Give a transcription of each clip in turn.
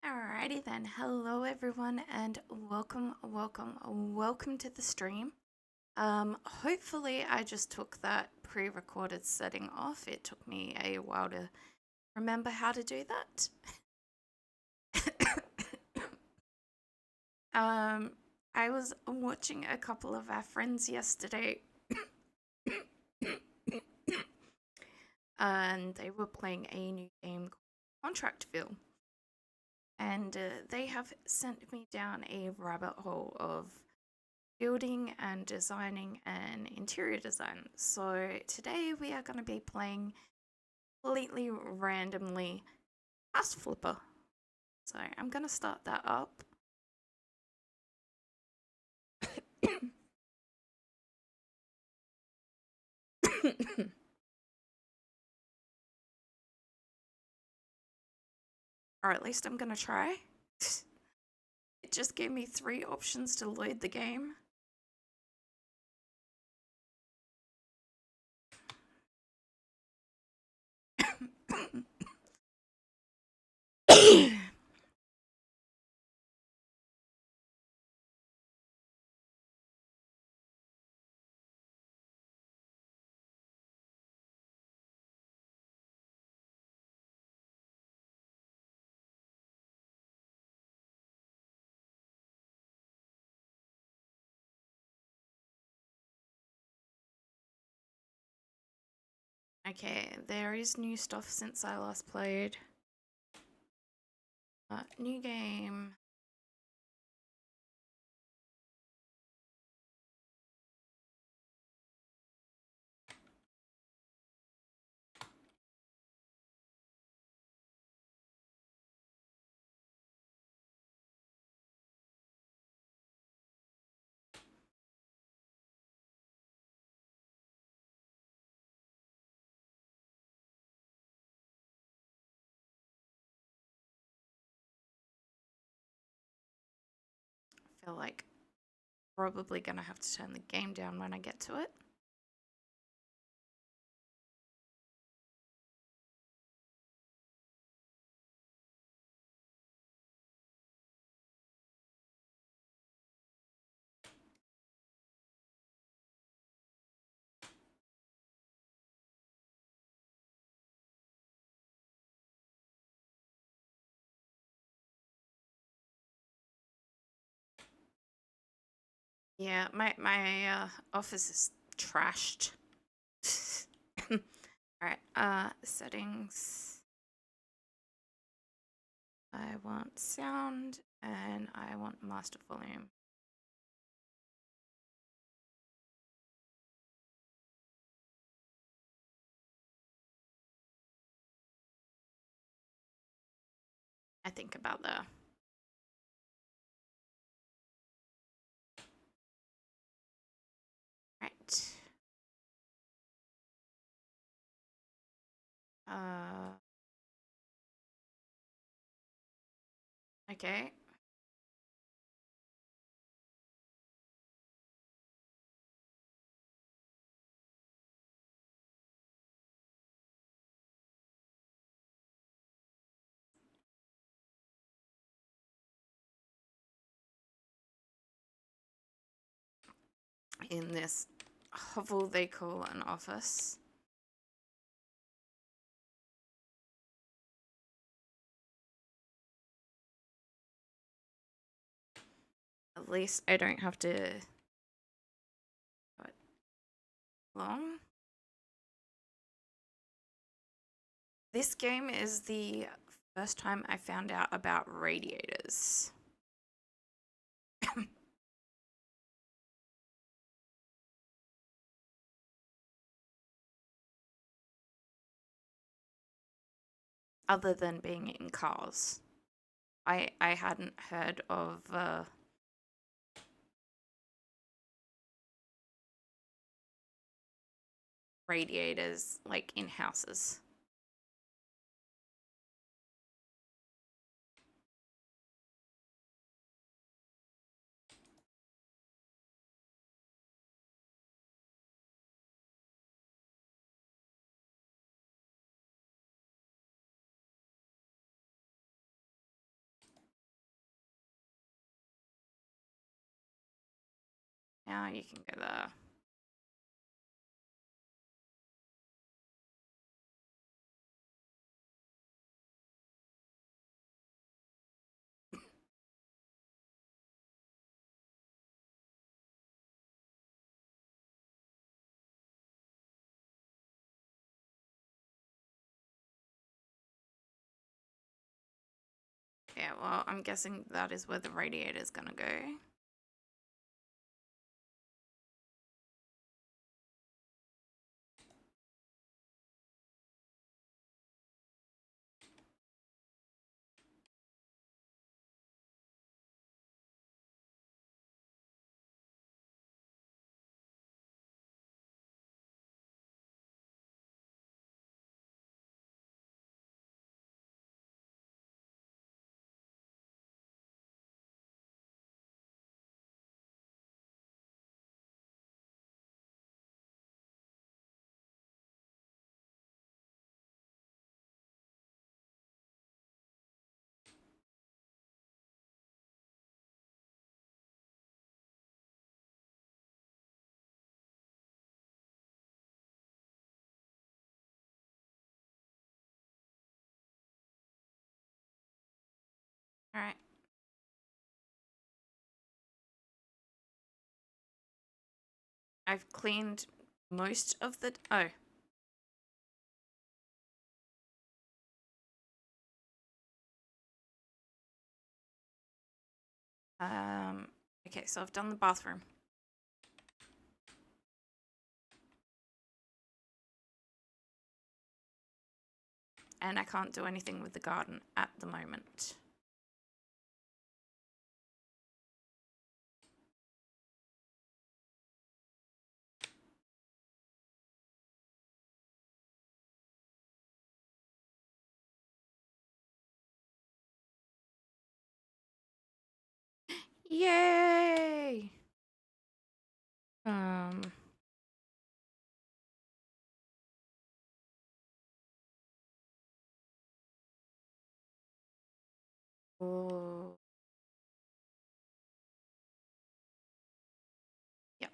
Alrighty then. Hello everyone and welcome to the stream. Hopefully I just took that pre-recorded setting off. It took me a while to remember how to do that. I was watching a couple of our friends yesterday and they were playing a new game called Contractville. And they have sent me down a rabbit hole of building and designing and interior design. So today we are going to be playing completely randomly House Flipper. So I'm going to start that up. Or at least I'm going to try. It just gave me 3 options to load the game. Okay, there is new stuff since I last played. New game. I feel like probably gonna have to turn the game down when I get to it. Yeah, my office is trashed. Alright, settings. I want sound and I want master volume. I think about that. Right. Okay. In this hovel they call an office. At least I don't have to long. This game is the first time I found out about radiators. Other than being in cars. I hadn't heard of radiators like in houses. Now you can go there. Yeah, well, I'm guessing that is where the radiator is gonna go. All right. I've cleaned most of the. Oh. Okay, so I've done the bathroom. And I can't do anything with the garden at the moment. Yay! Um. Oh. Yep.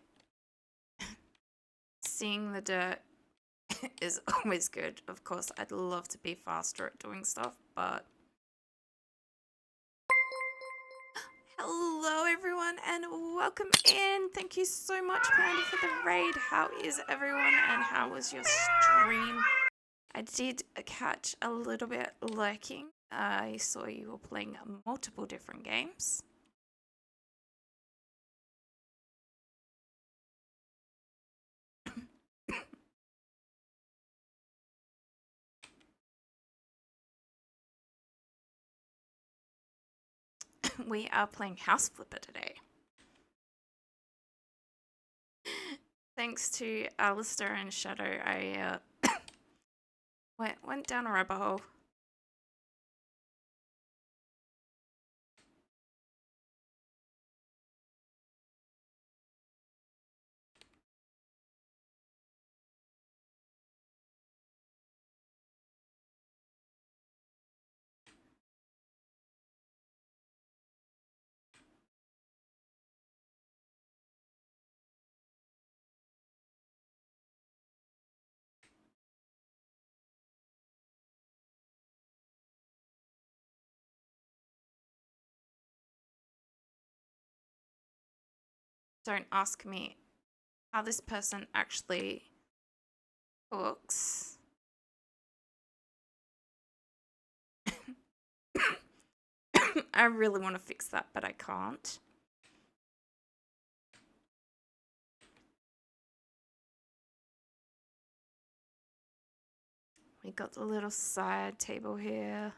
Seeing the dirt is always good. Of course, I'd love to be faster at doing stuff, but. Hello, everyone, and welcome in. Thank you so much, Panda, for the raid. How is everyone, and how was your stream? I did catch a little bit lurking. I saw you were playing multiple different games. We are playing House Flipper today. Thanks to Alistair and Shadow, I went down a rabbit hole. Don't ask me how this person actually cooks. I really want to fix that, but I can't. We got the little side table here.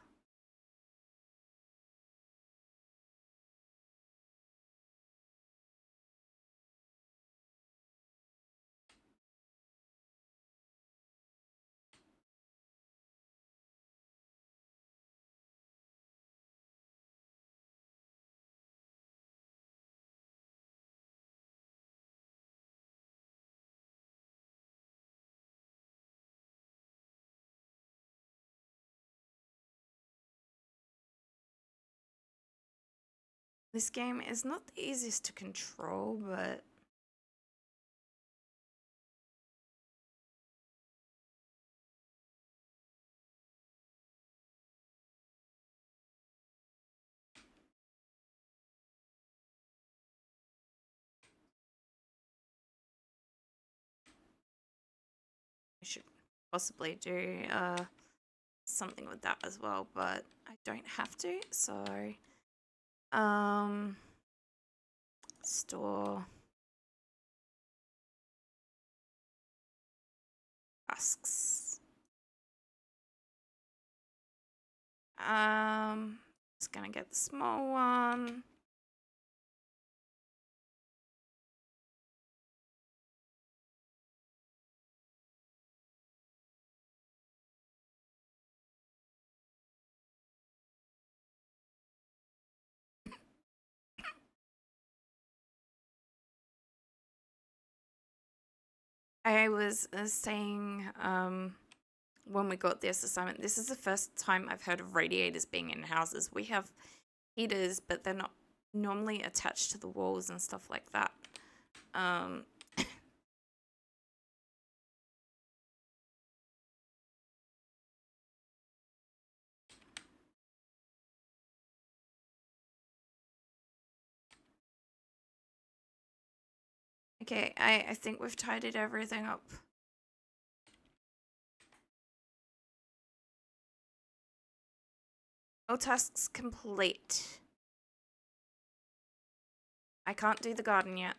This game is not the easiest to control, but possibly do something with that as well, but I don't have to. So, store husks. Just gonna get the small one. I was saying when we got this assignment, this is the first time I've heard of radiators being in houses. We have heaters, but they're not normally attached to the walls and stuff like that. Okay, I think we've tidied everything up. All tasks complete. I can't do the garden yet.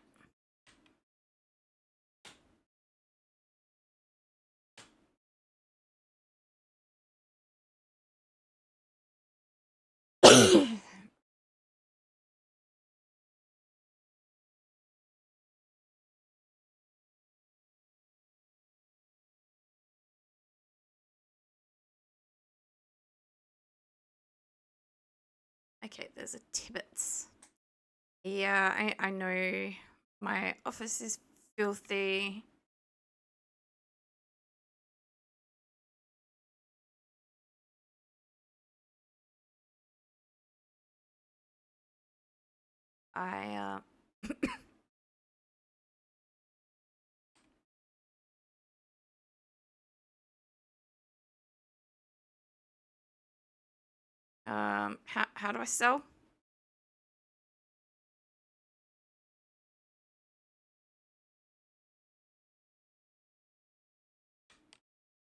Okay, there's a Tibbets. Yeah, I know. My office is filthy. I how do I sell?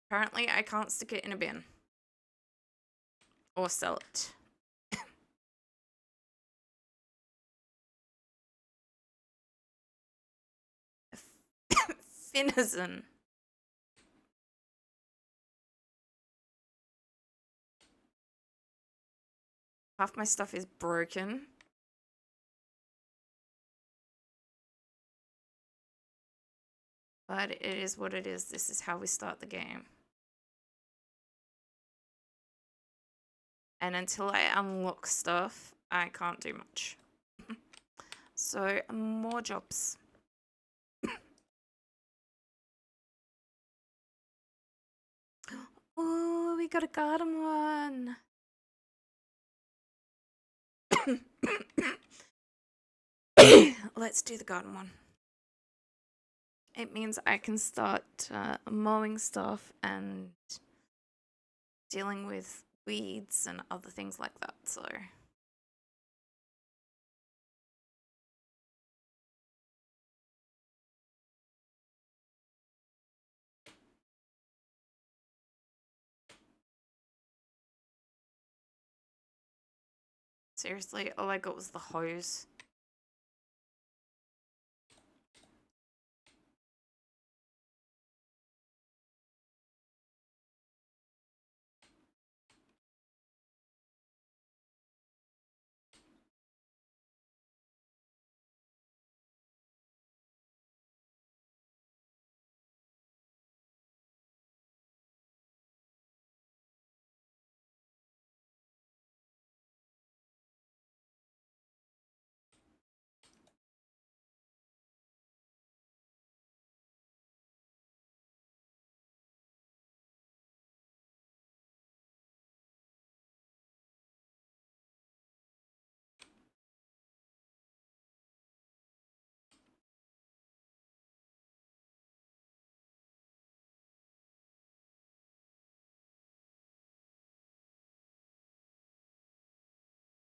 Apparently, I can't stick it in a bin or sell it. Finizen. Half my stuff is broken. But it is what it is. This is how we start the game. And until I unlock stuff, I can't do much. So, more jobs. Oh, we got a garden one. Let's do the garden one. It means I can start mowing stuff and dealing with weeds and other things like that, so... Seriously, all I got was the hose.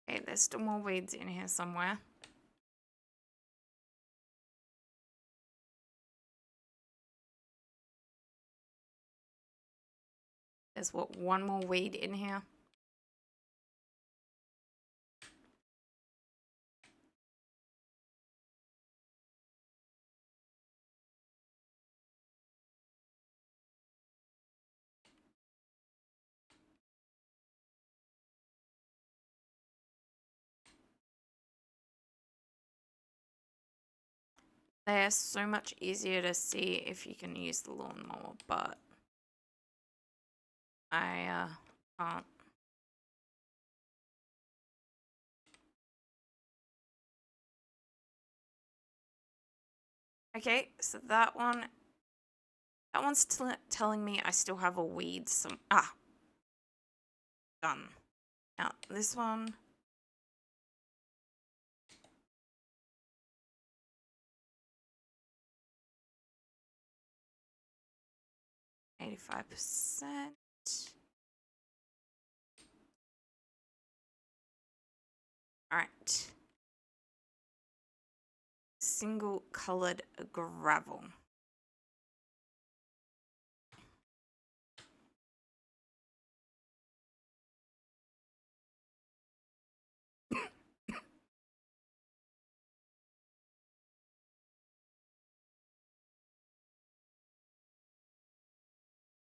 Okay, there's still more weeds in here somewhere. There's what, one more weed in here? They're so much easier to see if you can use the lawnmower, but I can't. Okay, so that one's telling me I still have a weed. Done. Now this one. $85%. All right. Single colored gravel.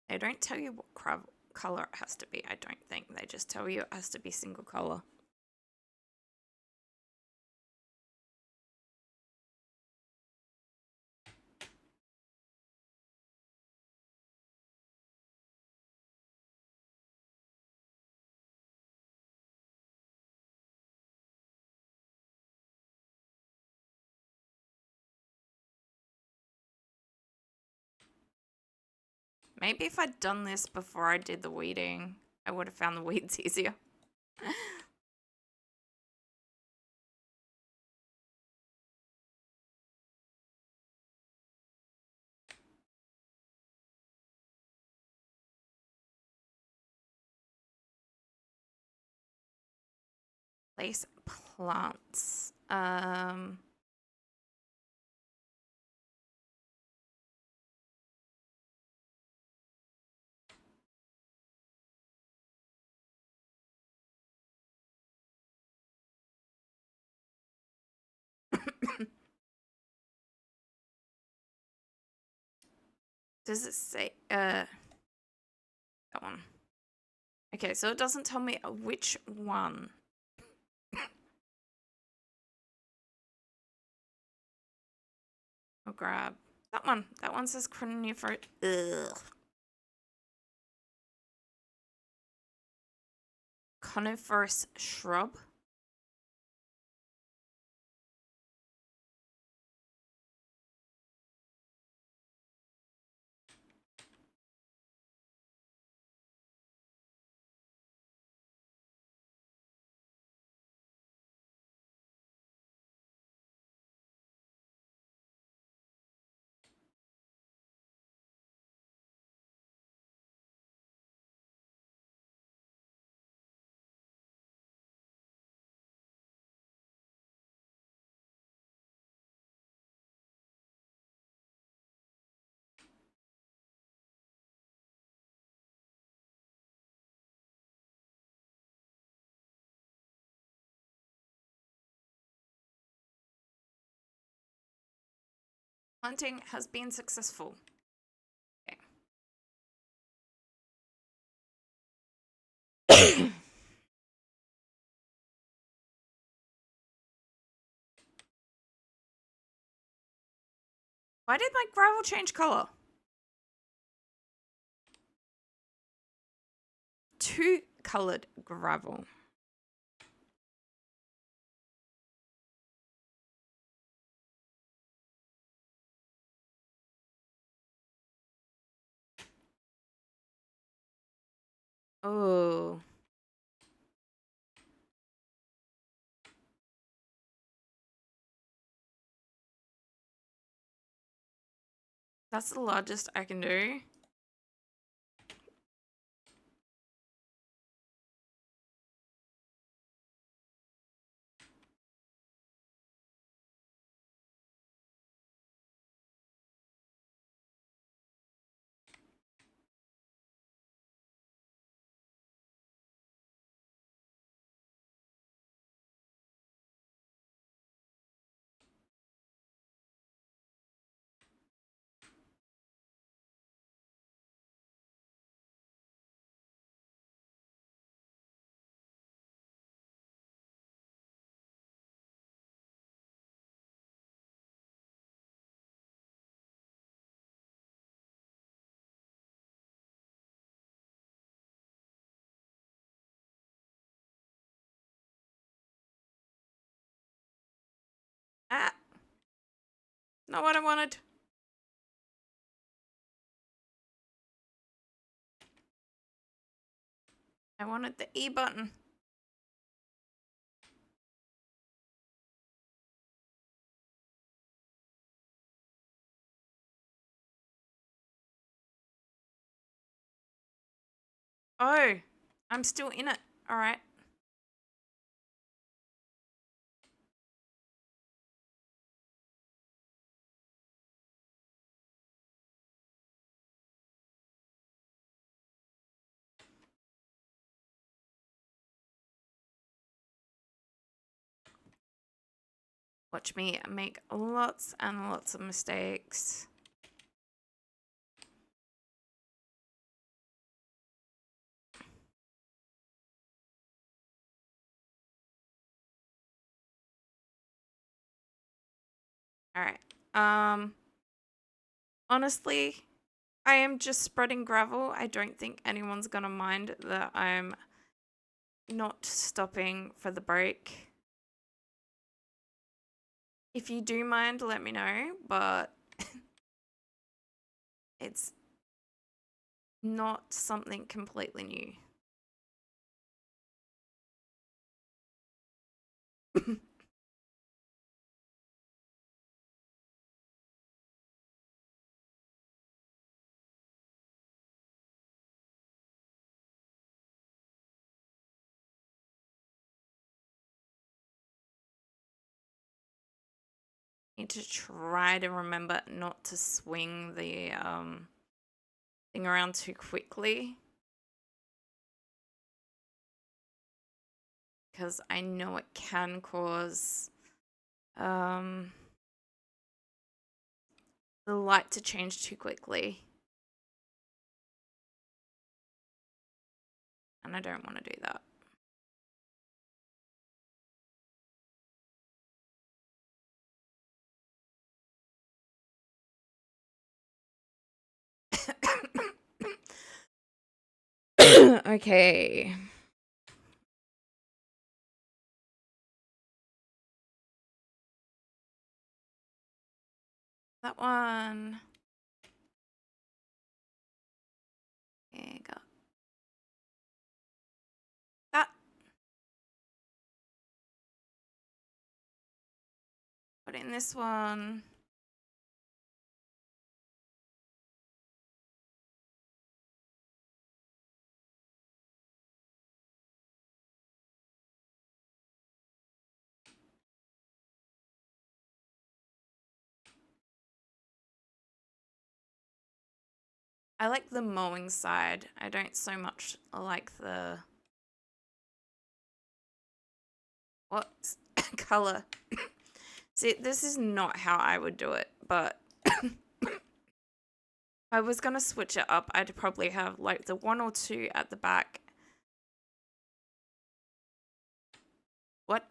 They don't tell you what color it has to be, I don't think. They just tell you it has to be single color. Maybe if I'd done this before I did the weeding, I would have found the weeds easier. Place plants. Does it say that one? Okay, so it doesn't tell me which one. I'll grab that one. That one says coniferous. Ugh. Coniferous shrub. Hunting has been successful. Okay. Why did my gravel change color? Two colored gravel. Oh. That's the largest I can do. Ah, not what I wanted. I wanted the E button. Oh, I'm still in it. All right. Watch me make lots and lots of mistakes. All right. Honestly, I am just spreading gravel. I don't think anyone's gonna mind that I'm not stopping for the break. If you do mind, let me know, but it's not something completely new. Need to try to remember not to swing the thing around too quickly, because I know it can cause the light to change too quickly. And I don't want to do that. Okay. That one. There you go. That. Put in this one. I like the mowing side. I don't so much like the what color. See, this is not how I would do it, but I was gonna switch it up. I'd probably have like the one or two at the back. What?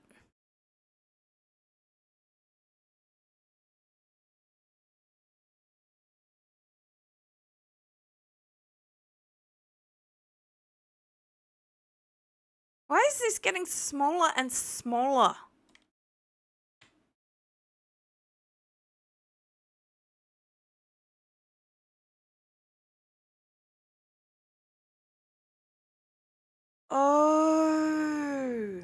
Why is this getting smaller and smaller? Oh,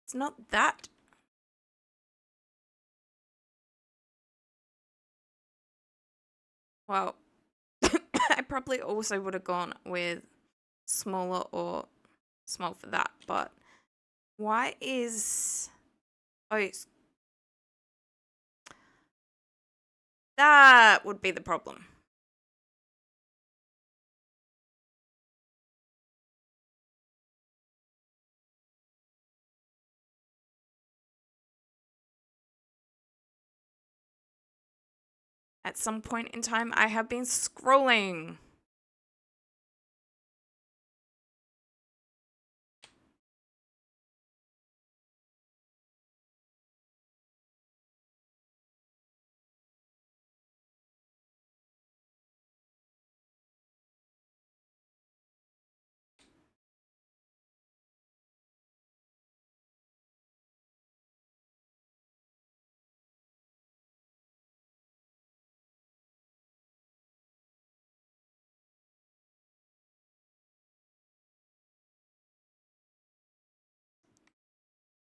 it's not that. Well, I probably also would have gone with smaller or small for that, but why is... Oh, that would be the problem. At some point in time, I have been scrolling.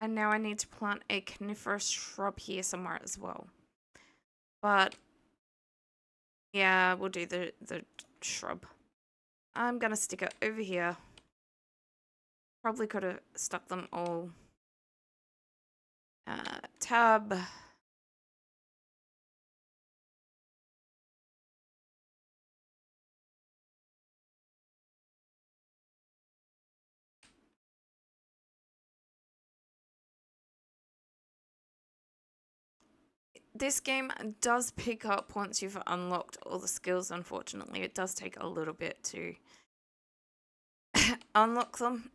And now I need to plant a coniferous shrub here somewhere as well. But yeah, we'll do the shrub. I'm gonna stick it over here. Probably could have stuck them all. Tab. This game does pick up once you've unlocked all the skills, unfortunately. It does take a little bit to unlock them.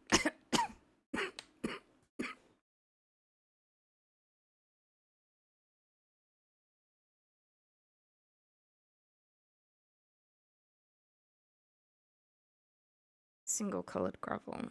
Single colored gravel.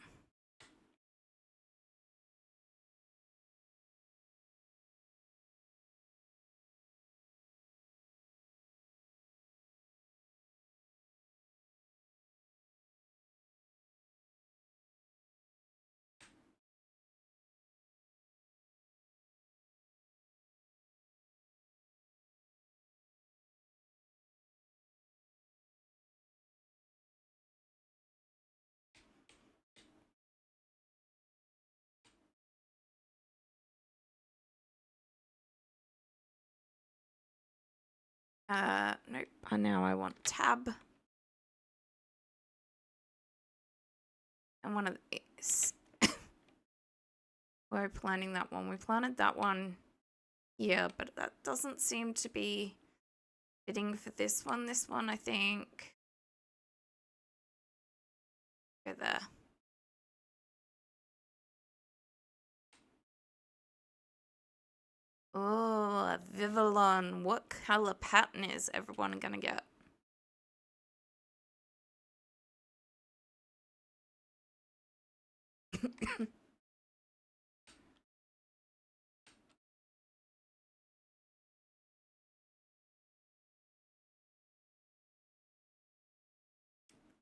Nope. Now I want tab. And one of these. We're planting that one. We planted that one here, but that doesn't seem to be fitting for this one. This one, I think. Go there. Oh, Vivillon. What color pattern is everyone gonna get?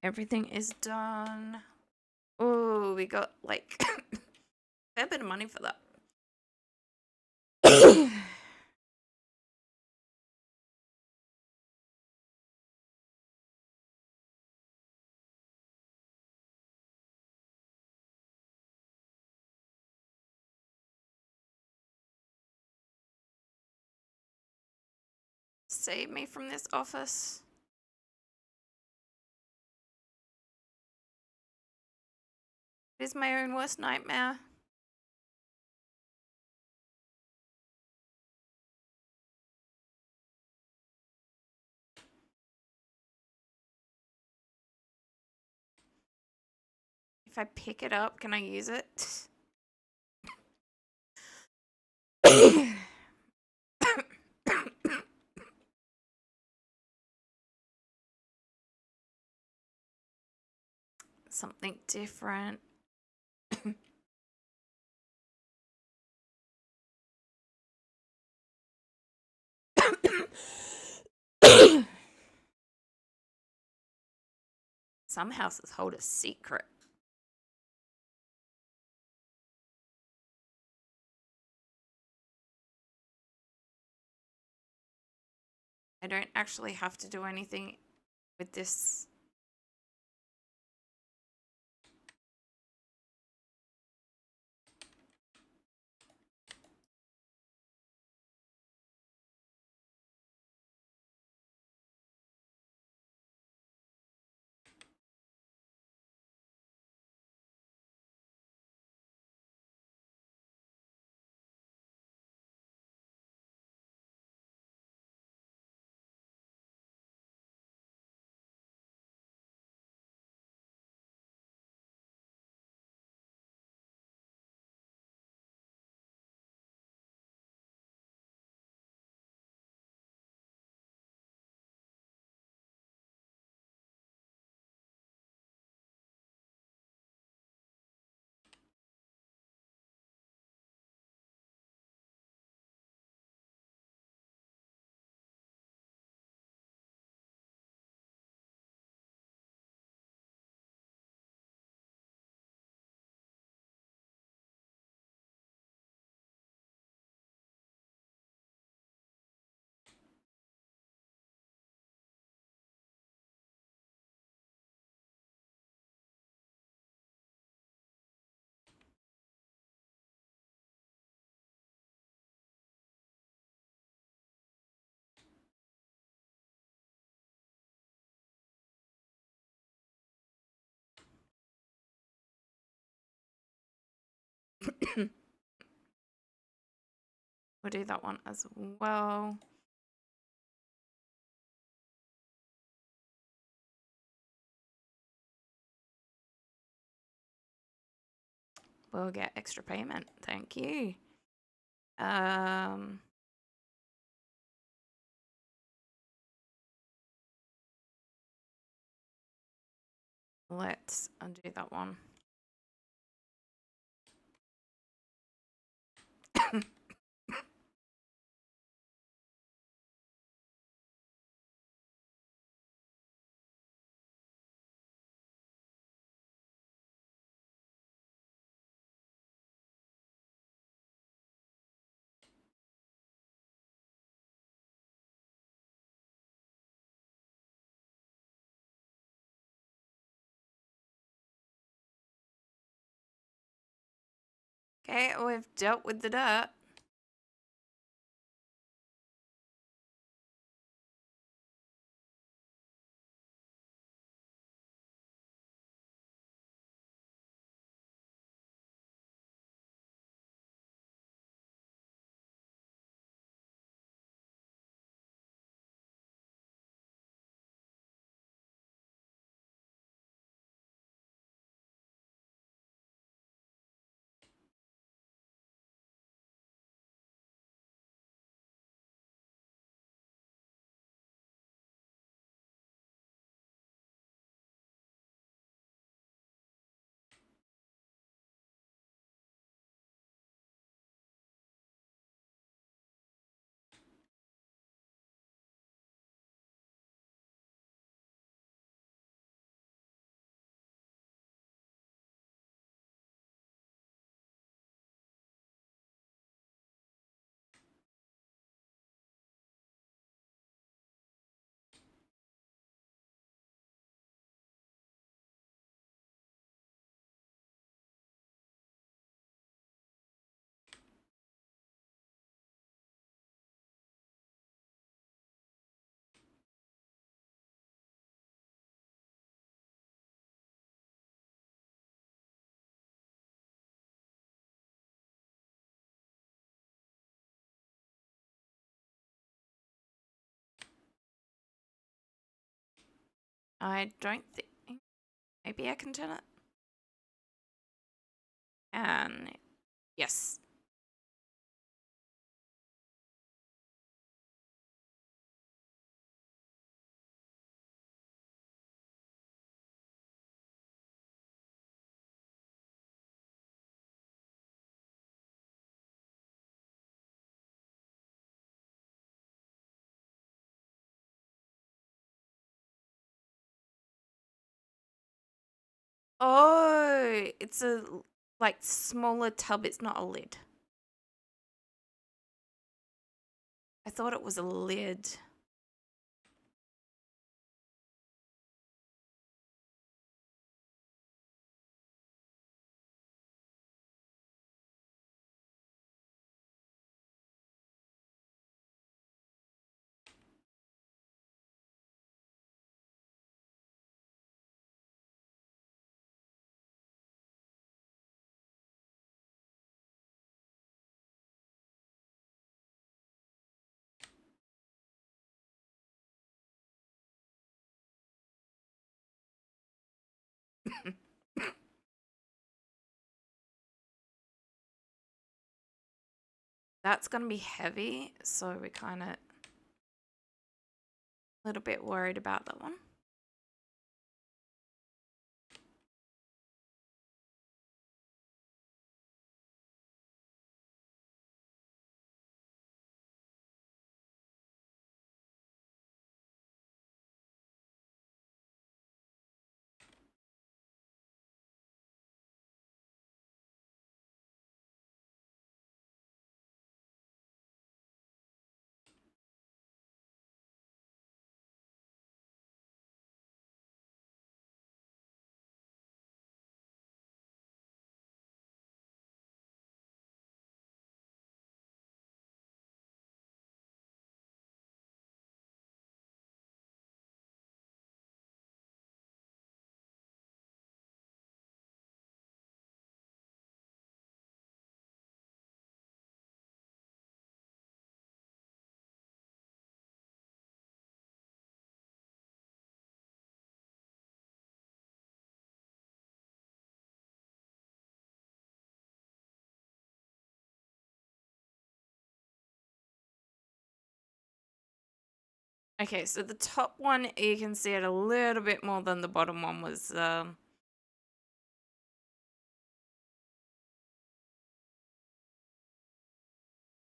Everything is done. Oh, we got like a fair bit of money for that. Save me from this office. It is my own worst nightmare. If I pick it up, can I use it? Something different. Some houses hold a secret. I don't actually have to do anything with this. We'll do that one as well. We'll get extra payment. Thank you. Let's undo that one. Okay, we've dealt with the dirt. I don't think. Maybe I can turn it. And yes. Oh, it's a like smaller tub. It's not a lid. I thought it was a lid. That's going to be heavy, so we're kind of a little bit worried about that one. Okay, so the top one, you can see it a little bit more than the bottom one was. All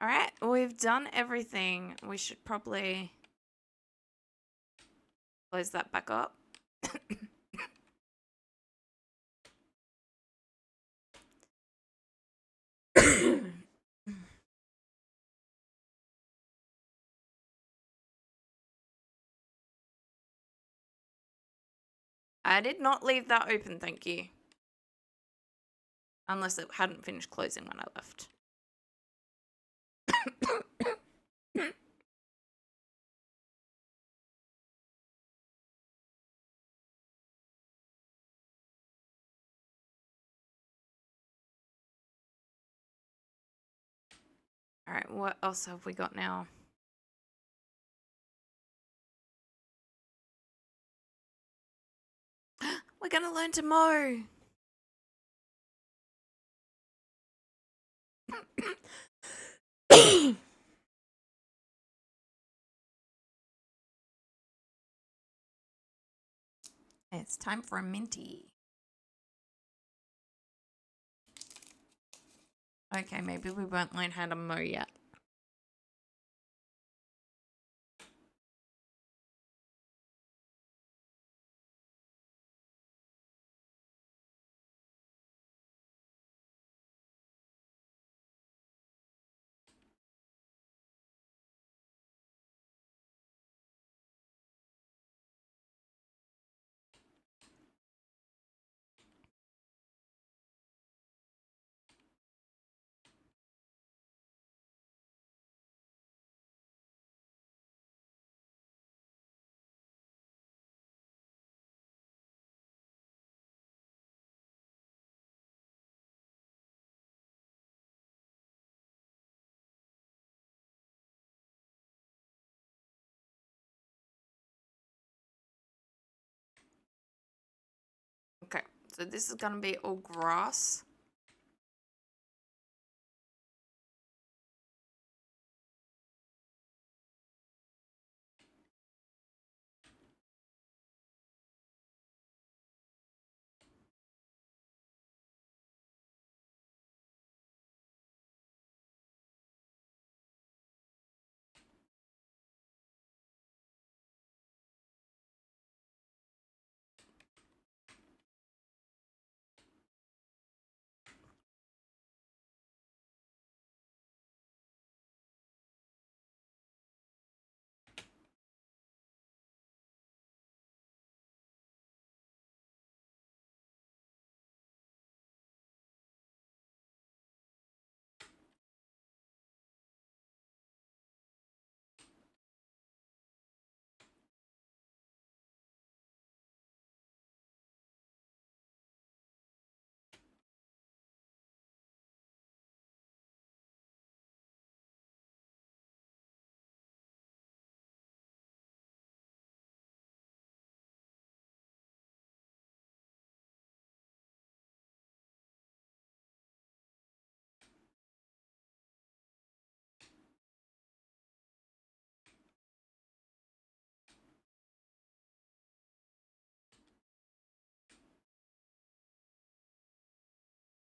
right, we've done everything. We should probably close that back up. I did not leave that open, thank you. Unless it hadn't finished closing when I left. All right, what else have we got now? We're gonna learn to mow. It's time for a minty. Okay, maybe we won't learn how to mow yet. Okay, so this is gonna be all grass.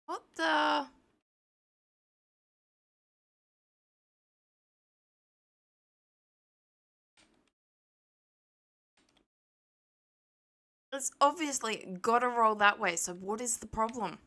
What the? It's obviously gotta roll that way, so what is the problem?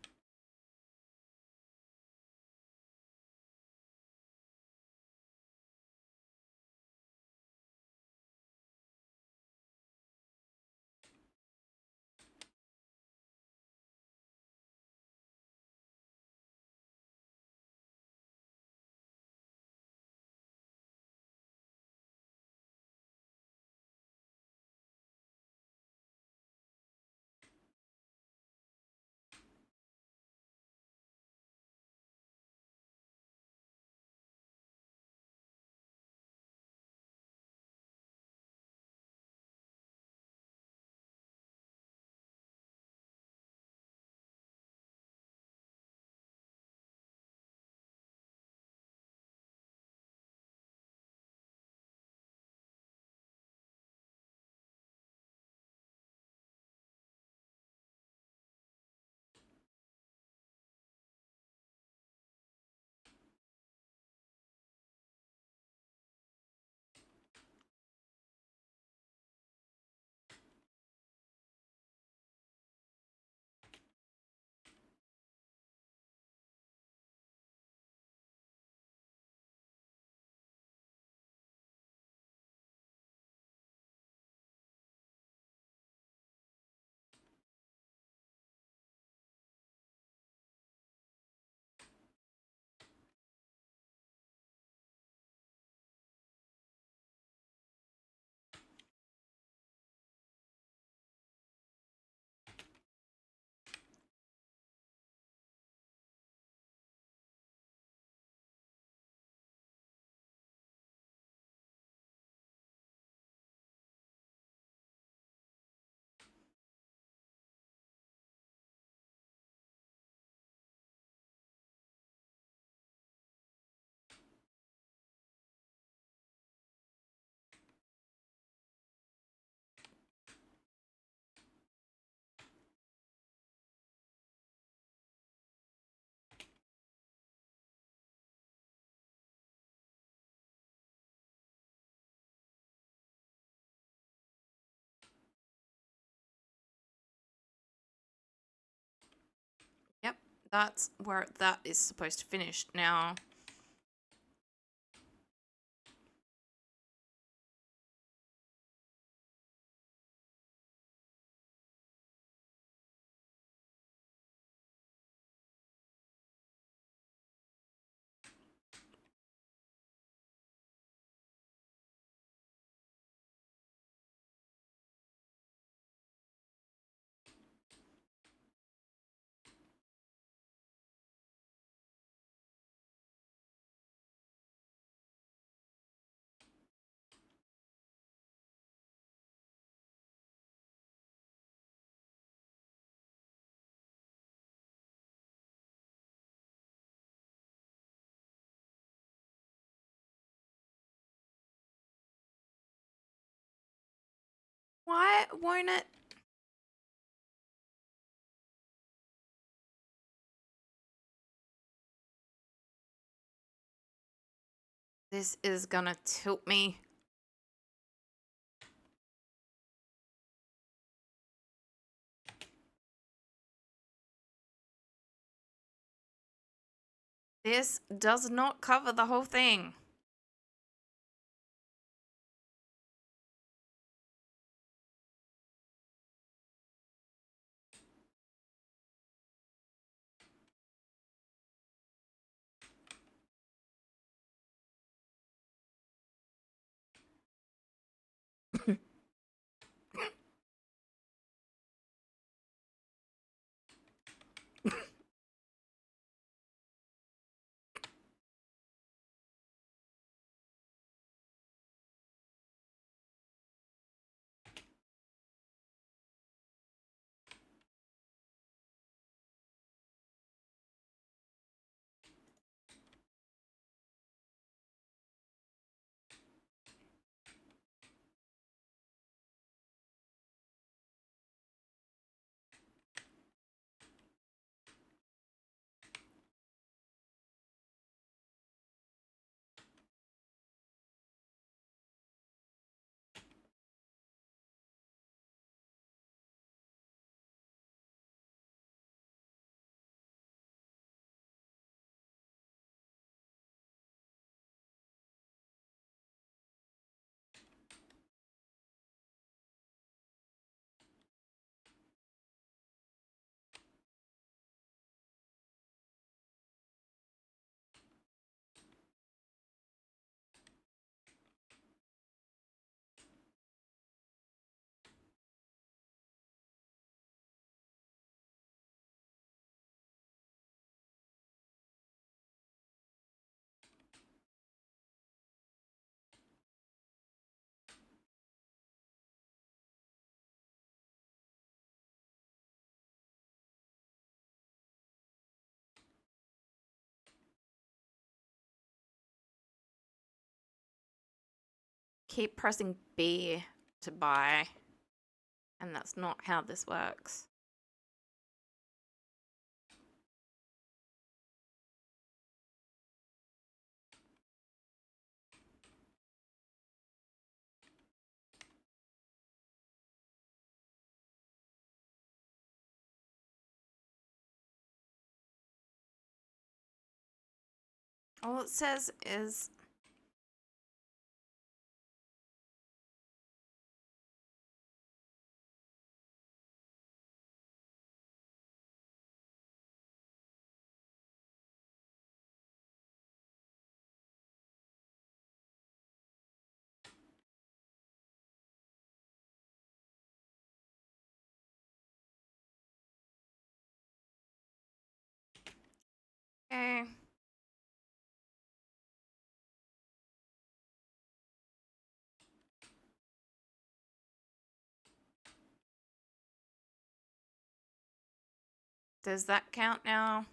That's where that is supposed to finish. Now, why won't it? This is gonna tilt me. This does not cover the whole thing. Keep pressing B to buy. And that's not how this works. All it says is okay. Does that count now?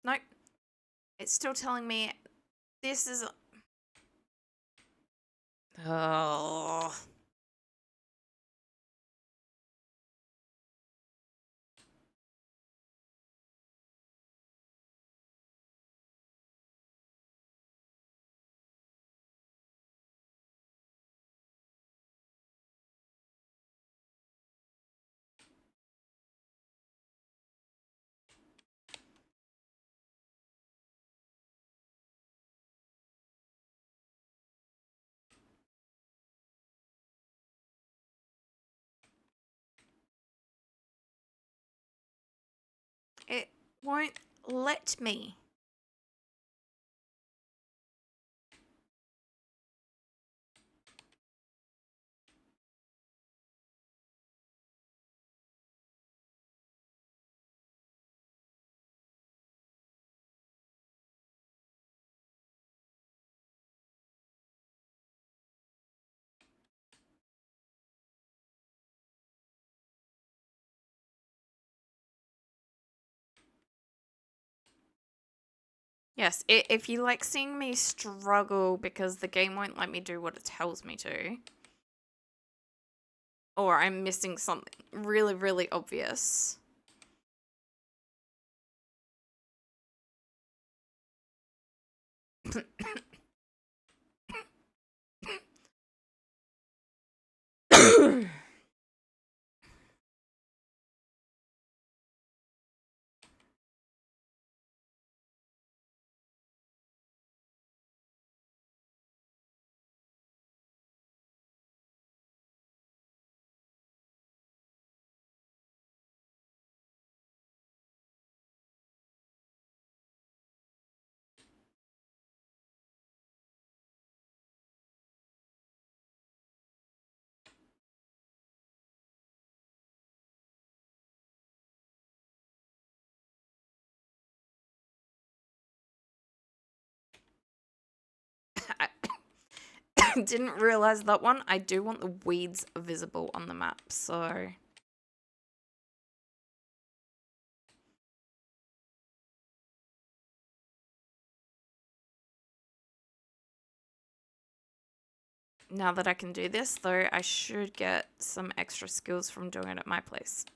Nope. It's still telling me this is. Oh. It won't let me. Yes, if you like seeing me struggle because the game won't let me do what it tells me to, or I'm missing something really, really obvious. I didn't realize that one. I do want the weeds visible on the map, so... Now that I can do this, though, I should get some extra skills from doing it at my place.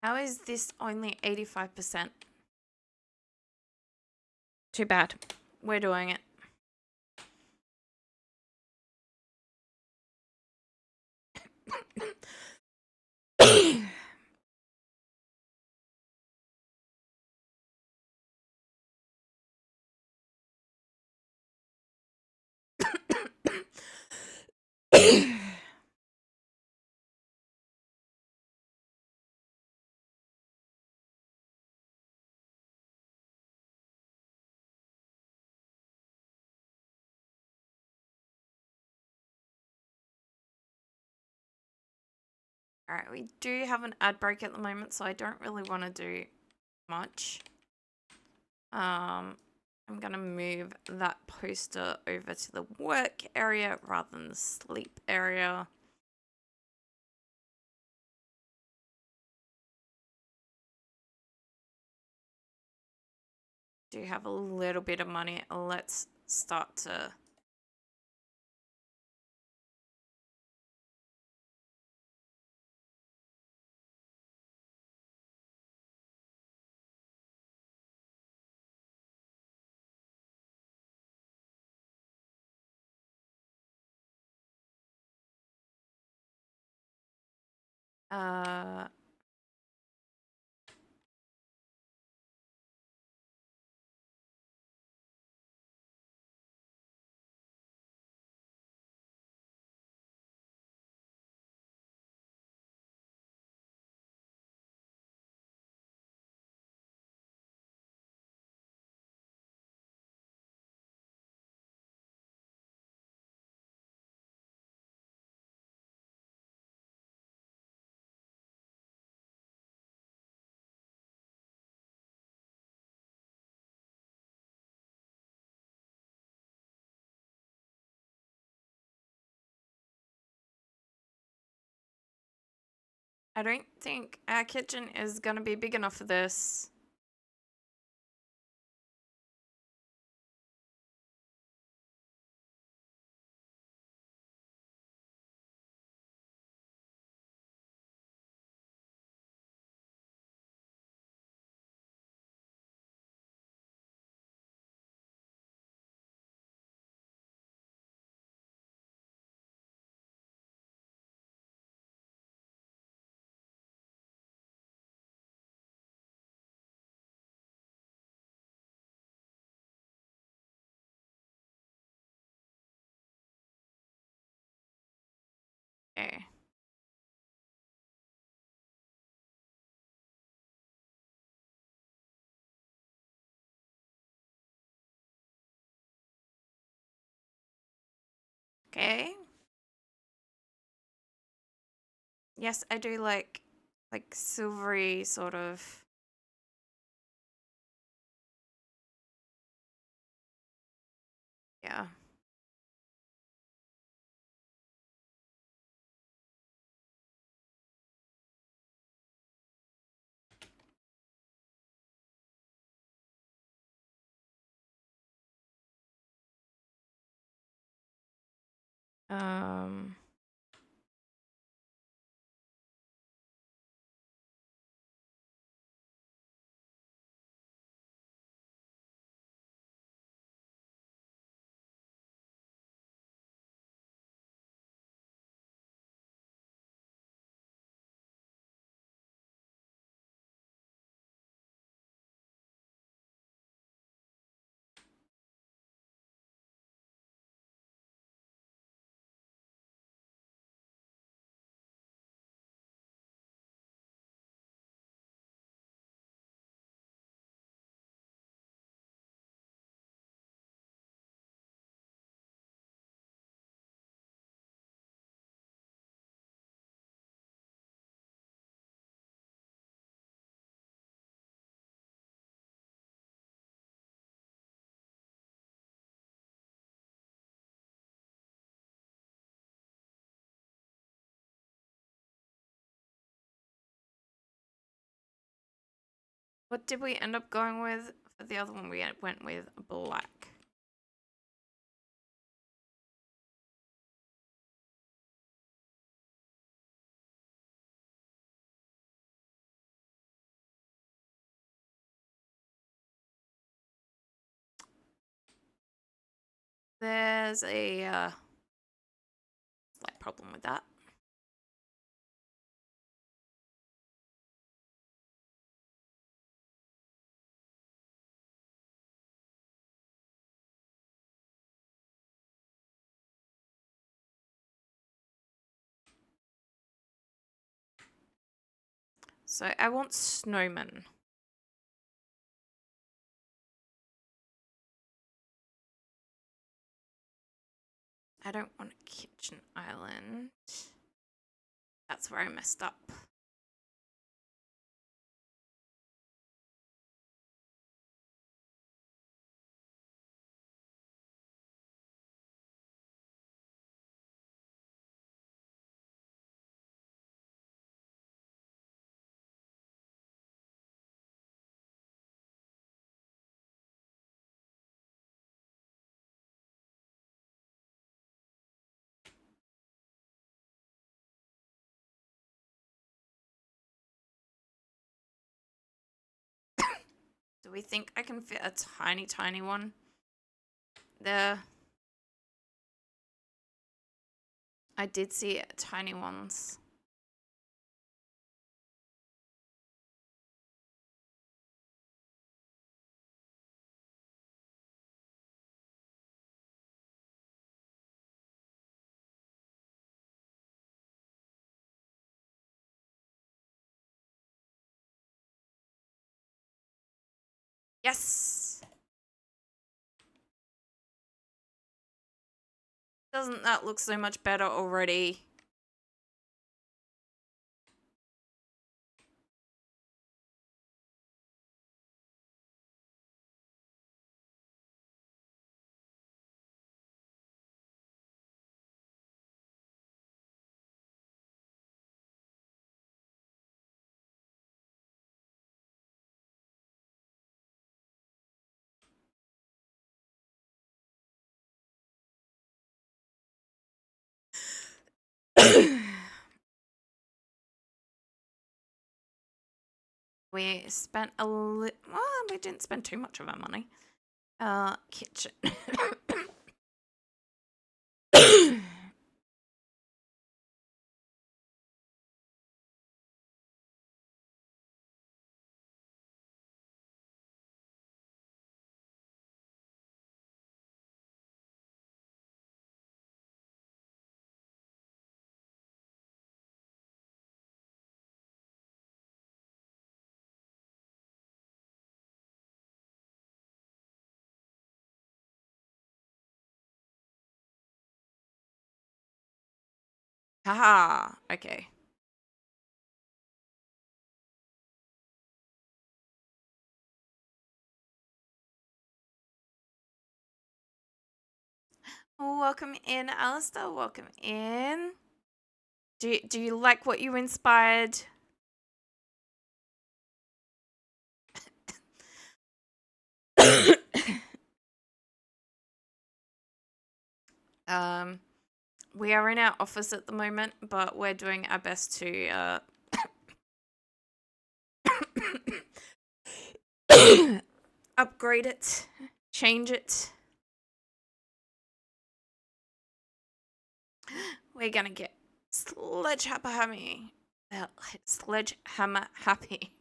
How is this only 85%? Too bad. We're doing it. Alright, we do have an ad break at the moment, so I don't really want to do much. I'm gonna move that poster over to the work area rather than the sleep area. Do have a little bit of money. Let's start to... Uh... I don't think our kitchen is gonna be big enough for this. Okay. Okay. Yes, I do like silvery sort of. Yeah. Um. What did we end up going with for the other one? We went with black. There's a slight problem with that. So I want snowman. I don't want a kitchen island. That's where I messed up. Do we think I can fit a tiny, tiny one there? I did see tiny ones. Yes! Doesn't that look so much better already? We spent a little. Well, we didn't spend too much of our money. Kitchen. Haha. Okay. Welcome in, Alistair. Welcome in. Do you like what you inspired? um, we are in our office at the moment, but we're doing our best to upgrade it, change it. We're gonna get sledgehammer happy. Sledgehammer happy.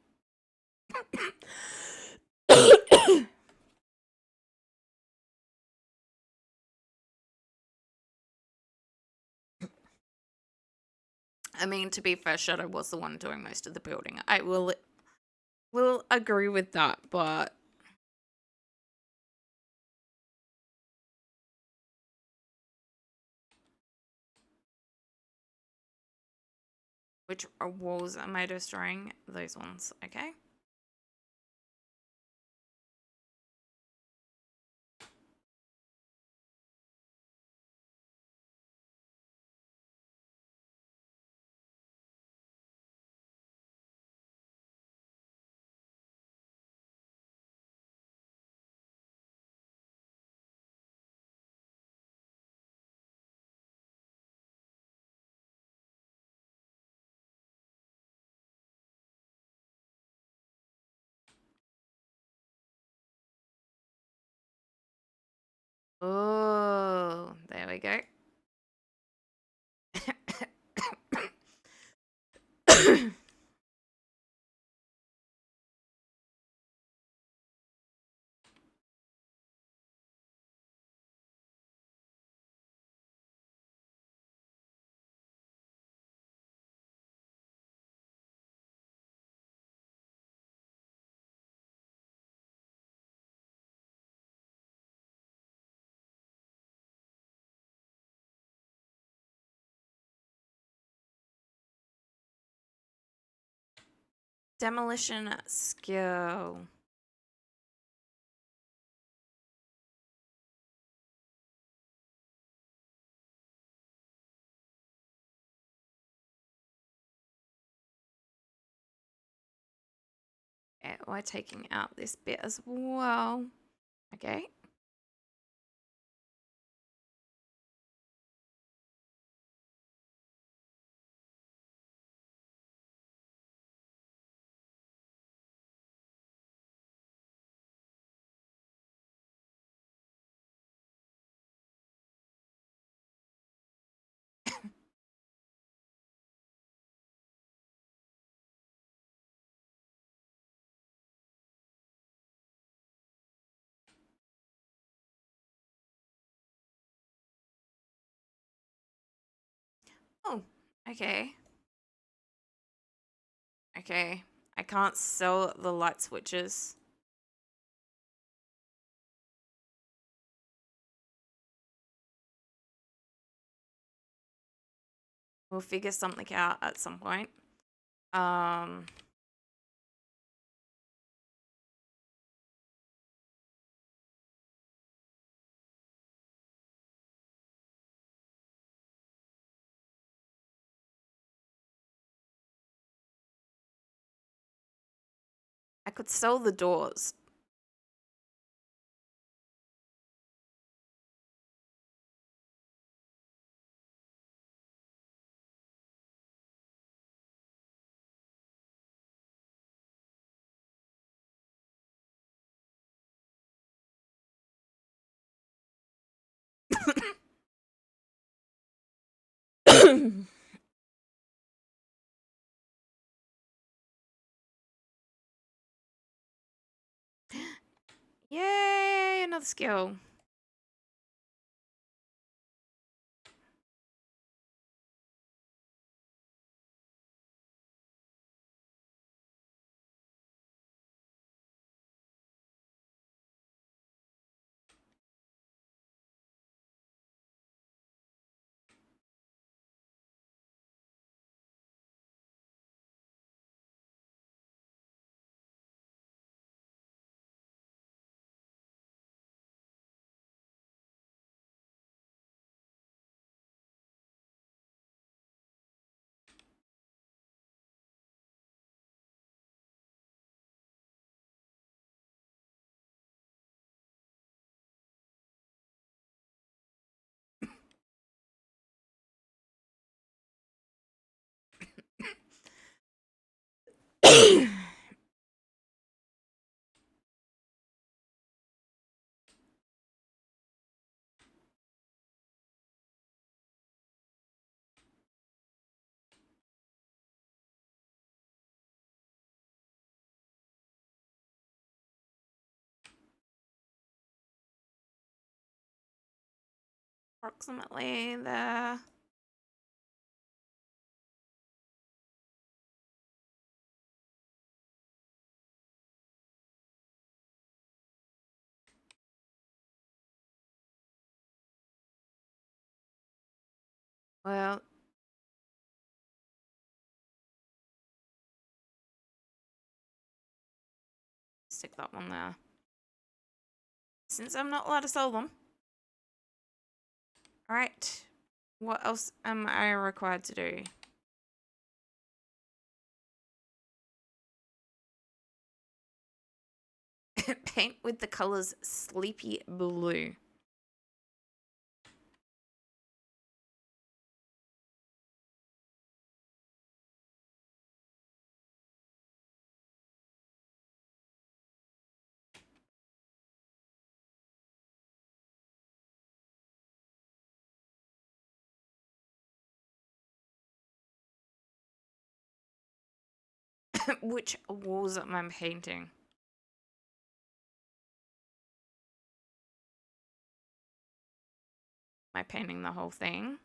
I mean, to be fair, Shadow was the one doing most of the building. I will agree with that, but which walls am I destroying? Those ones, okay. Oh, there we go. Demolition skill. Okay, we're taking out this bit as well. Okay. Oh, okay. Okay. I can't sell the light switches. We'll figure something out at some point. Um, I could sell the doors. Yay, another skill. Approximately there. Well, stick that one there. Since I'm not allowed to sell them. Alright. What else am I required to do? Paint with the colors Sleepy Blue. Which walls am I painting? Am I painting the whole thing?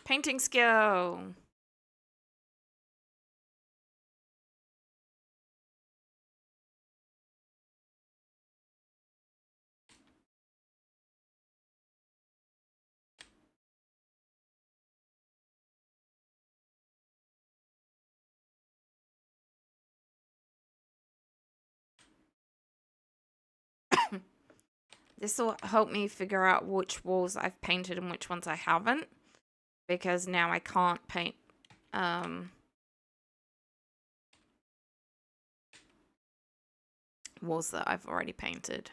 Painting skill. This will help me figure out which walls I've painted and which ones I haven't. Because now I can't paint walls that I've already painted.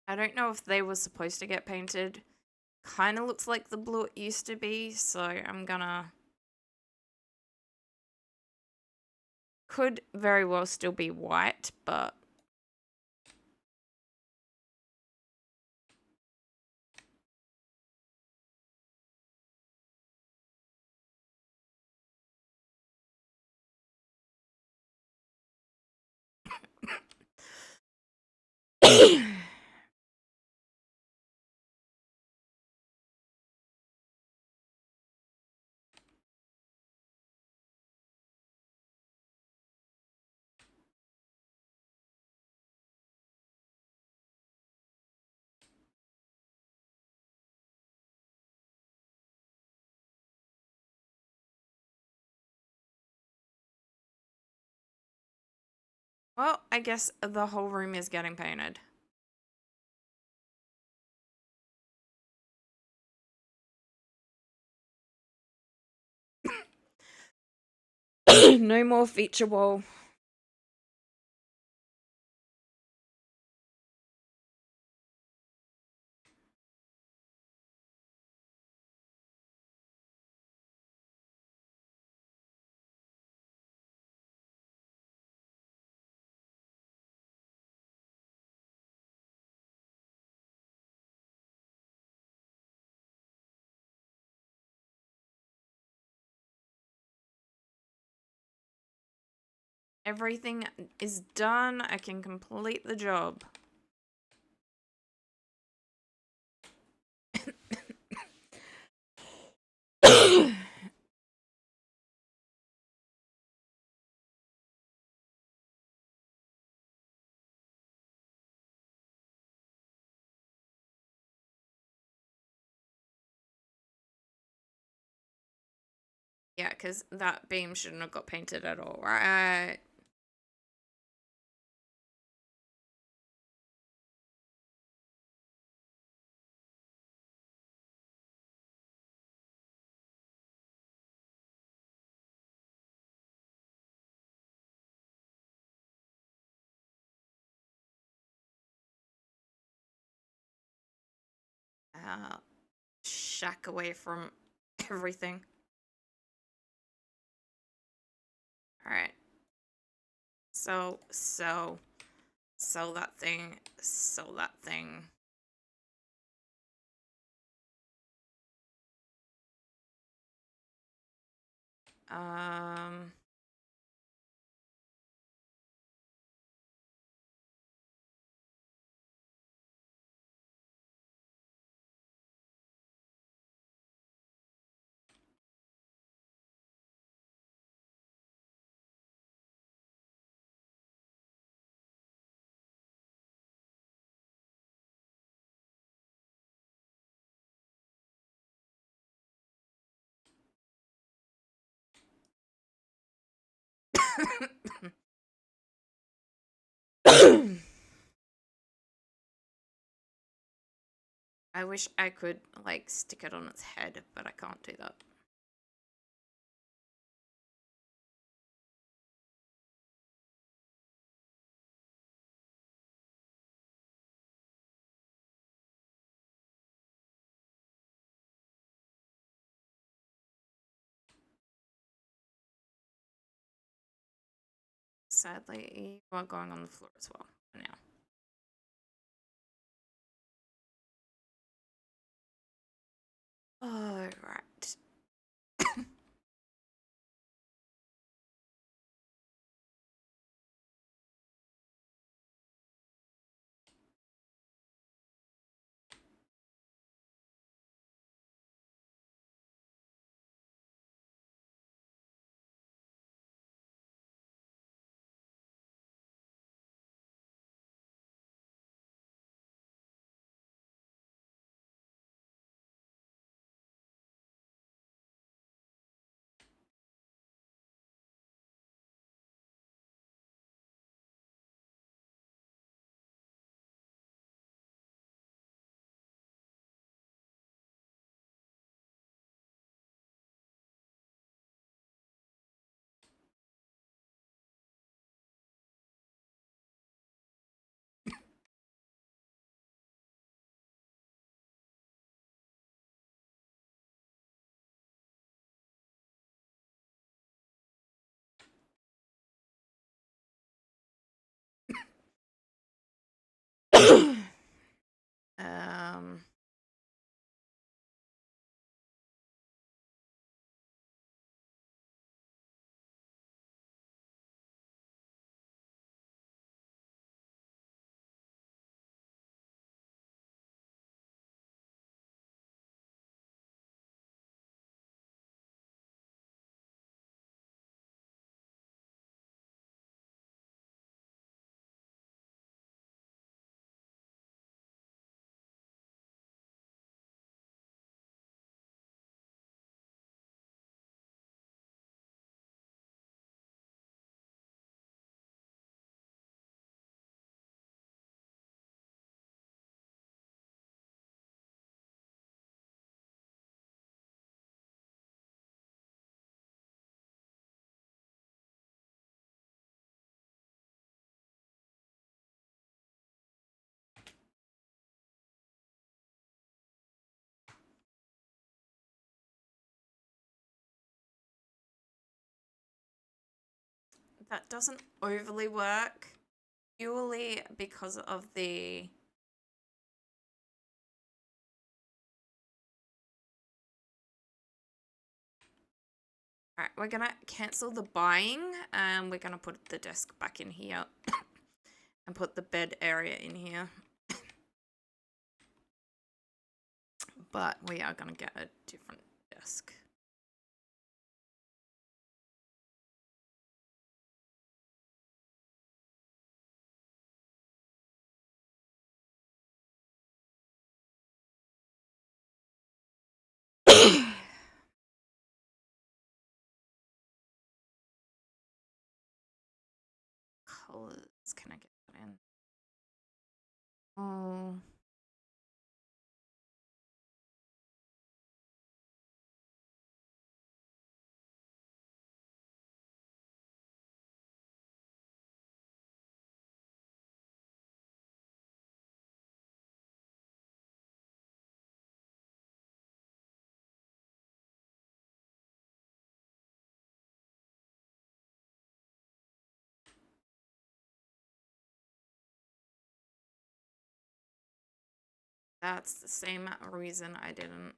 I don't know if they were supposed to get painted. Kind of looks like the blue it used to be, so I'm gonna... Could very well still be white, but... Well, I guess the whole room is getting painted. No more feature wall. Everything is done. I can complete the job. Yeah, because that beam shouldn't have got painted at all, right? Uh, shack away from everything. All right. Sell that thing. Sell that thing. Um. I wish I could like stick it on its head, but I can't do that. Sadly, you are going on the floor as well for now. All right. that doesn't overly work, purely because of the... Alright, we're gonna cancel the buying, and we're gonna put the desk back in here and put the bed area in here. But we are gonna get a different desk. Colors, can I get that in? Oh. That's the same reason I didn't.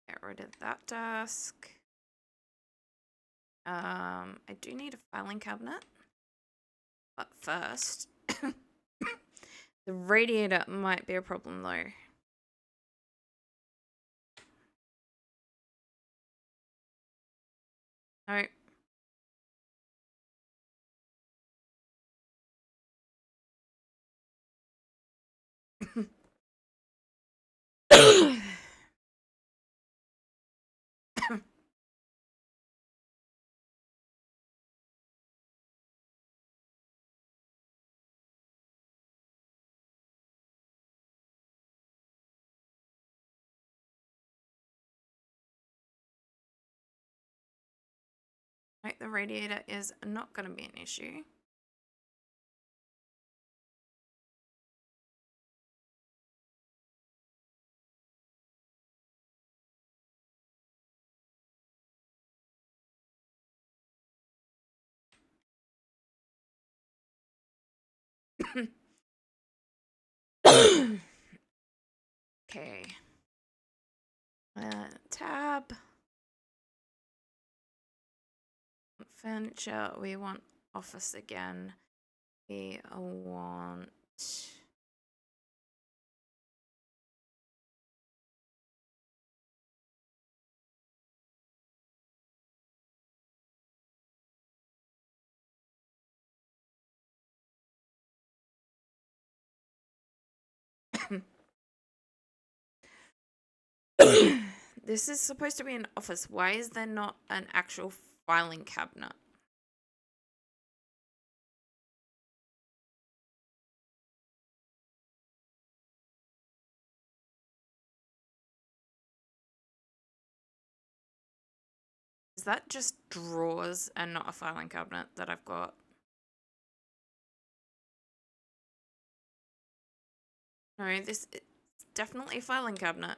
Get rid of that desk. I do need a filing cabinet. But first, the radiator might be a problem though. No. Right, the radiator is not going to be an issue. Okay. Tab. Furniture. We want office again. We want... This is supposed to be an office. Why is there not an actual filing cabinet? Is that just drawers and not a filing cabinet that I've got? No, this is definitely a filing cabinet.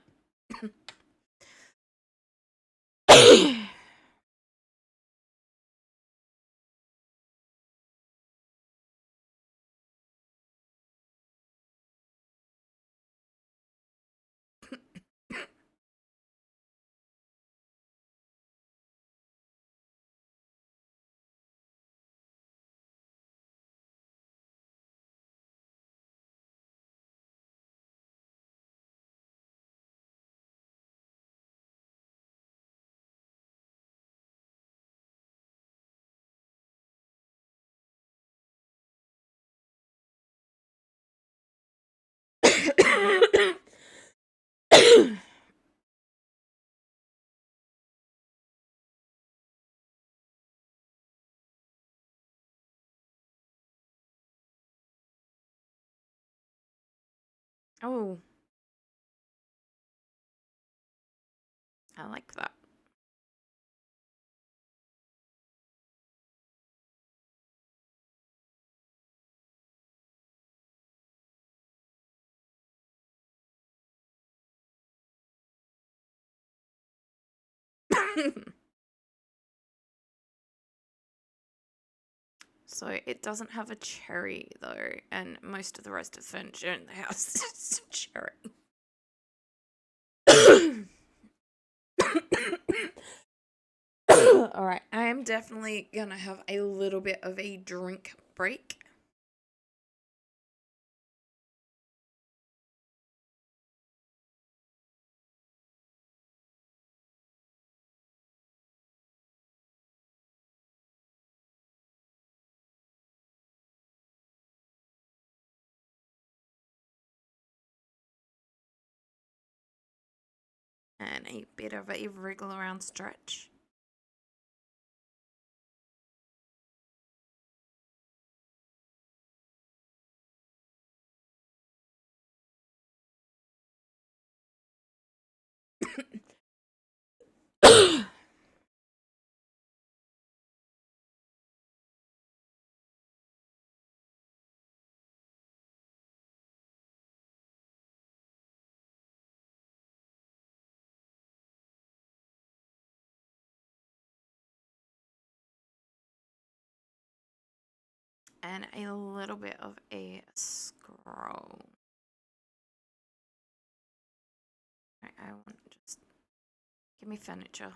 Oh, I like that. So it doesn't have a cherry though, and most of the rest of the furniture in the house is cherry. All right, I am definitely gonna have a little bit of a drink break. And a bit of a wriggle around stretch. And a little bit of a scroll. I want just give me furniture.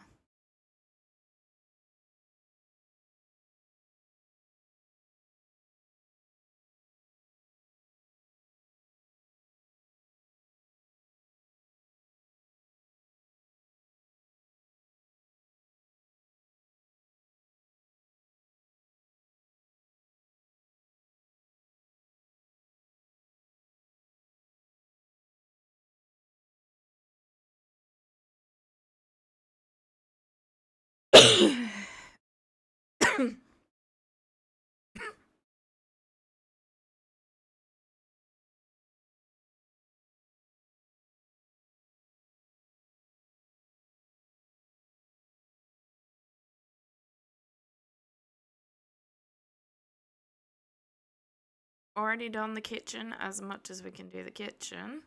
Already done the kitchen as much as we can do the kitchen.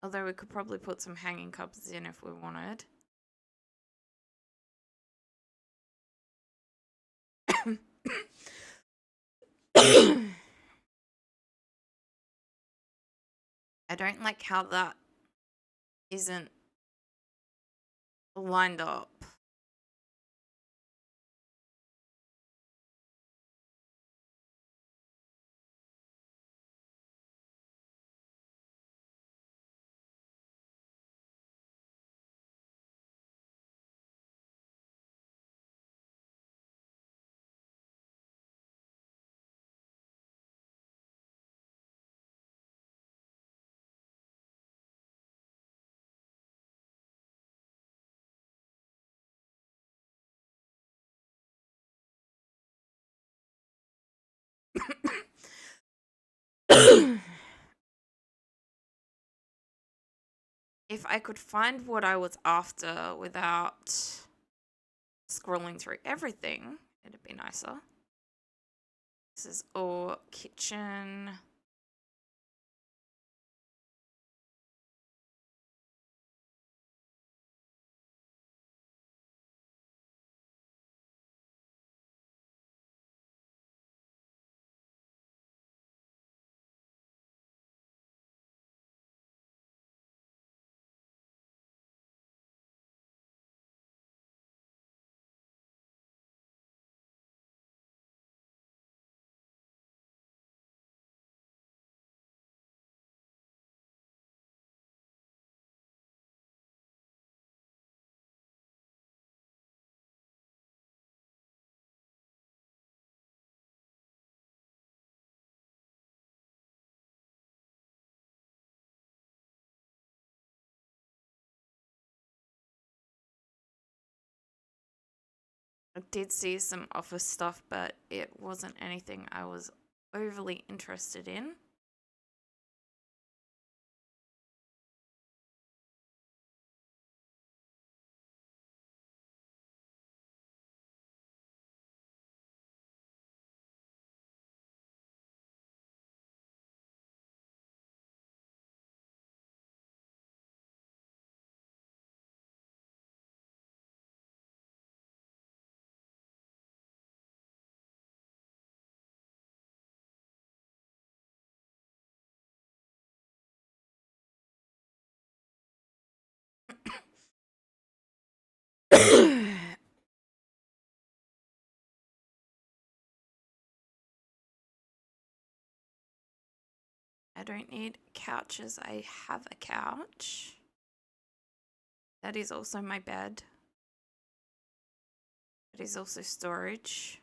Although we could probably put some hanging cupboards in if we wanted. I don't like how that isn't lined up. If I could find what I was after without scrolling through everything, it'd be nicer. This is all kitchen. I did see some office stuff, but it wasn't anything I was overly interested in. I don't need couches. I have a couch. That is also my bed. That is also storage.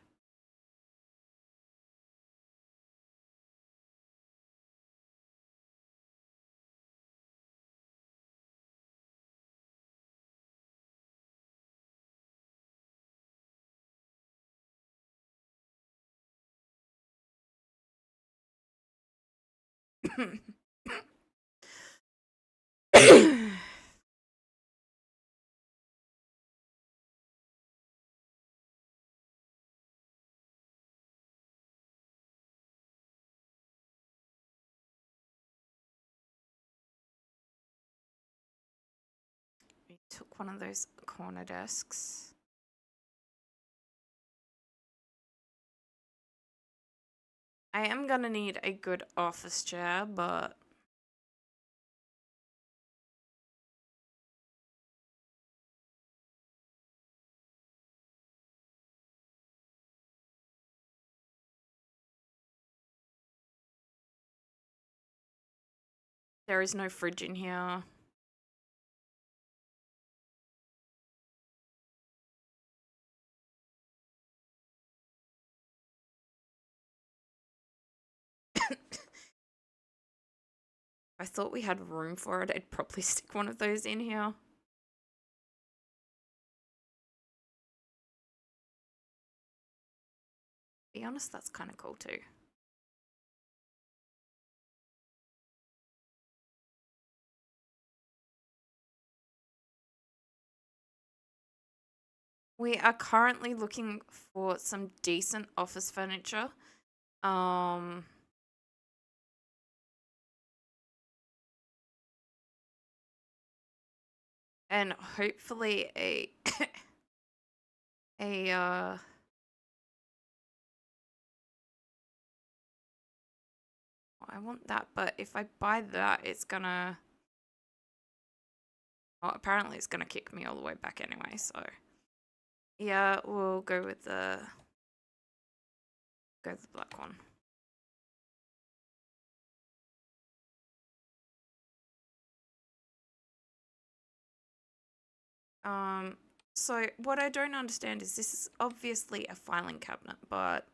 We took one of those corner desks. I am gonna need a good office chair, but there is no fridge in here. I thought we had room for it. I'd probably stick one of those in here. To be honest, that's kind of cool too. We are currently looking for some decent office furniture. Um, and hopefully a a I want that, but if I buy that, it's gonna well, apparently it's gonna kick me all the way back anyway, so yeah, we'll go with the black one. So what I don't understand is this is obviously a filing cabinet, but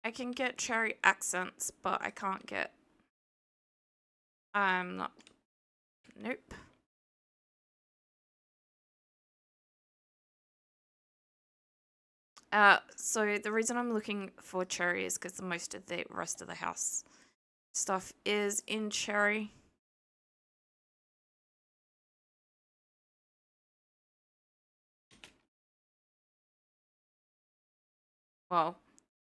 I can get cherry accents, but I can't get not nope. So the reason I'm looking for cherry is because the most of the rest of the house stuff is in cherry. Well,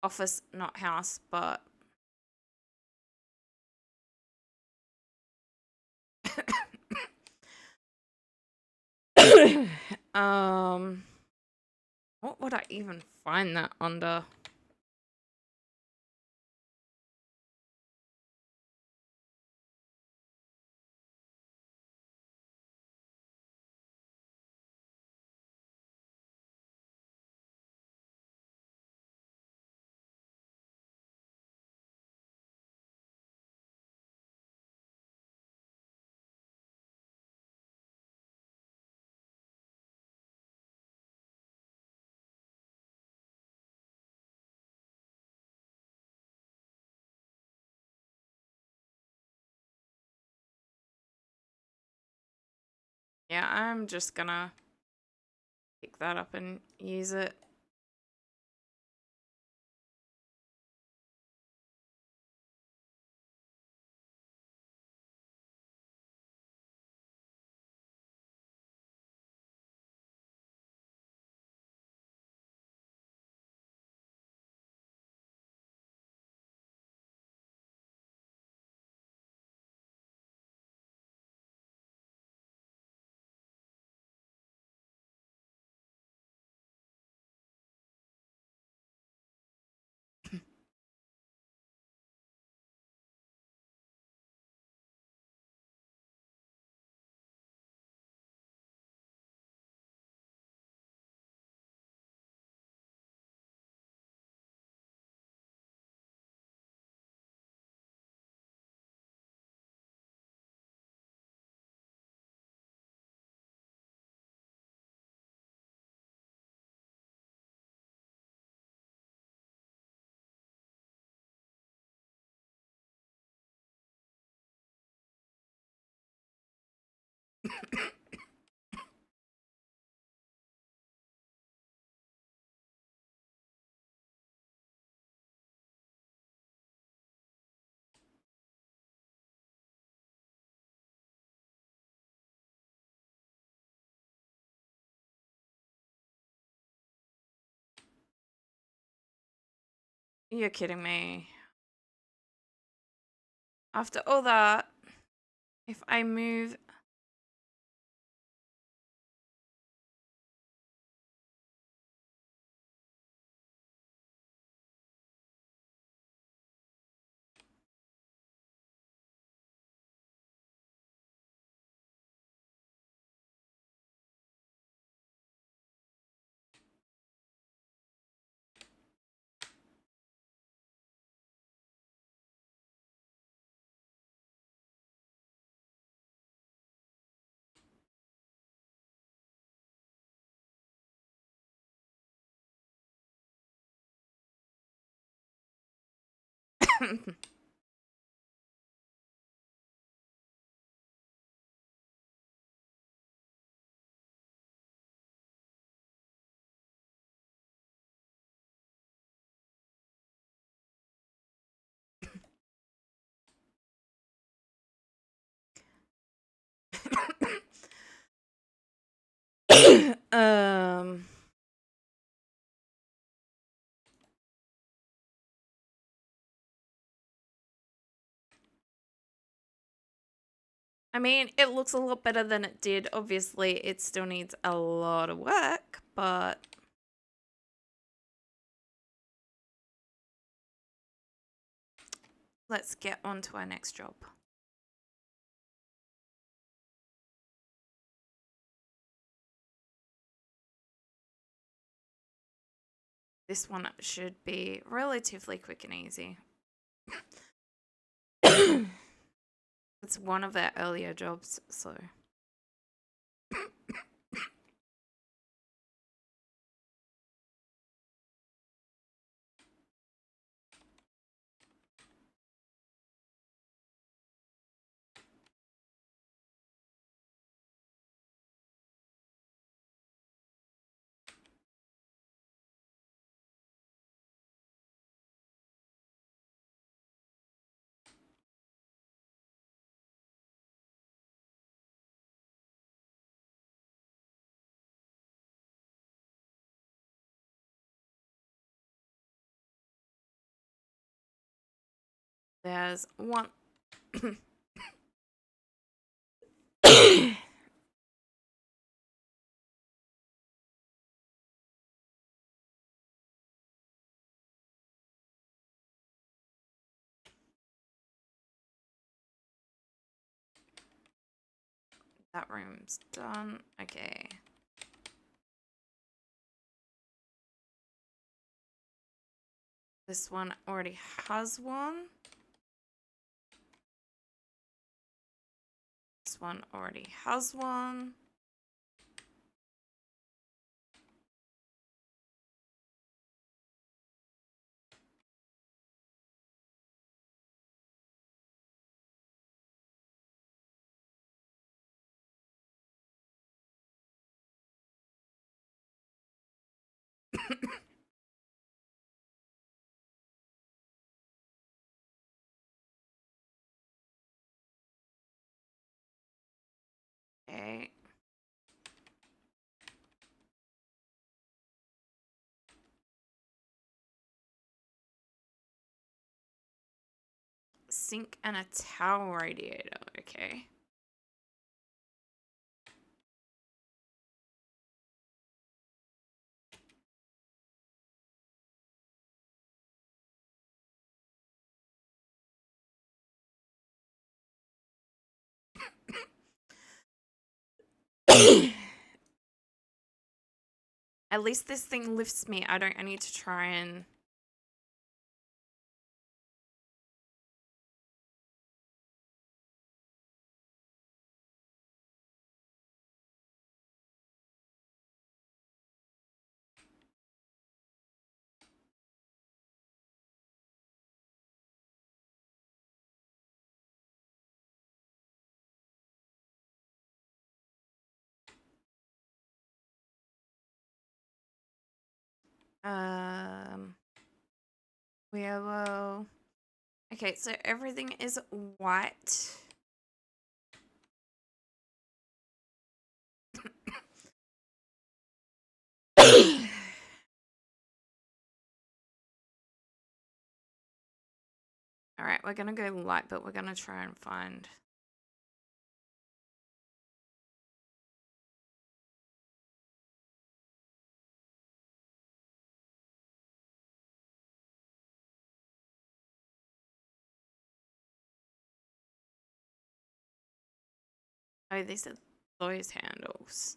office, not house, but What would I even find that under? Yeah, I'm just gonna pick that up and use it. You're kidding me. After all that, if I move... um... I mean, it looks a lot better than it did. Obviously, it still needs a lot of work, but... Let's get on to our next job. This one should be relatively quick and easy. It's one of our earlier jobs, so... There's one... That room's done. Okay. This one already has one. This one already has one. Okay. Sink and a towel radiator. Okay. At least this thing lifts me. I need to try and... We will... Okay, so everything is white. Alright, we're gonna go light, but we're gonna try and find... Oh, these are those handles.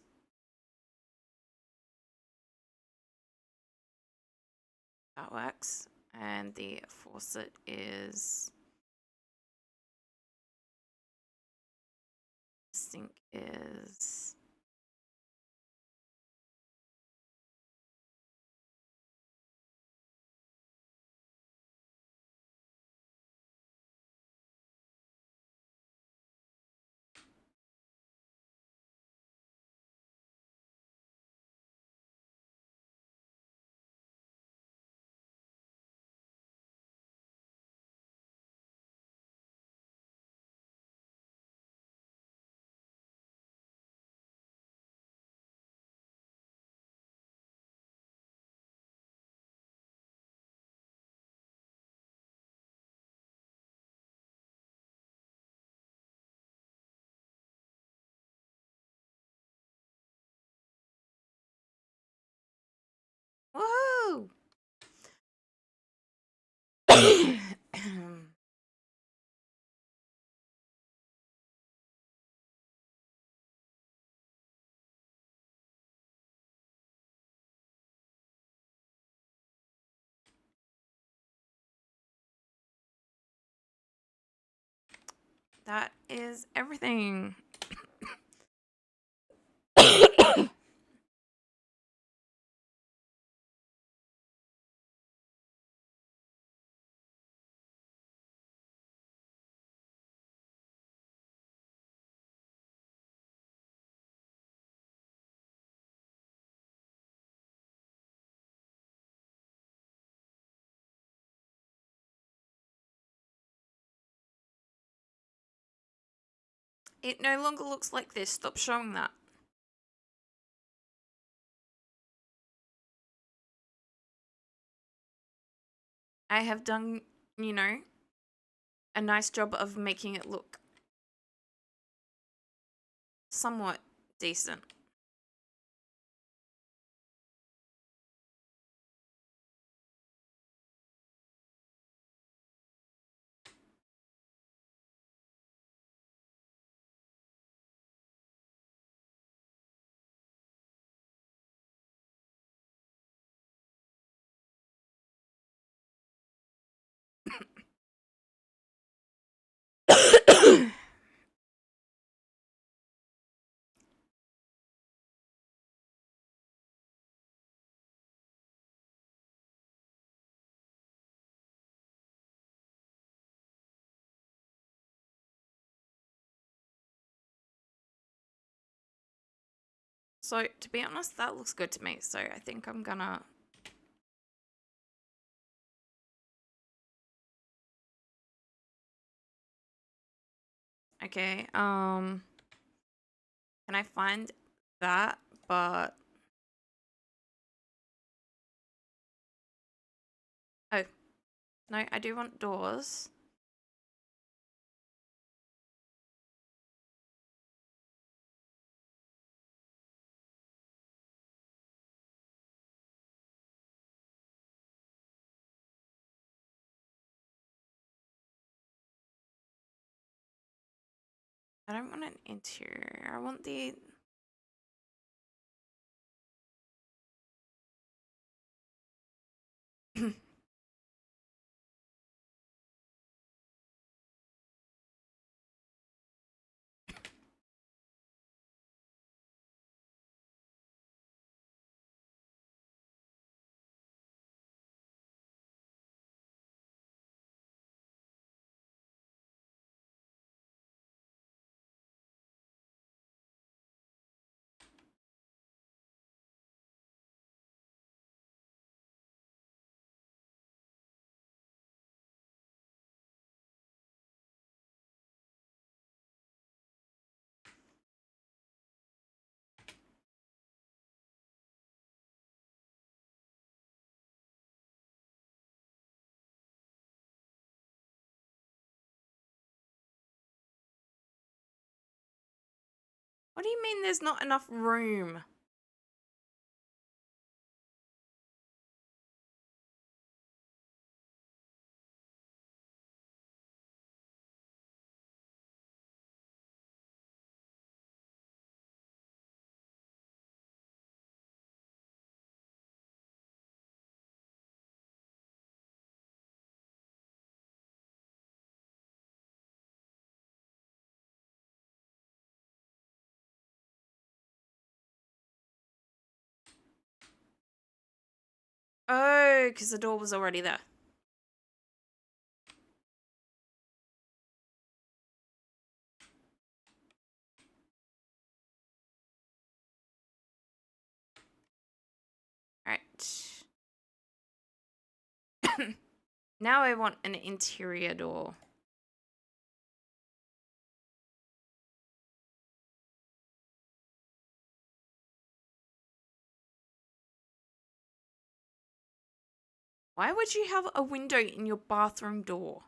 That works. And the faucet is... Sink is... Woohoo! That is everything. It no longer looks like this. Stop showing that. I have done, you know, a nice job of making it look somewhat decent. So, to be honest, that looks good to me. So, I think I'm gonna... Okay, can I find that? But... Oh, no, I do want doors. I don't want an interior. I want the... What do you mean there's not enough room? Oh, because the door was already there. Right. Now I want an interior door. Why would you have a window in your bathroom door?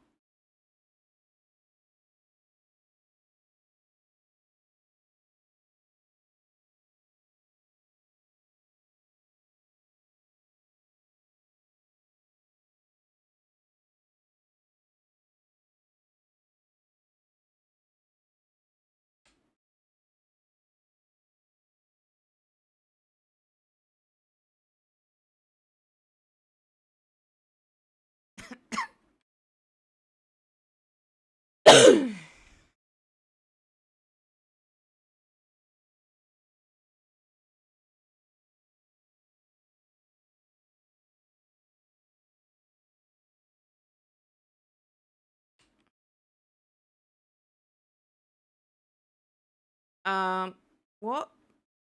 What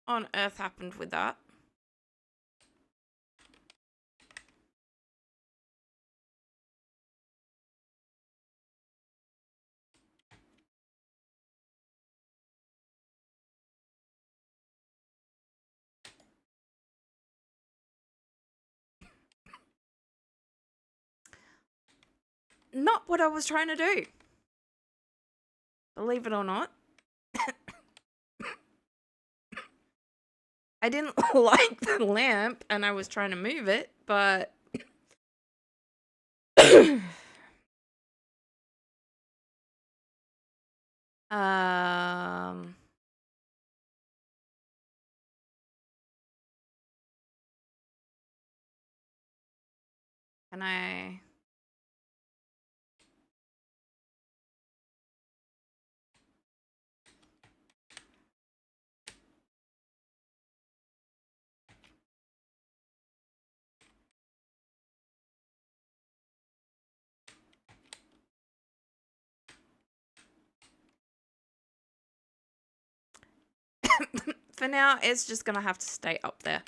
on earth happened with that? Not what I was trying to do. Believe it or not. I didn't like the lamp and I was trying to move it, but... um... Can I... For now, it's just gonna have to stay up there.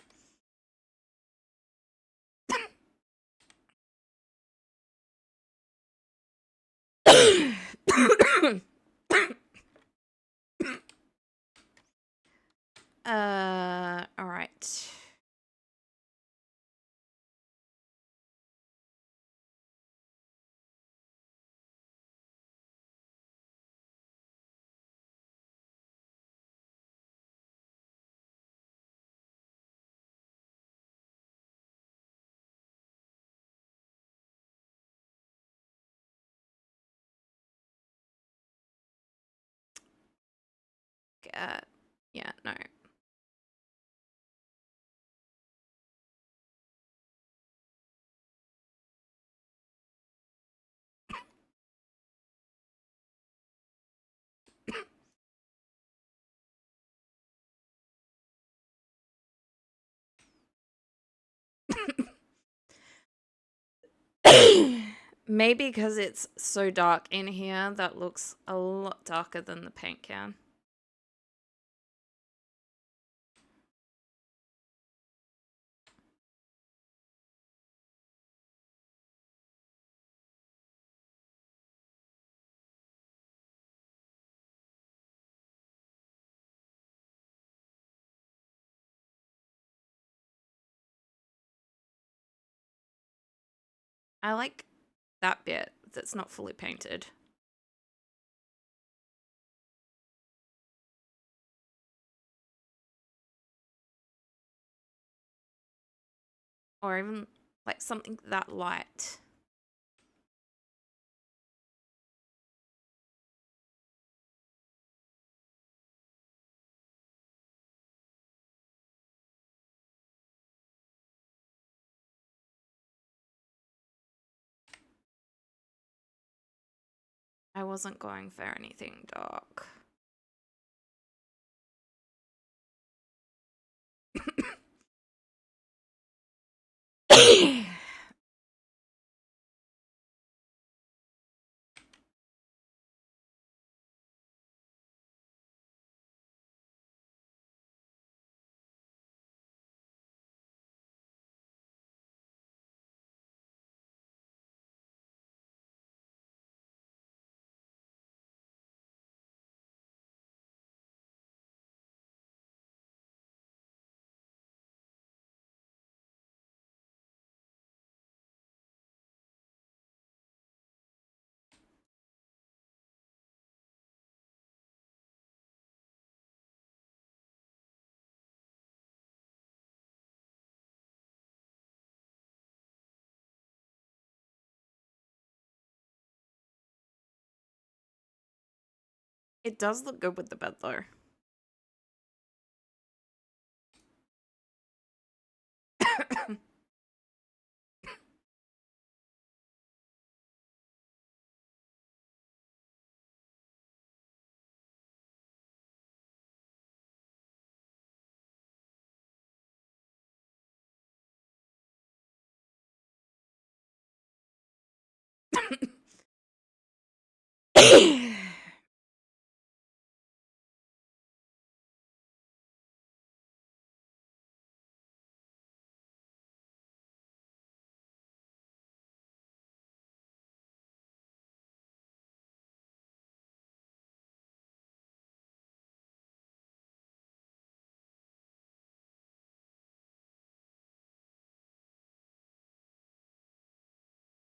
All right. Uh, yeah, no. Maybe because it's so dark in here, that looks a lot darker than the paint can. I like that bit that's not fully painted. Or even like something that light. I wasn't going for anything dark. It does look good with the bed though.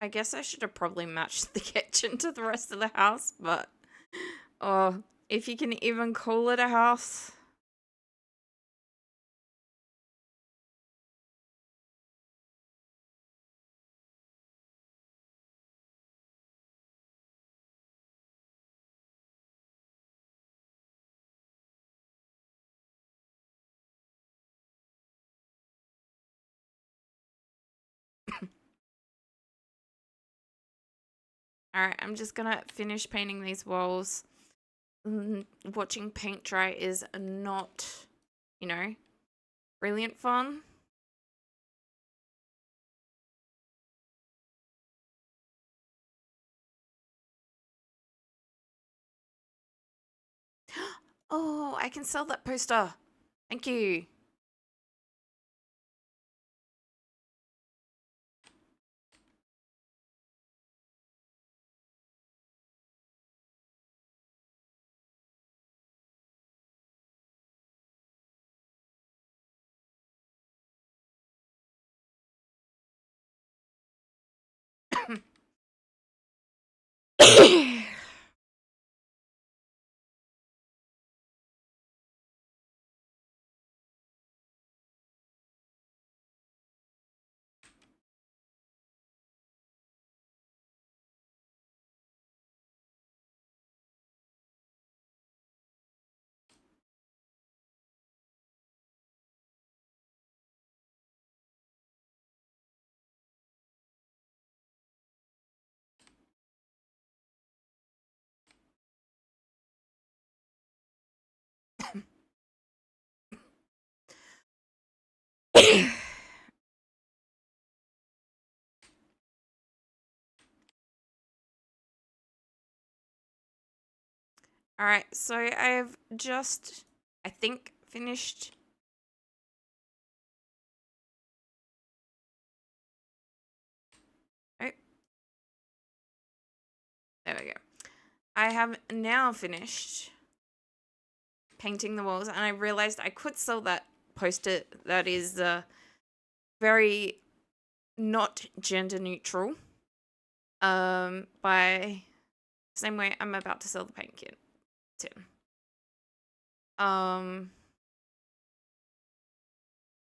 I guess I should have probably matched the kitchen to the rest of the house, but oh, if you can even call it a house. All right, I'm just gonna finish painting these walls. Watching paint dry is not, you know, brilliant fun. Oh, I can sell that poster. Thank you. All right, so I've just, I think, finished. Oh, there we go. I have now finished painting the walls, and I realized I could sell that poster that is very not gender neutral. By same way I'm about to sell the paint kit tin.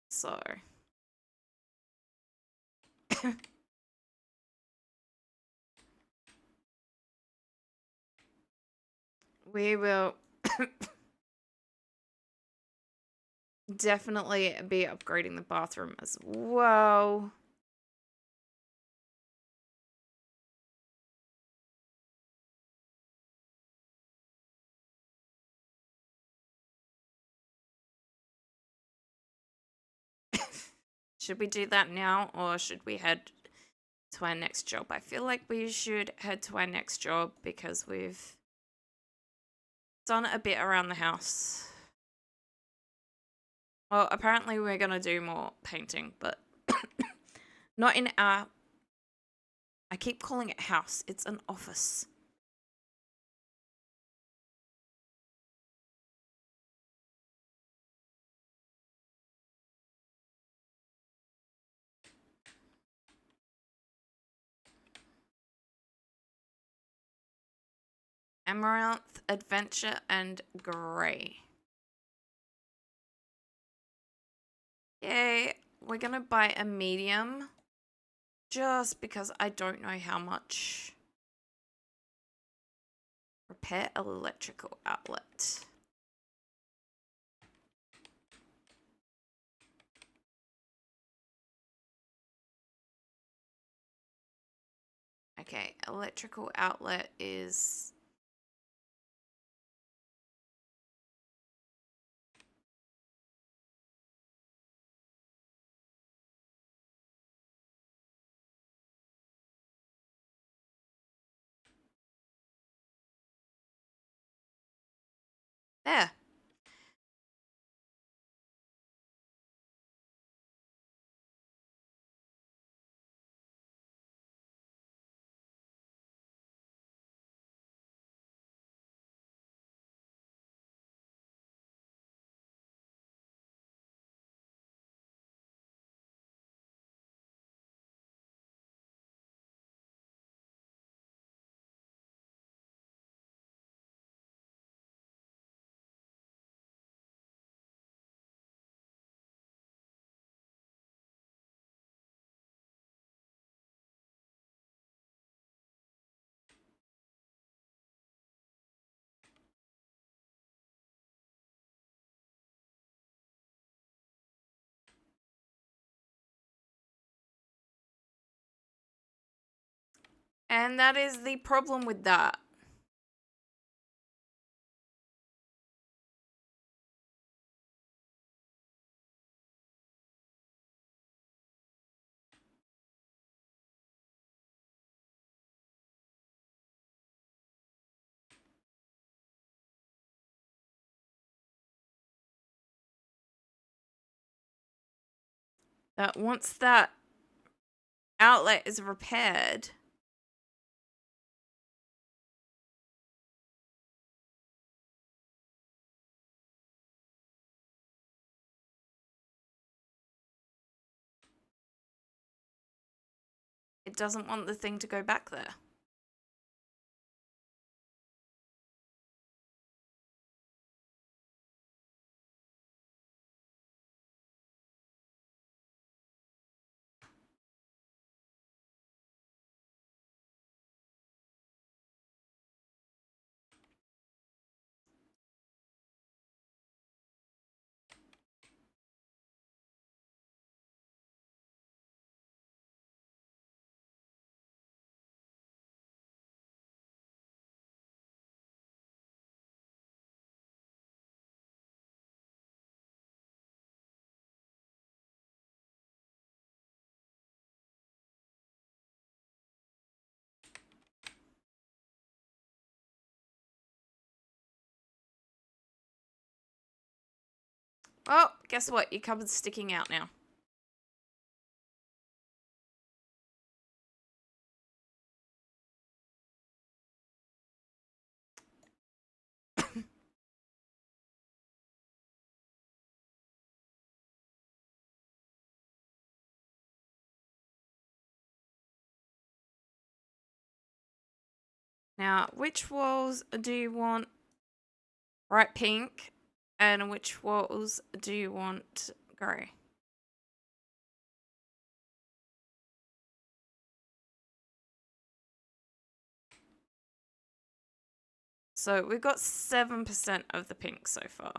So we will definitely be upgrading the bathroom as well. Should we do that now, or should we head to our next job? I feel like we should head to our next job because we've done a bit around the house. Well, apparently we're going to do more painting, but not in our... I keep calling it house. It's an office. Amaranth, Adventure, and Grey. Yay, we're going to buy a medium just because I don't know how much. Repair electrical outlet. Okay, electrical outlet is... there. And that is the problem with that. that once that outlet is repaired, it doesn't want the thing to go back there. Oh, guess what? Your cupboard's sticking out now. Now, which walls do you want bright pink, and which walls do you want grey? So we've got 7% of the pink so far.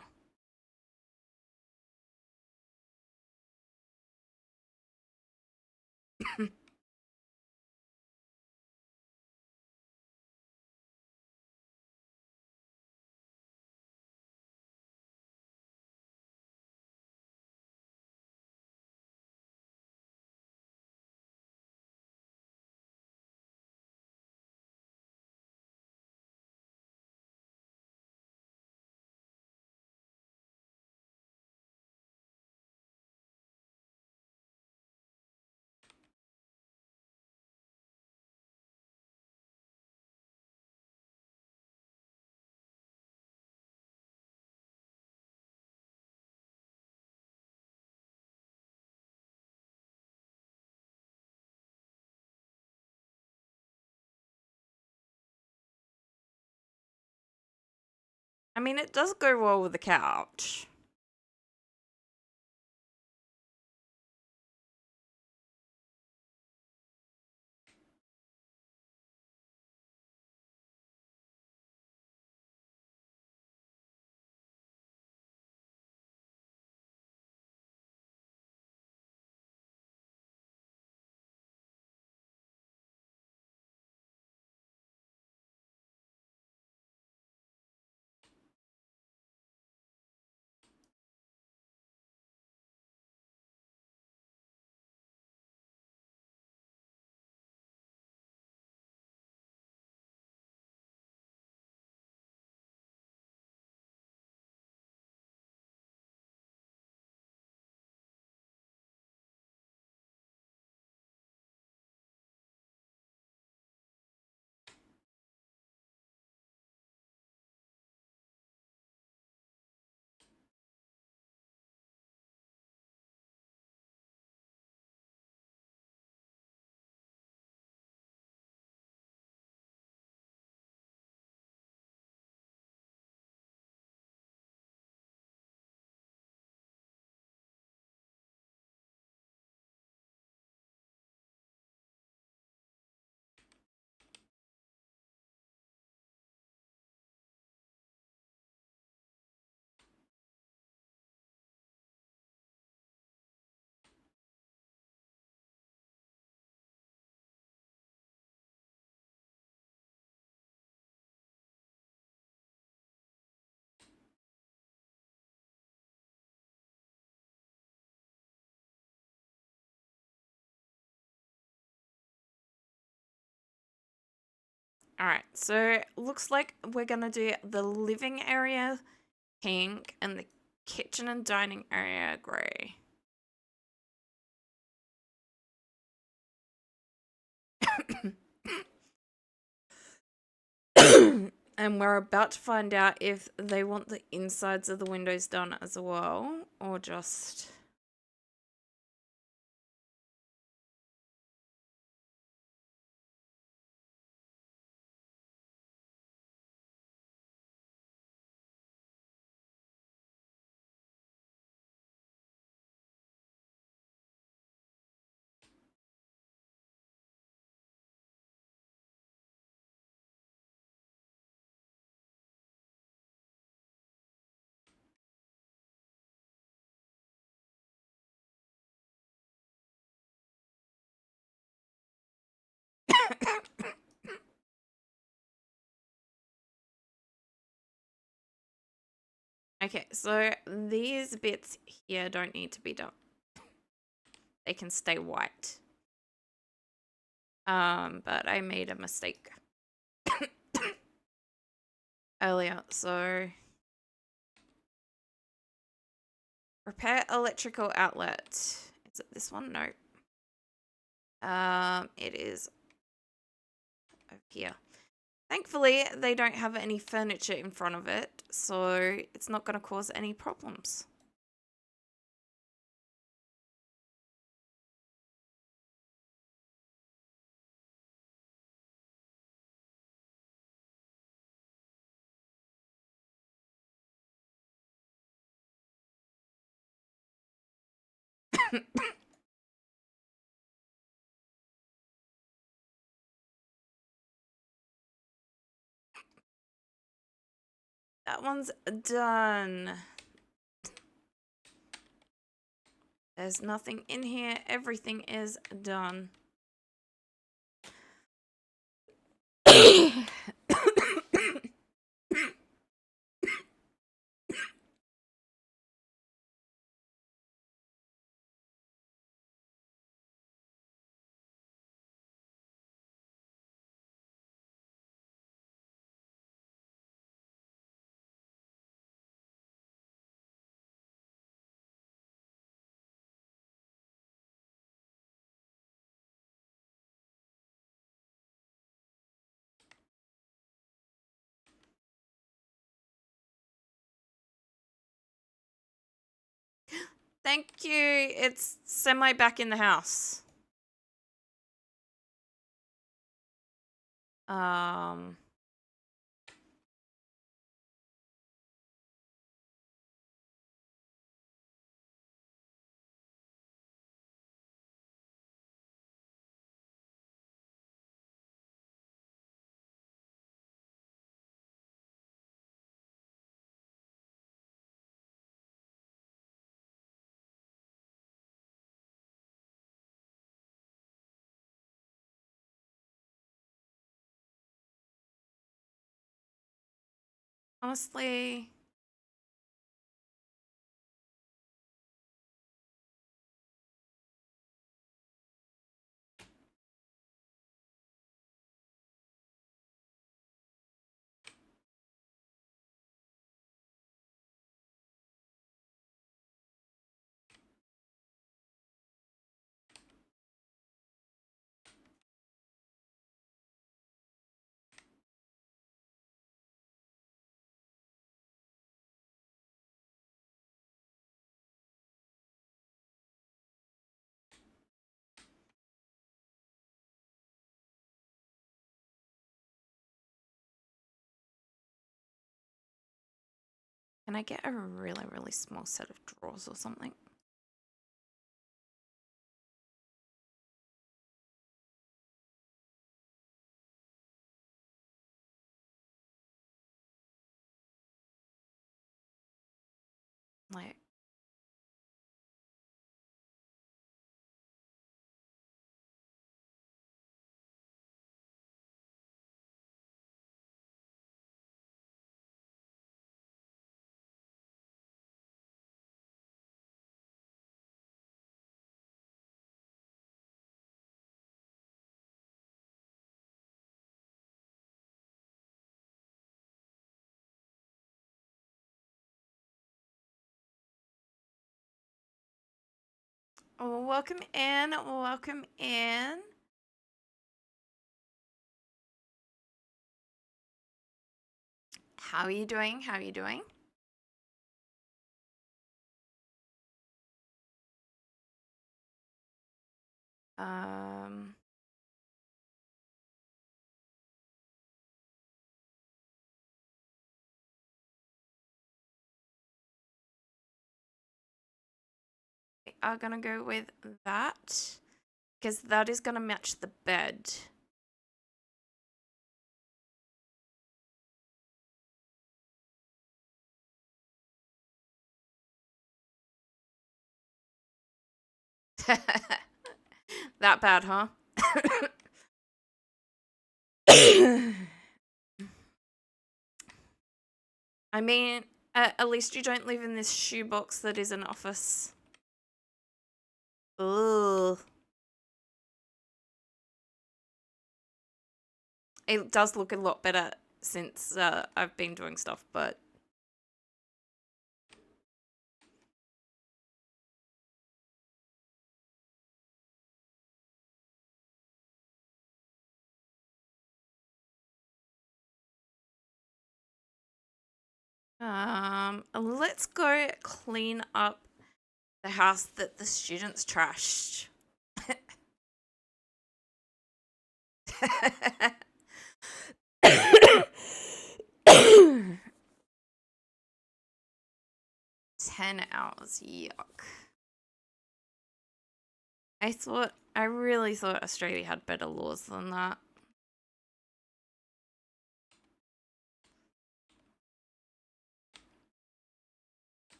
I mean, it does go well with the couch. All right, so looks like we're gonna do the living area pink and the kitchen and dining area grey. And we're about to find out if they want the insides of the windows done as well, or just... Okay, so these bits here don't need to be done. They can stay white. But I made a mistake earlier, so... Repair electrical outlet. Is it this one? No. It is over here. Thankfully, they don't have any furniture in front of it, so it's not going to cause any problems. That one's done. There's nothing in here. Everything is done. Thank you. It's semi back in the house. Um... Honestly... Can I get a really, really small set of drawers or something? Like... Oh, welcome in. Welcome in. How are you doing? How are you doing? Um, we are gonna go with that because that is gonna match the bed. That bad, huh? I mean, at least you don't live in this shoebox that is an office. Ugh. It does look a lot better since I've been doing stuff, but let's go clean up the house that the students trashed. 10 hours, yuck. I really thought Australia had better laws than that.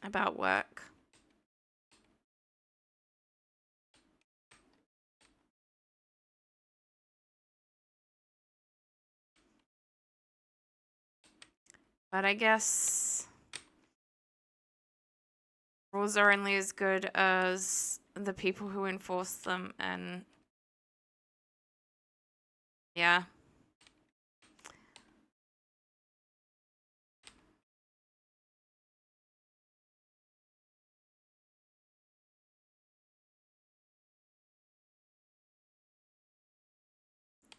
About work. But I guess rules are only as good as the people who enforce them, and yeah.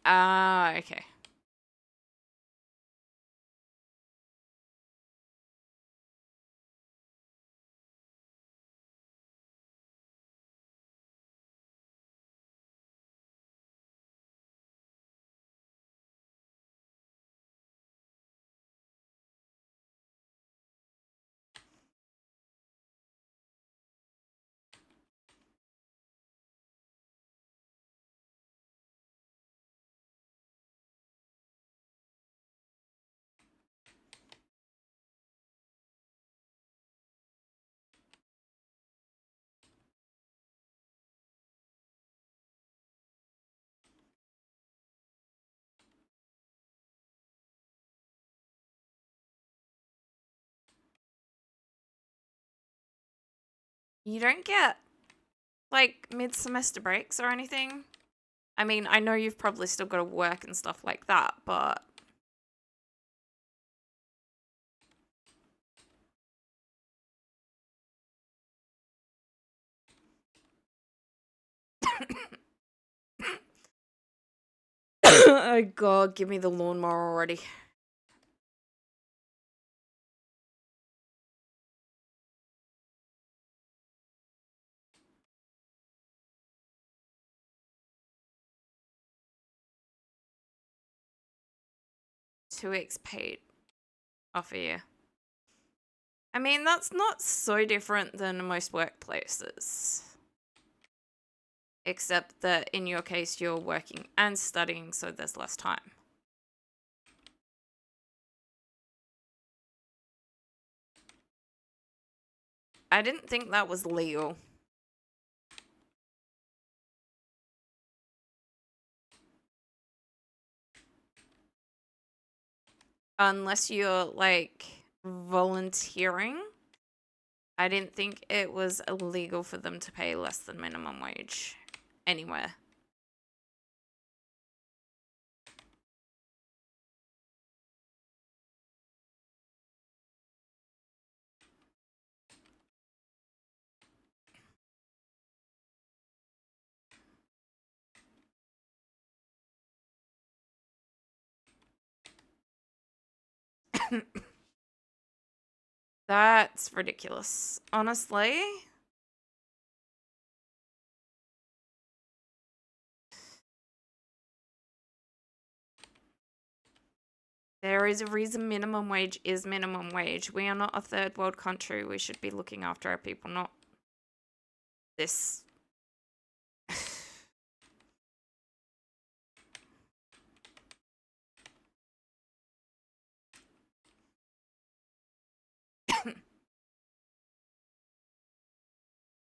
Ah, okay. You don't get like mid-semester breaks or anything? I mean, I know you've probably still got to work and stuff like that, but oh god, give me the lawnmower already. Two weeks paid off a year. I mean, that's not so different than most workplaces. Except that in your case, you're working and studying, so there's less time. I didn't think that was legal. Unless you're like volunteering. I didn't think it was illegal for them to pay less than minimum wage anywhere. That's ridiculous. Honestly. There is a reason minimum wage is minimum wage. We are not a third world country. We should be looking after our people, not this.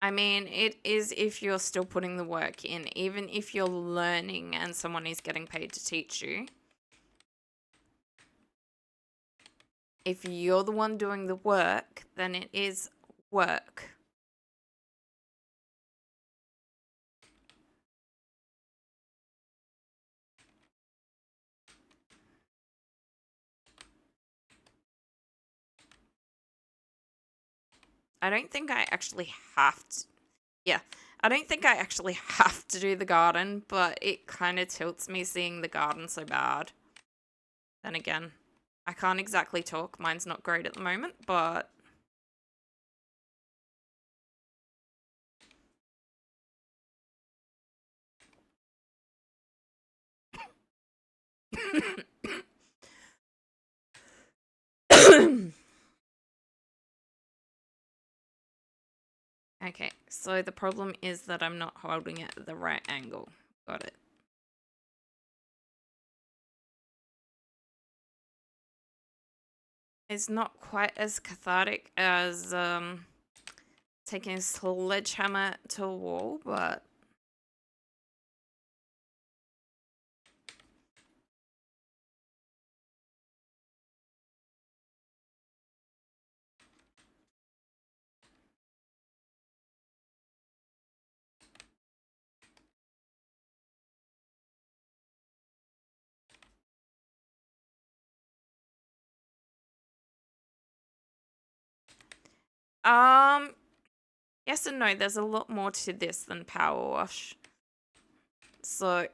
I mean, it is if you're still putting the work in, even if you're learning and someone is getting paid to teach you. If you're the one doing the work, then it is work. I don't think I actually have to. Yeah, I don't think I actually have to do the garden, but it kind of tilts me seeing the garden so bad. Then again, I can't exactly talk. Mine's not great at the moment, but okay, so the problem is that I'm not holding it at the right angle. Got it. It's not quite as cathartic as taking a sledgehammer to a wall, but yes and no. There's a lot more to this than power wash. So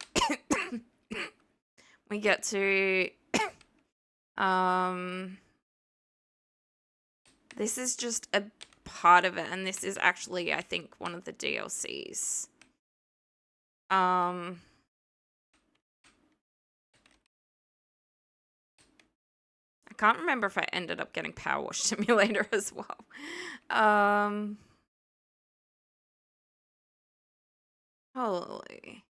we get to this is just a part of it, and this is actually, I think, one of the DLCs. I can't remember if I ended up getting Power Wash Simulator as well. Holy.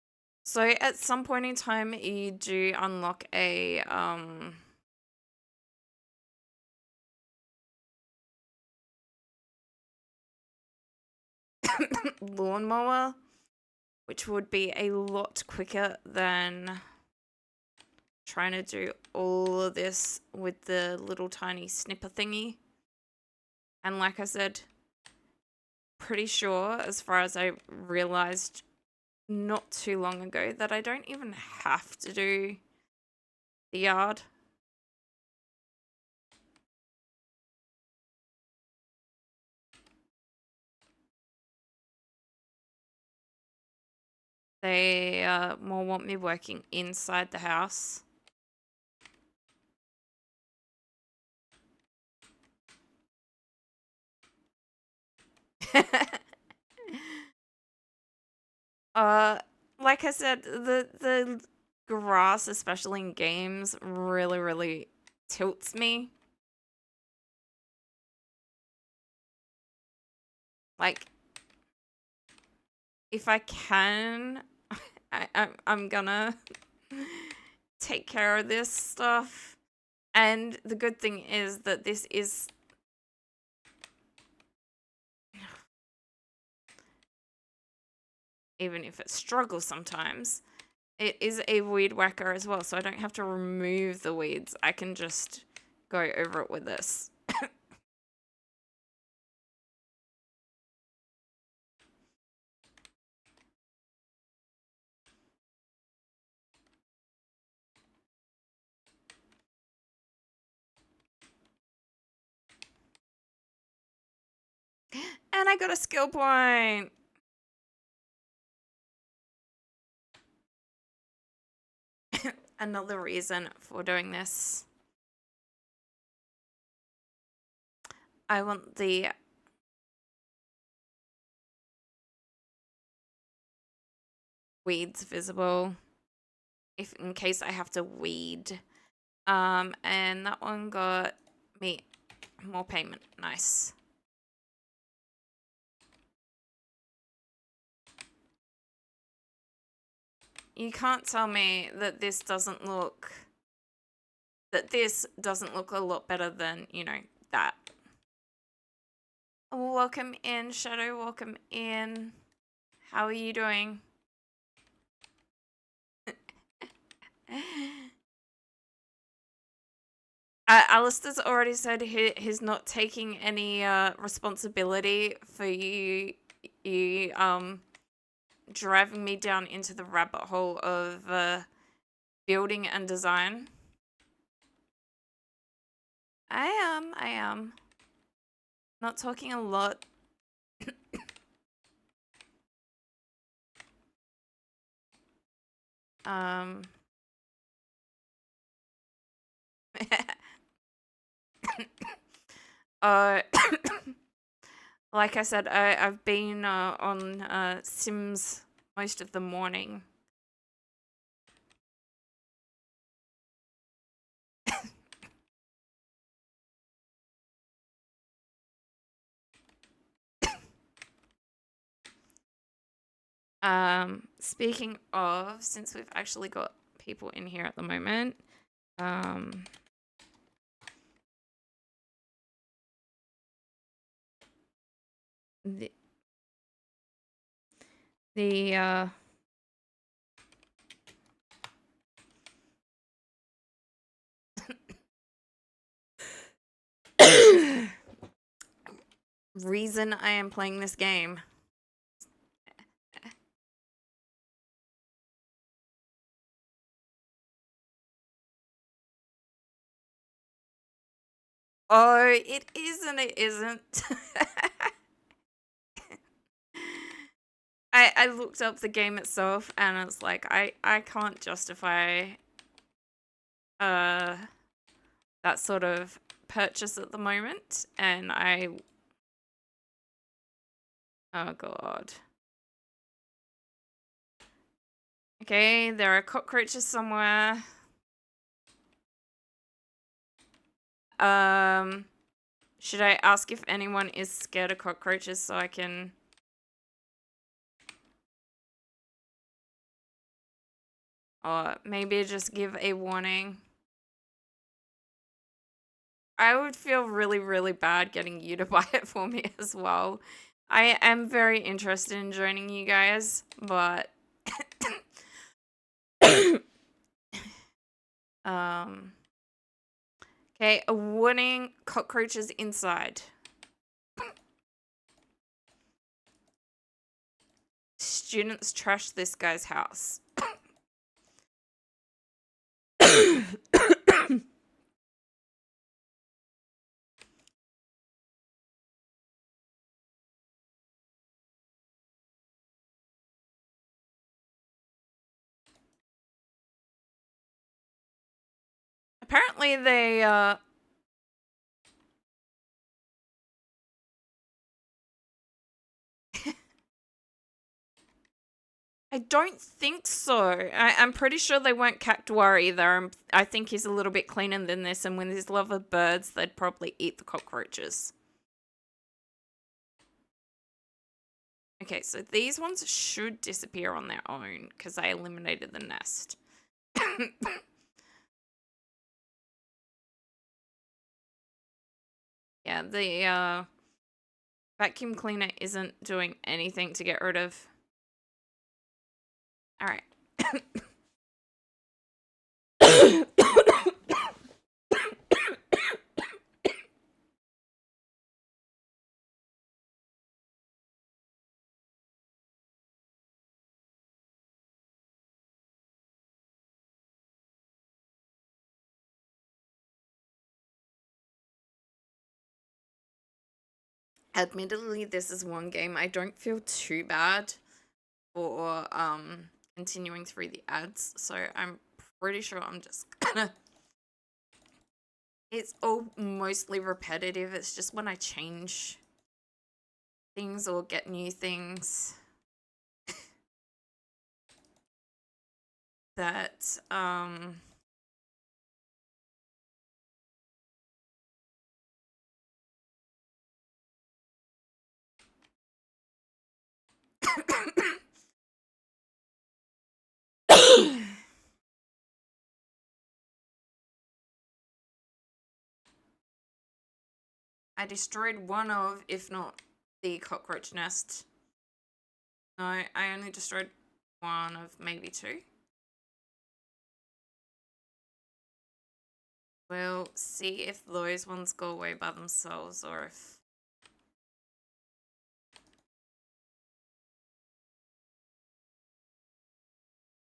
So at some point in time, you do unlock a lawnmower, which would be a lot quicker than trying to do all of this with the little tiny snipper thingy. And like I said, pretty sure, as far as I realized not too long ago, that I don't even have to do the yard. They more want me working inside the house. uh, like I said, the grass, especially in games, really tilts me. Like, if I can, I'm gonna take care of this stuff. And the good thing is that this is even if it struggles sometimes, it is a weed whacker as well, so I don't have to remove the weeds. I can just go over it with this. And I got a skill point! Another reason for doing this. I want the weeds visible, if in case I have to weed. And that one got me more payment. Nice. You can't tell me that this doesn't look a lot better than, you know, that. Welcome in, Shadow. Welcome in. How are you doing? Alistair's already said he's not taking any responsibility for you driving me down into the rabbit hole of building and design. I am. Not talking a lot. uh Like I said, I've been on Sims most of the morning. Speaking of, since we've actually got people in here at the moment, the reason I am playing this game. Oh, it is and it isn't. I looked up the game itself and it's like I can't justify that sort of purchase at the moment, and oh god. Okay, there are cockroaches somewhere. Should I ask if anyone is scared of cockroaches so I can... Or maybe just give a warning. I would feel really, really bad getting you to buy it for me as well. I am very interested in joining you guys, but... Okay, a warning, cockroaches inside. Students trash this guy's house. Apparently they, I don't think so. I'm pretty sure they weren't cactuar either. I think he's a little bit cleaner than this, and with his love of birds, they'd probably eat the cockroaches. Okay, so these ones should disappear on their own, because I eliminated the nest. Yeah, the vacuum cleaner isn't doing anything to get rid of. Alright. Admittedly, this is one game I don't feel too bad for continuing through the ads, so I'm pretty sure I'm just gonna It's all mostly repetitive. It's just when I change things or get new things that I destroyed one of, if not the cockroach nest. No, I only destroyed one of maybe two. We'll see if those ones go away by themselves or if...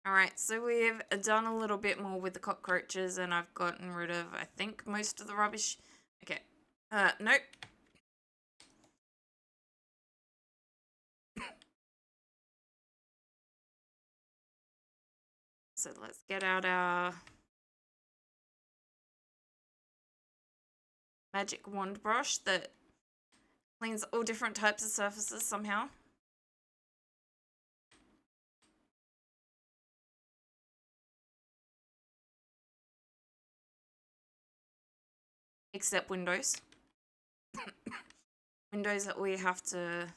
Alright, so we've done a little bit more with the cockroaches and I've gotten rid of, I think, most of the rubbish. Okay. Nope. So let's get out our magic wand brush that cleans all different types of surfaces somehow. Except windows. Windows that we have to...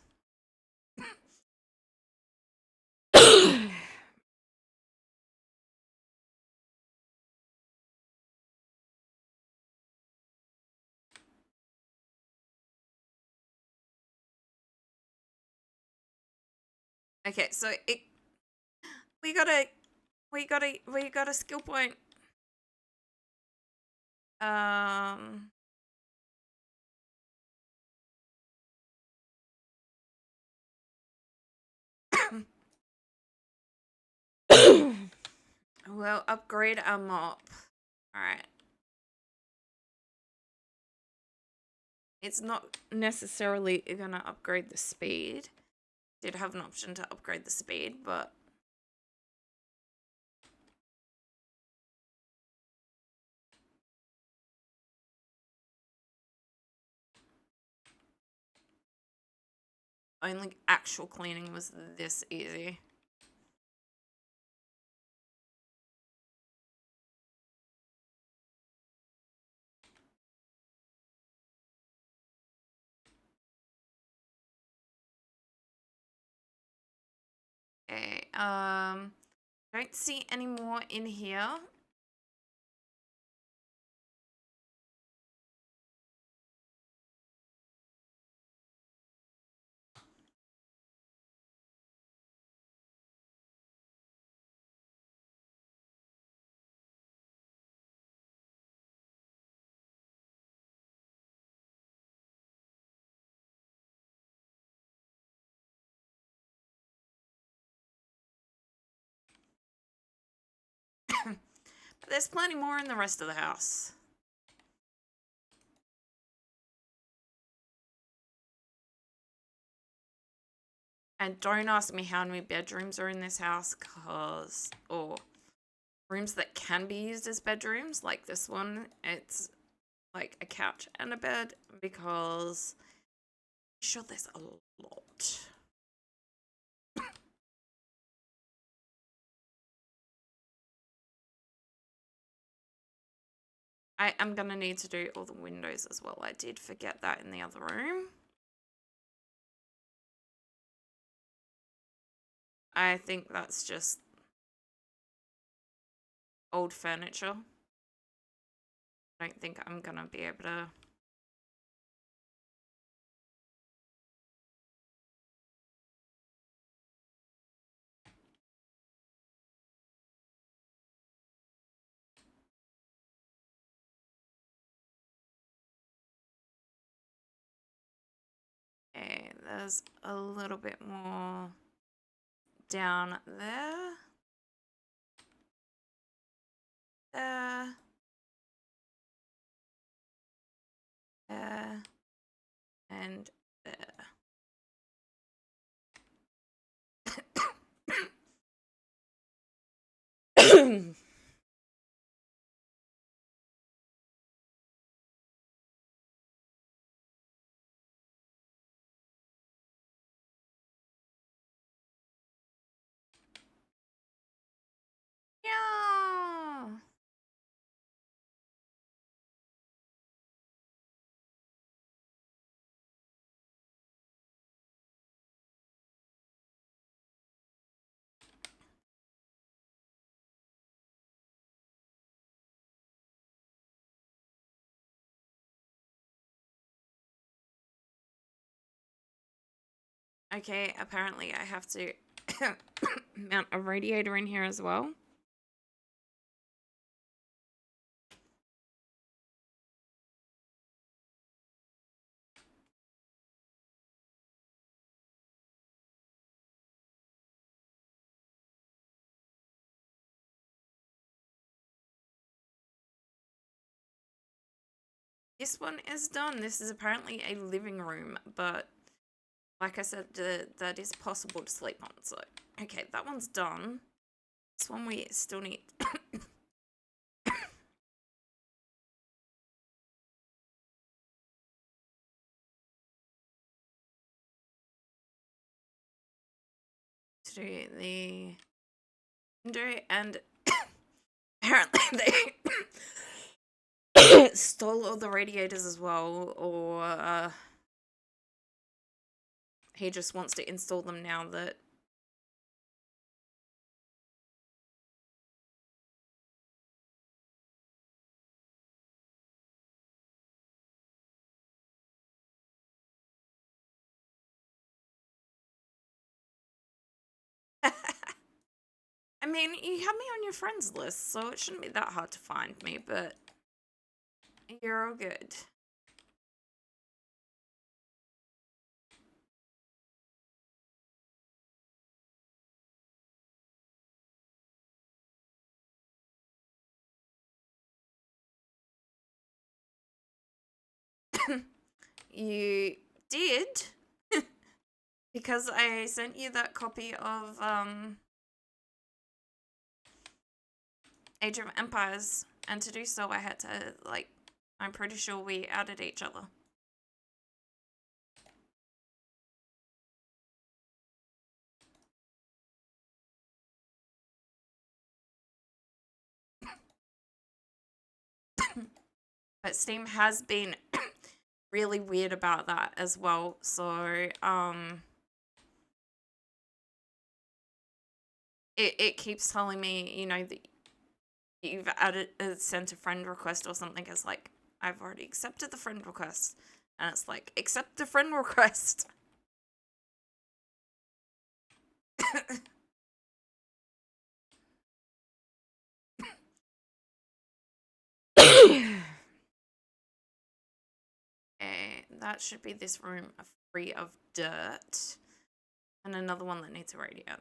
Okay, so we got a skill point. We'll upgrade our mop. Alright. It's not necessarily gonna upgrade the speed. Did have an option to upgrade the speed, but... Only actual cleaning was this easy. Okay, don't see any more in here. But there's plenty more in the rest of the house. And don't ask me how many bedrooms are in this house, cause... or rooms that can be used as bedrooms, like this one. It's like a couch and a bed, because... I'm sure there's a lot. I am gonna need to do all the windows as well. I did forget that in the other room. I think that's just old furniture. I don't think I'm gonna be able to... Okay, there's a little bit more down there. There. There. And there. Okay, apparently I have to mount a radiator in here as well. This one is done. This is apparently a living room, but like I said, that is possible to sleep on. So, okay, that one's done. This one we still need. To do the window, and apparently they stole all the radiators as well, or he just wants to install them now that. I mean, you have me on your friends list, so it shouldn't be that hard to find me, but you're all good. You did, because I sent you that copy of Age of Empires, and to do so I had to, like, I'm pretty sure we added each other. But Steam has been really weird about that as well, so it keeps telling me, you know, that you've added sent a friend request or something. It's like, I've already accepted the friend request, and it's like, accept the friend request. Okay, that should be this room free of dirt, and another one that needs a radiator.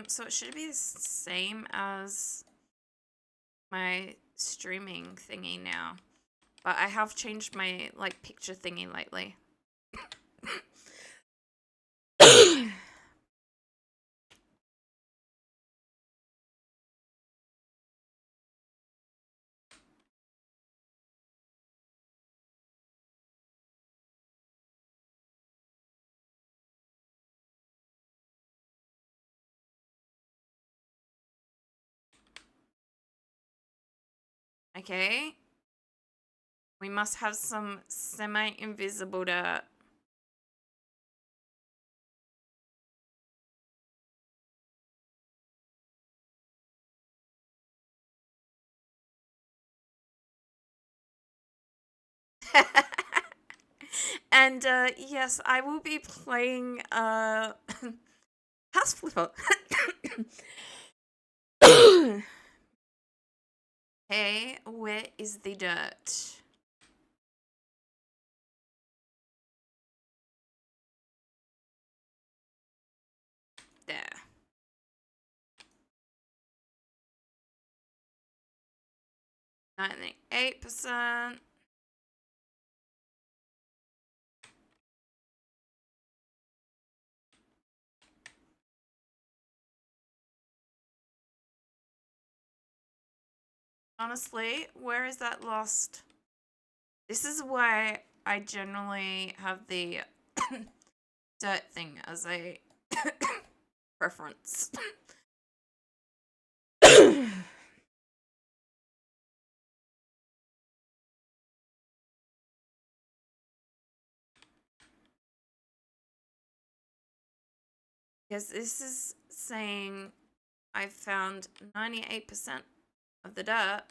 So it should be the same as my streaming thingy now, but I have changed my, like, picture thingy lately. Okay. We must have some semi-invisible dirt. And yes, I will be playing House Flipper. Hey, where is the dirt? There. 98%. Honestly, where is that lost? This is why I generally have the dirt thing as a preference. Because this is saying I found 98% of the dirt.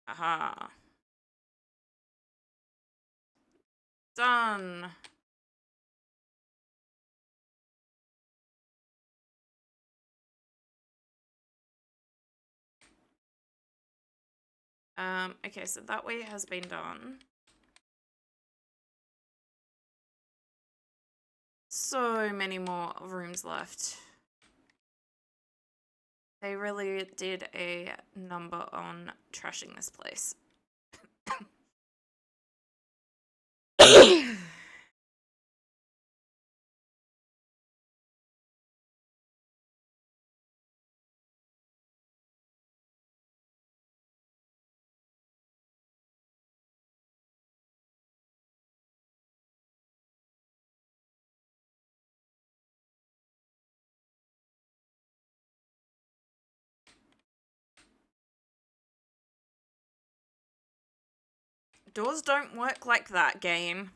Aha. Done. Okay, so that way has been done. So many more rooms left. They really did a number on trashing this place. Doors don't work like that, game.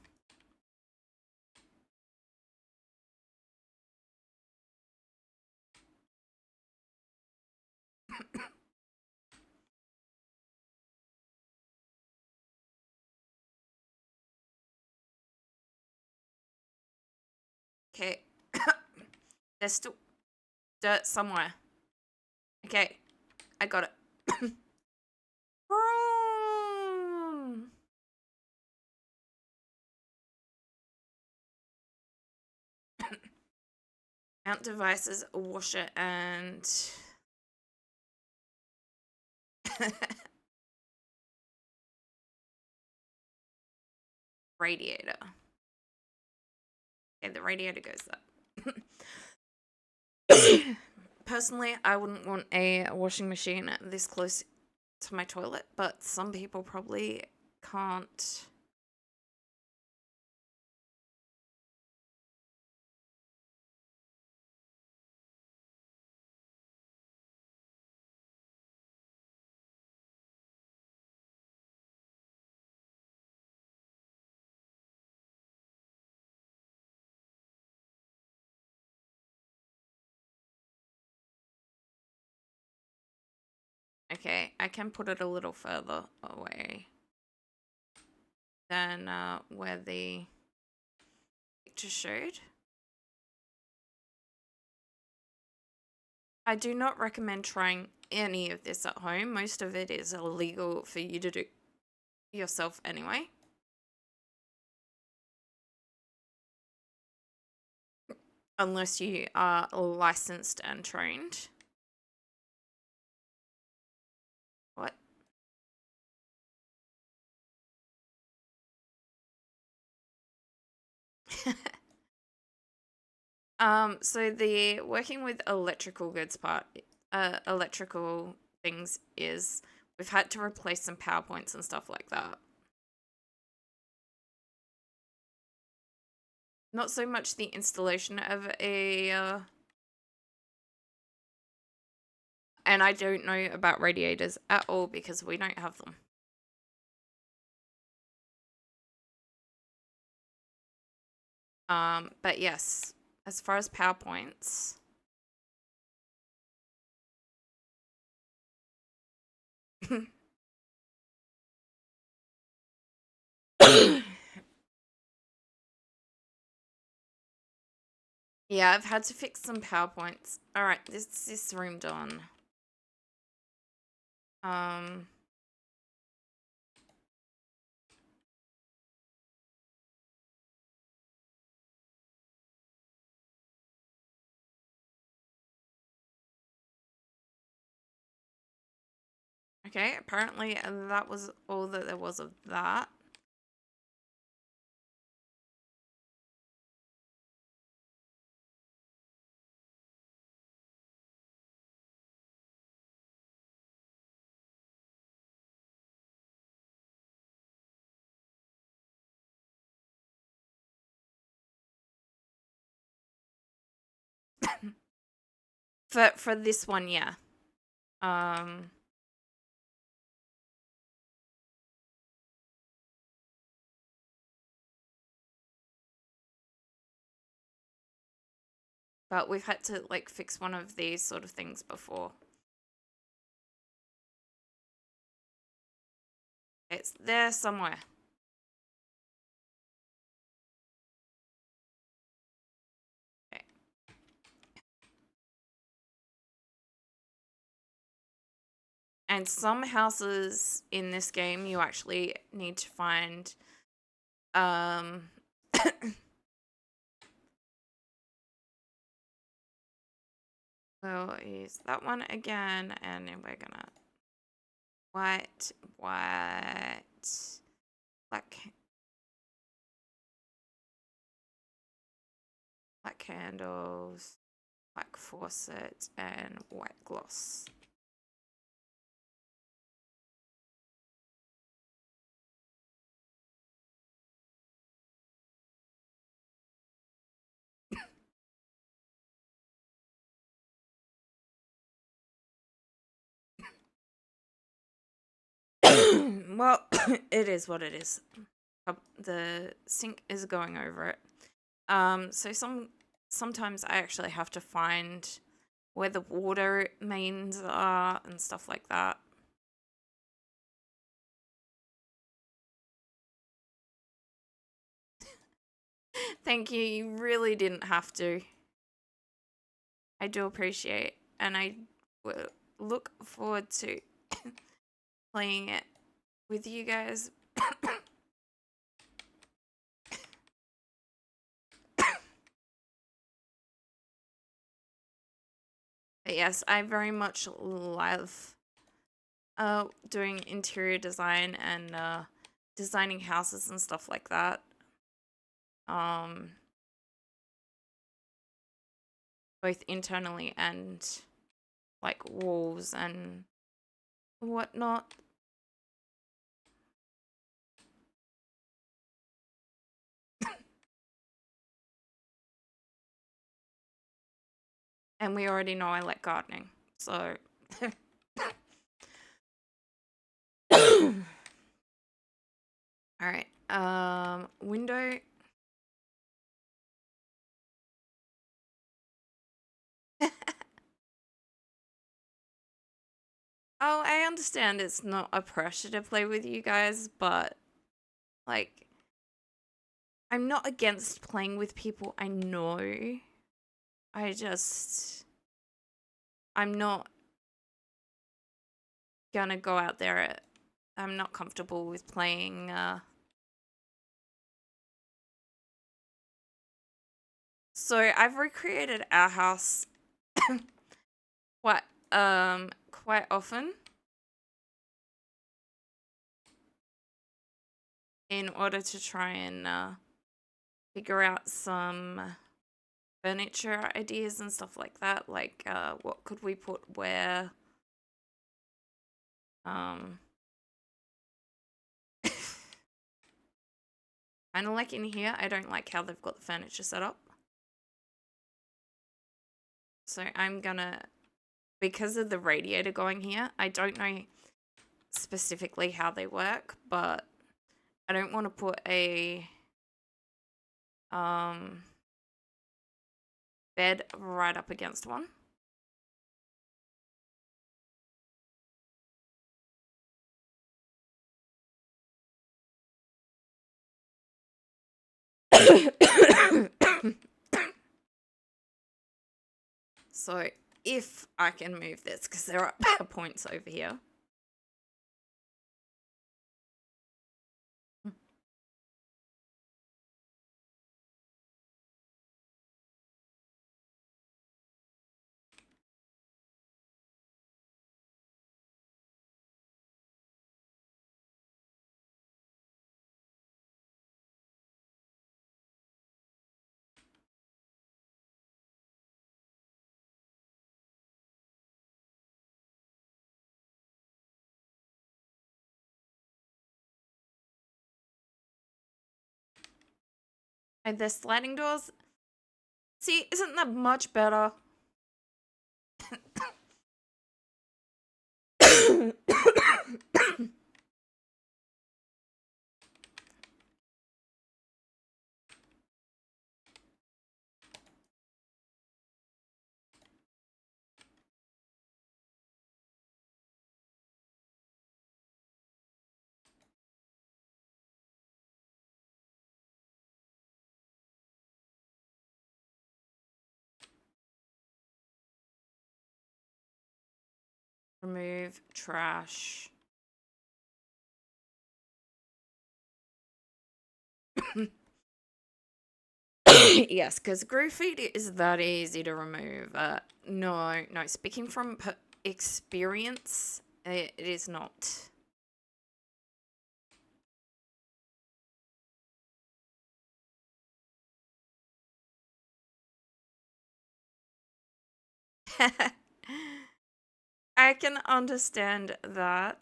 Okay. There's still dirt somewhere. Okay, I got it. Vroom. Mount devices, a washer, and radiator. Okay, the radiator goes up. Personally, I wouldn't want a washing machine this close to my toilet, but some people probably can't. Okay, I can put it a little further away than where the picture showed. I do not recommend trying any of this at home. Most of it is illegal for you to do yourself anyway. Unless you are licensed and trained. What? So the working with electrical goods part, electrical things is we've had to replace some PowerPoints and stuff like that. Not so much the installation of a, and I don't know about radiators at all because we don't have them. But yes, as far as PowerPoints. Yeah, I've had to fix some PowerPoints. All right, this room done. Um, okay, apparently that was all that there was of that. For this one, yeah. But we've had to like fix one of these sort of things before. It's there somewhere. Okay. And some houses in this game you actually need to find we'll use that one again, and then we're gonna white, black candles, black faucet, and white gloss. Well, it is what it is. The sink is going over it. So sometimes I actually have to find where the water mains are and stuff like that. Thank you. You really didn't have to. I do appreciate, and I will look forward to playing it with you guys. But yes, I very much love doing interior design and designing houses and stuff like that. Both internally and like walls and whatnot. And we already know I like gardening, so. All right. Window. Oh, I understand it's not a pressure to play with you guys, but like, I'm not against playing with people I know. I'm not gonna go out there. I'm not comfortable with playing. So I've recreated our house quite quite often in order to try and figure out some furniture ideas and stuff like that. Like, what could we put where? Kind of like in here, I don't like how they've got the furniture set up. So I'm gonna, because of the radiator going here, I don't know specifically how they work, but I don't want to put a bed right up against one. So if I can move this, because there are points over here. And the sliding doors. See, isn't that much better? Remove trash. Yes, because graffiti is that easy to remove. No, no. Speaking from experience, it is not. I can understand that.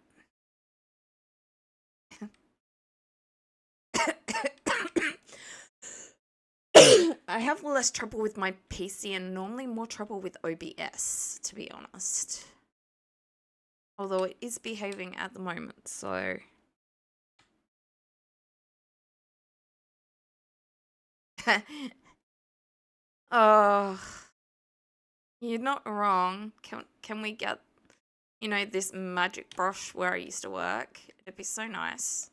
I have less trouble with my PC and normally more trouble with OBS, to be honest. Although it is behaving at the moment, so. Oh, you're not wrong. Can we get, this magic brush where I used to work? It'd be so nice.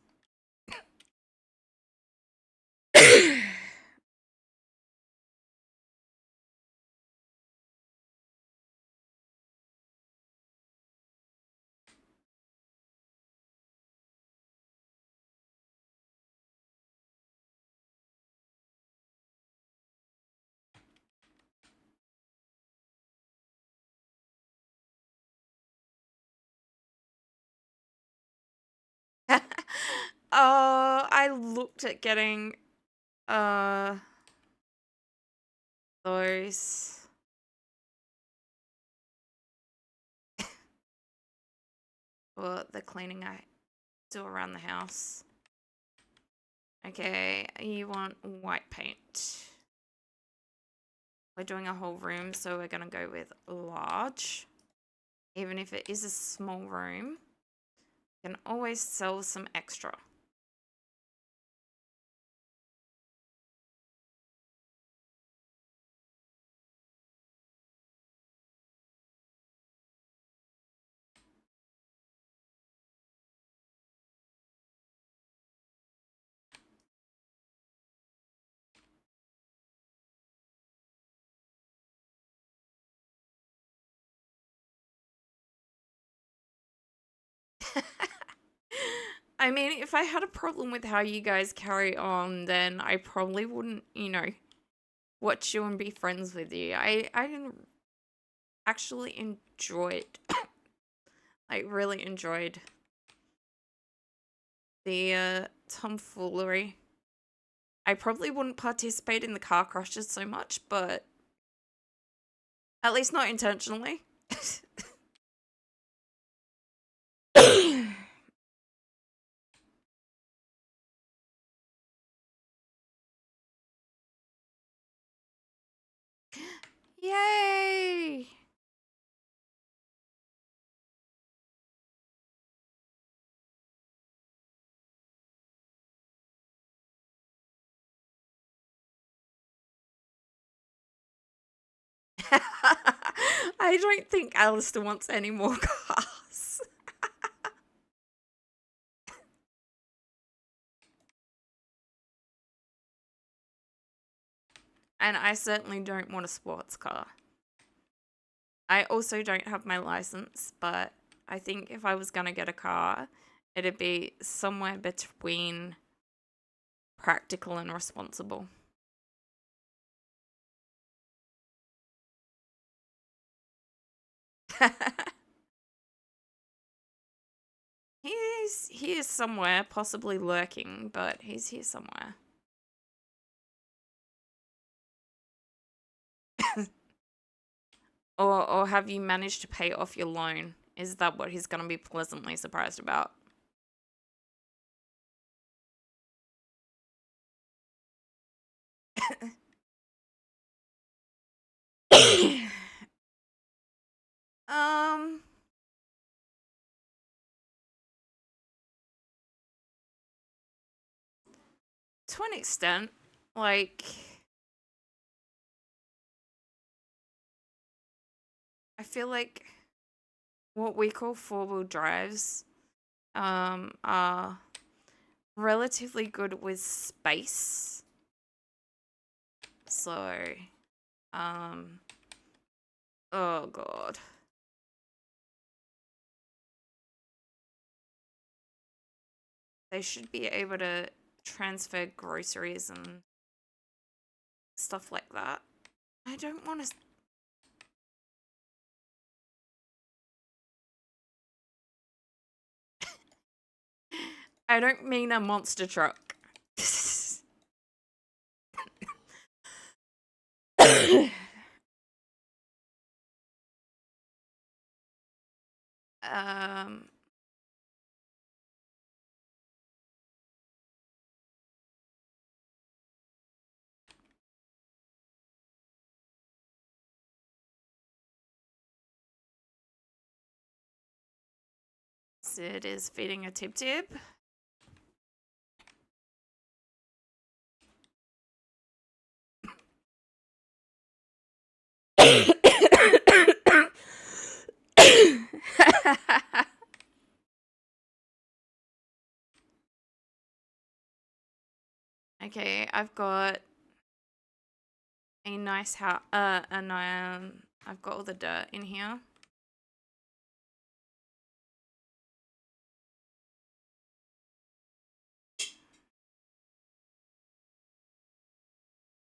I looked at getting those for the cleaning I do around the house. Okay, you want white paint. We're doing a whole room, so we're gonna go with large. Even if it is a small room, you can always sell some extra. I mean, if I had a problem with how you guys carry on, then I probably wouldn't, watch you and be friends with you. I actually enjoyed, like, really enjoyed the tomfoolery. I probably wouldn't participate in the car crashes so much, but at least not intentionally. Yay! I don't think Alistair wants any more cars. And I certainly don't want a sports car. I also don't have my license, but I think if I was going to get a car, it'd be somewhere between practical and responsible. He's here somewhere, possibly lurking, but he's here somewhere. Or have you managed to pay off your loan? Is that what he's going to be pleasantly surprised about? um to an extent, like, I feel like what we call four-wheel drives are relatively good with space. So, oh god. they should be able to transfer groceries and stuff like that. I don't want to... I don't mean a monster truck. um... Sid is feeding a tip-tip. Okay, I've got a nice house. I've got all the dirt in here.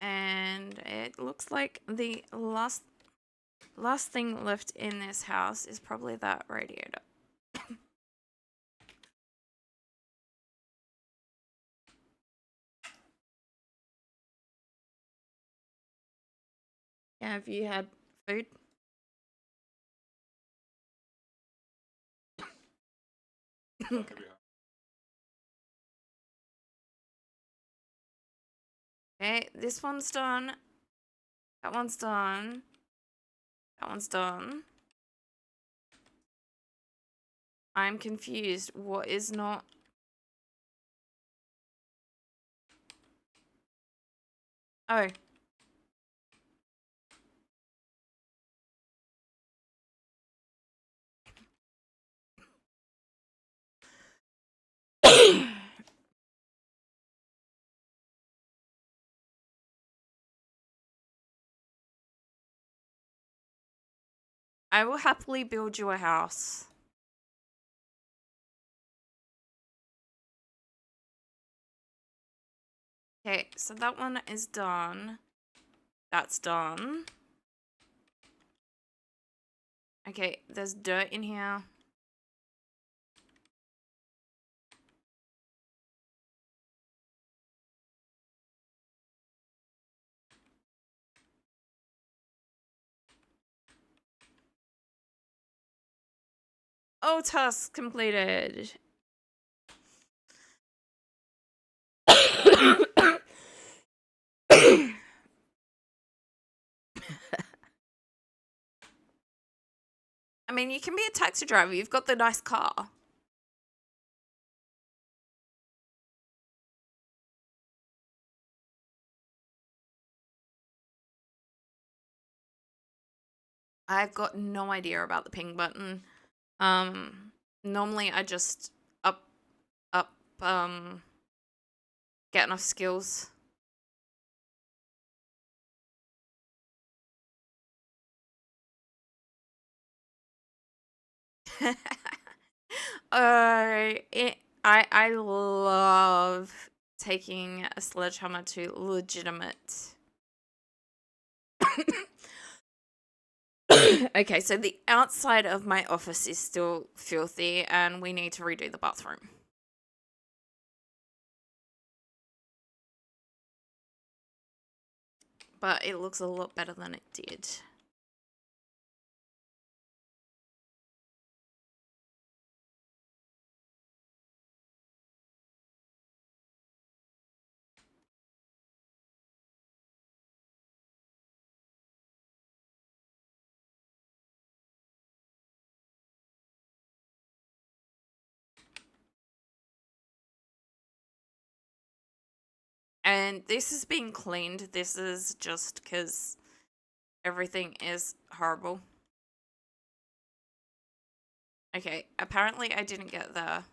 And it looks like the last thing left in this house is probably that radiator. Yeah, have you had food? Okay. Okay, this one's done. That one's done. That one's done. I'm confused. What is not... Oh. I will happily build you a house. Okay, so that one is done. That's done. Okay, there's dirt in here. Oh, task completed. I mean, you can be a taxi driver. You've got the nice car. I've got no idea about the ping button. Normally I just up, get enough skills. I love taking a sledgehammer to legitimate. Okay, so the outside of my office is still filthy and we need to redo the bathroom. But it looks a lot better than it did. And this is being cleaned. This is just because everything is horrible. Okay, apparently I didn't get the...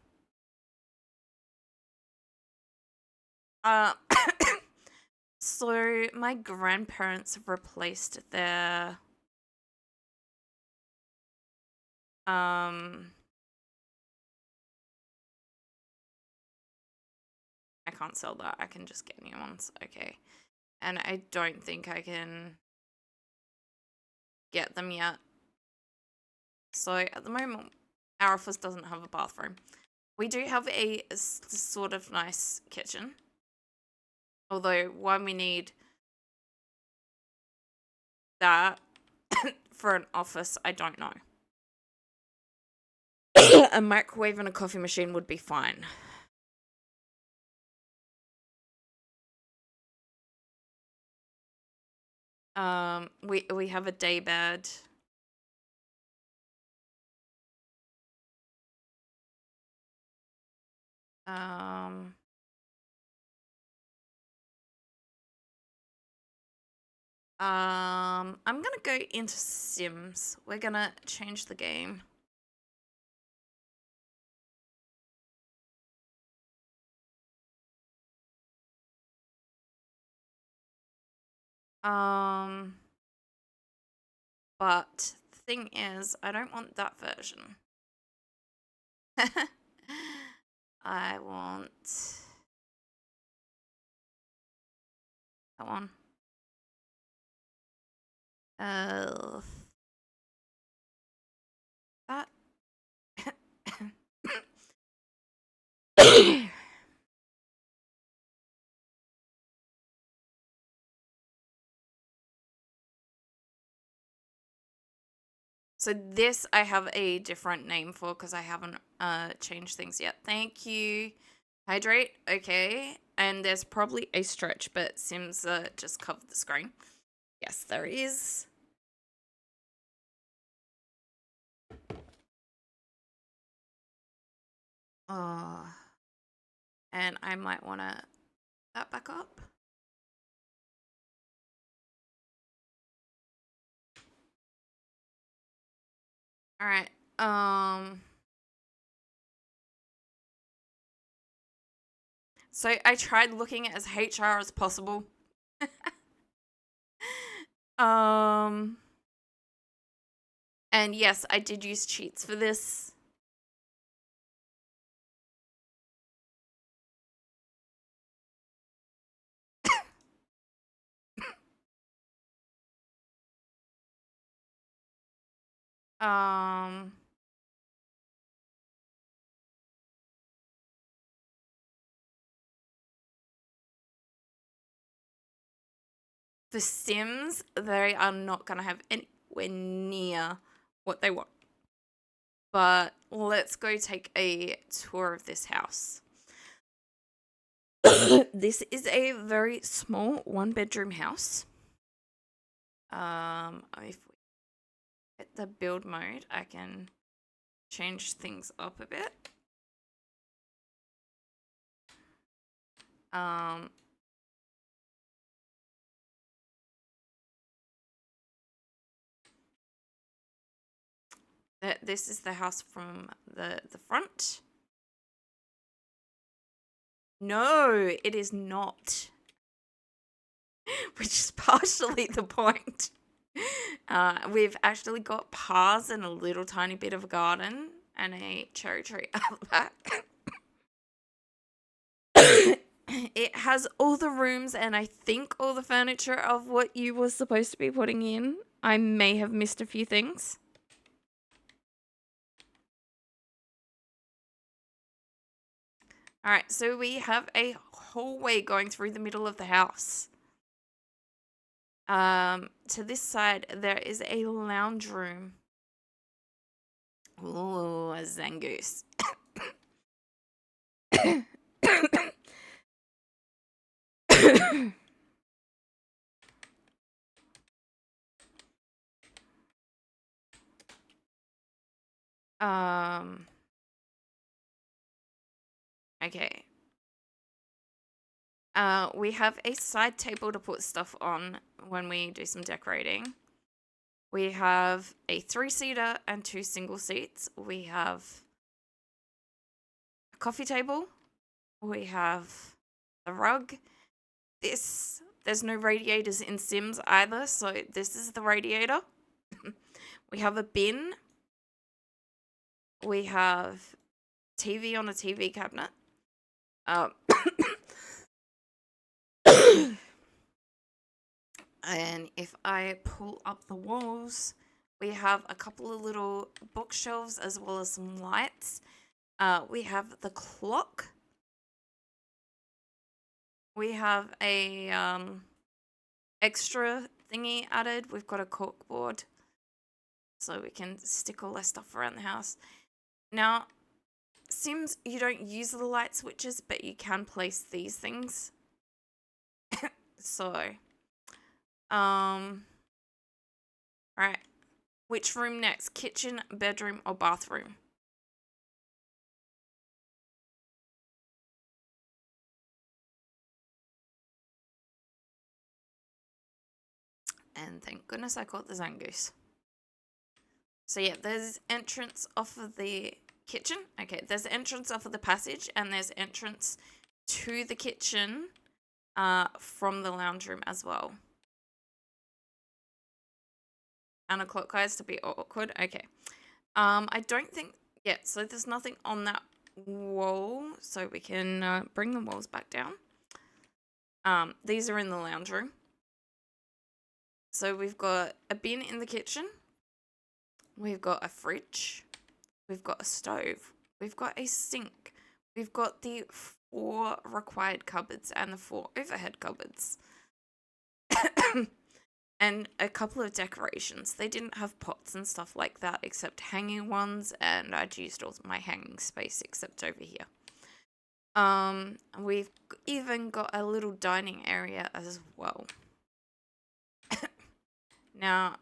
So my grandparents replaced their... can't sell that. I can just get new ones. Okay. And I don't think I can get them yet. So at the moment, our office doesn't have a bathroom. We do have a sort of nice kitchen. Although, why we need that for an office, I don't know. A microwave and a coffee machine would be fine. We have a day bed. I'm gonna go into Sims. We're gonna change the game. But the thing is, I don't want that version. I want that one. That. So this I have a different name for because I haven't changed things yet. Thank you. Hydrate, okay. And there's probably a stretch, but Sims just covered the screen. Yes, there is. And I might want to that back up. All right. So I tried looking as HR as possible. And yes, I did use cheats for this. The Sims, they are not going to have anywhere near what they want. But let's go take a tour of this house. This is a very small 1-bedroom house. If we hit the build mode, I can change things up a bit. This is the house from the front. No, it is not. Which is partially the point. We've actually got paths and a little tiny bit of a garden and a cherry tree out the back. It has all the rooms and I think all the furniture of what you were supposed to be putting in. I may have missed a few things. All right, so we have a hallway going through the middle of the house. To this side, there is a lounge room. Ooh, a Zangoose. Okay. We have a side table to put stuff on when we do some decorating. We have a 3-seater and 2 single seats. We have a coffee table. We have a rug. There's no radiators in Sims either, so this is the radiator. We have a bin. We have TV on a TV cabinet. And if I pull up the walls, we have a couple of little bookshelves as well as some lights. We have the clock. We have a extra thingy added. We've got a corkboard, so we can stick all that stuff around the house. Now, seems you don't use the light switches, but you can place these things. So, right. Which room next? Kitchen, bedroom, or bathroom? And thank goodness I caught the Zangoose. So yeah, there's entrance off of the kitchen. Okay, there's entrance off of the passage, and there's entrance to the kitchen from the lounge room as well. Counterclockwise to be awkward. Okay. I don't think... Yeah, so there's nothing on that wall, so we can bring the walls back down. These are in the lounge room. So we've got a bin in the kitchen. We've got a fridge. We've got a stove. We've got a sink. We've got the 4 required cupboards and the 4 overhead cupboards. And a couple of decorations. They didn't have pots and stuff like that except hanging ones, and I'd used all my hanging space except over here. We've even got a little dining area as well. Now,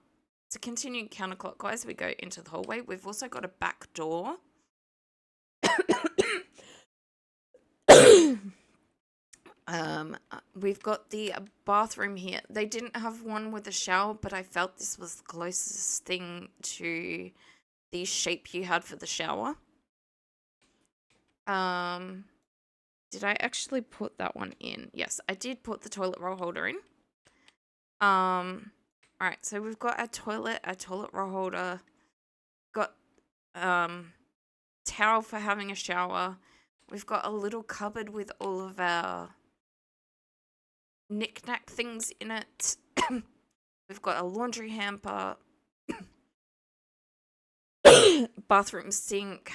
to continue counterclockwise, we go into the hallway. We've also got a back door. We've got the bathroom here. They didn't have one with a shower, but I felt this was the closest thing to the shape you had for the shower. Did I actually put that one in? Yes, I did put the toilet roll holder in. Alright, so we've got a toilet roll holder, got towel for having a shower. We've got a little cupboard with all of our knick-knack things in it. We've got a laundry hamper, bathroom sink,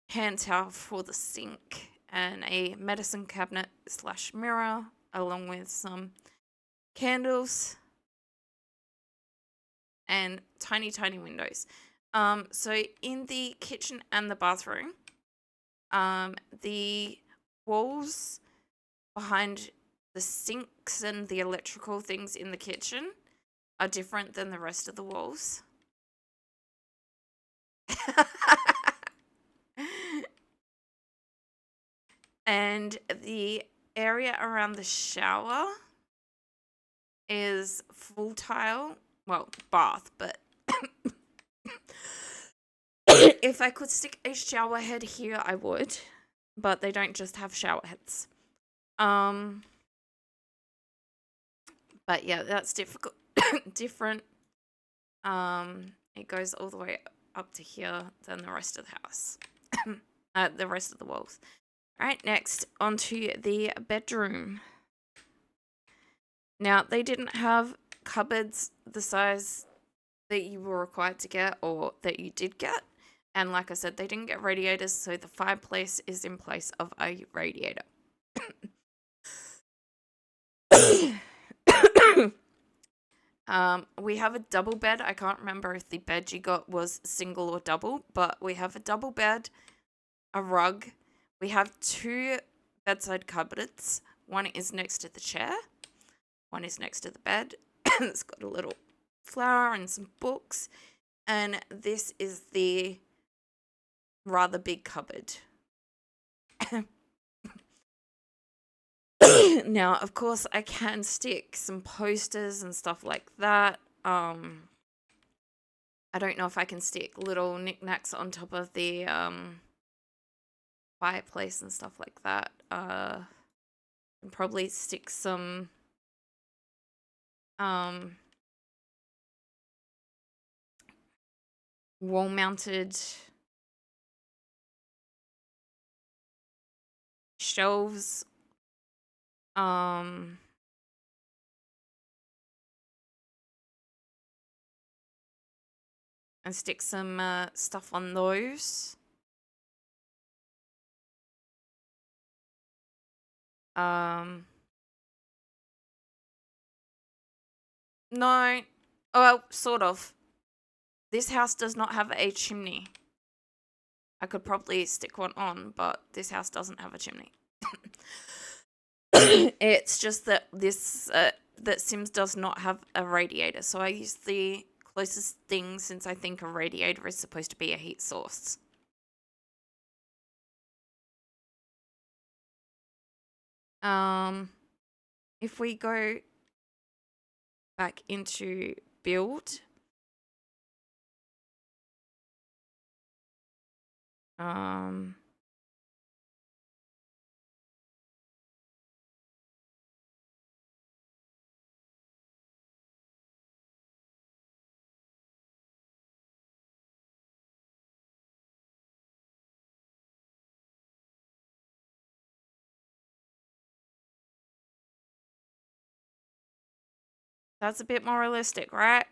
hand towel for the sink, and a medicine cabinet / mirror, along with some candles and tiny windows. So in the kitchen and the bathroom, the walls behind the sinks and the electrical things in the kitchen are different than the rest of the walls. And the area around the shower is full tile. Well, bath, but if I could stick a shower head here, I would. But they don't just have shower heads. But yeah, that's difficult. Different. It goes all the way up to here than the rest of the house. The rest of the walls. Alright, next, onto the bedroom. Now, they didn't have cupboards the size that you were required to get or that you did get. And like I said, they didn't get radiators, so the fireplace is in place of a radiator. We have a double bed. I can't remember if the bed you got was single or double, but we have a double bed, a rug. We have 2 bedside cupboards. One is next to the chair. One is next to the bed. It's got a little flower and some books. And this is the rather big cupboard. Now, of course, I can stick some posters and stuff like that. I don't know if I can stick little knickknacks on top of the fireplace and stuff like that. And probably stick some wall-mounted shelves. and stick some stuff on those. No. Well, sort of. This house does not have a chimney. I could probably stick one on, but this house doesn't have a chimney. It's just that that Sims does not have a radiator, so I use the closest thing, since I think a radiator is supposed to be a heat source. If we go back into build, that's a bit more realistic, right?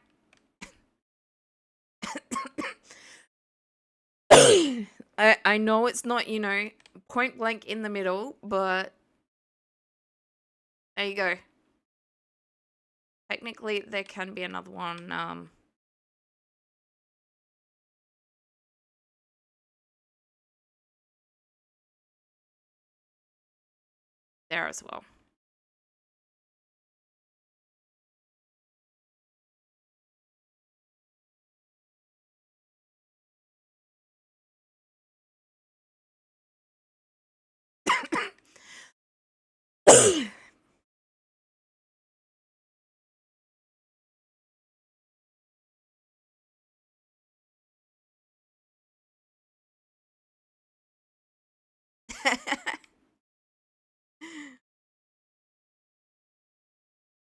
I know it's not, point blank in the middle, but there you go. Technically, there can be another one, there as well.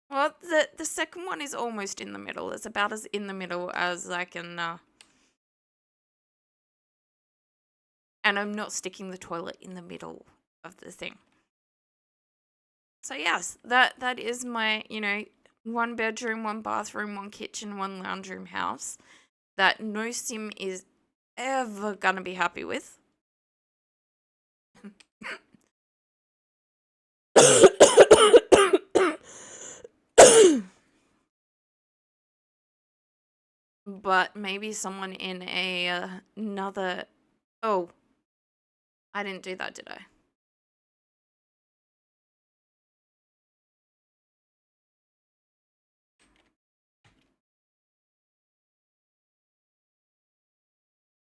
Well, the second one is almost in the middle. It's about as in the middle as I can, and I'm not sticking the toilet in the middle of the thing. So yes, that is my, 1 bedroom, 1 bathroom, 1 kitchen, 1 lounge room house that no sim is ever gonna be happy with. But maybe someone in another. Oh, I didn't do that, did I?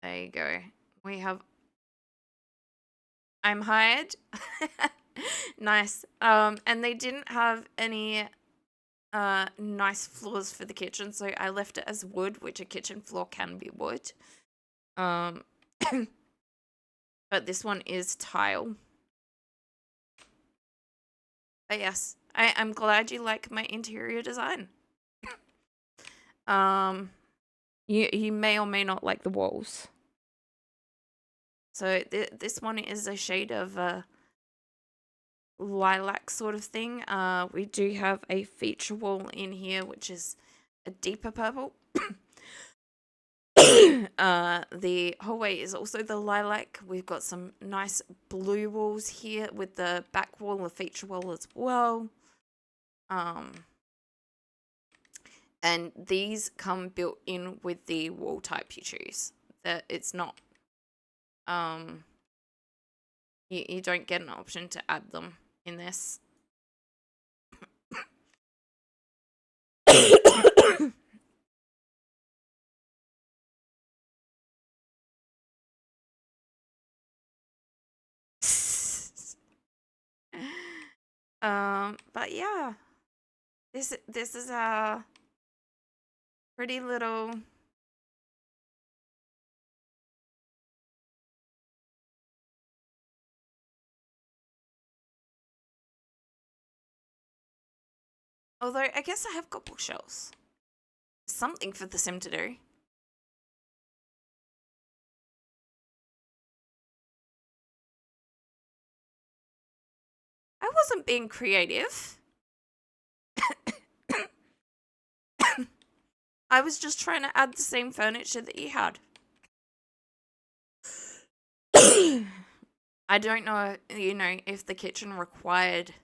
There you go. We have. I'm hired. Nice. And they didn't have any nice floors for the kitchen, so I left it as wood, which a kitchen floor can be wood. But this one is tile. But yes, I'm glad you like my interior design. You may or may not like the walls. So this one is a shade of lilac sort of thing. We do have a feature wall in here, which is a deeper purple. The hallway is also the lilac. We've got some nice blue walls here with the back wall, the feature wall as well. And these come built in with the wall type you choose. That it's not, you don't get an option to add them in this. But yeah, this is a pretty little. Although I guess I have got bookshelves. Something for the sim to do. I wasn't being creative. I was just trying to add the same furniture that you had. I don't know, if the kitchen required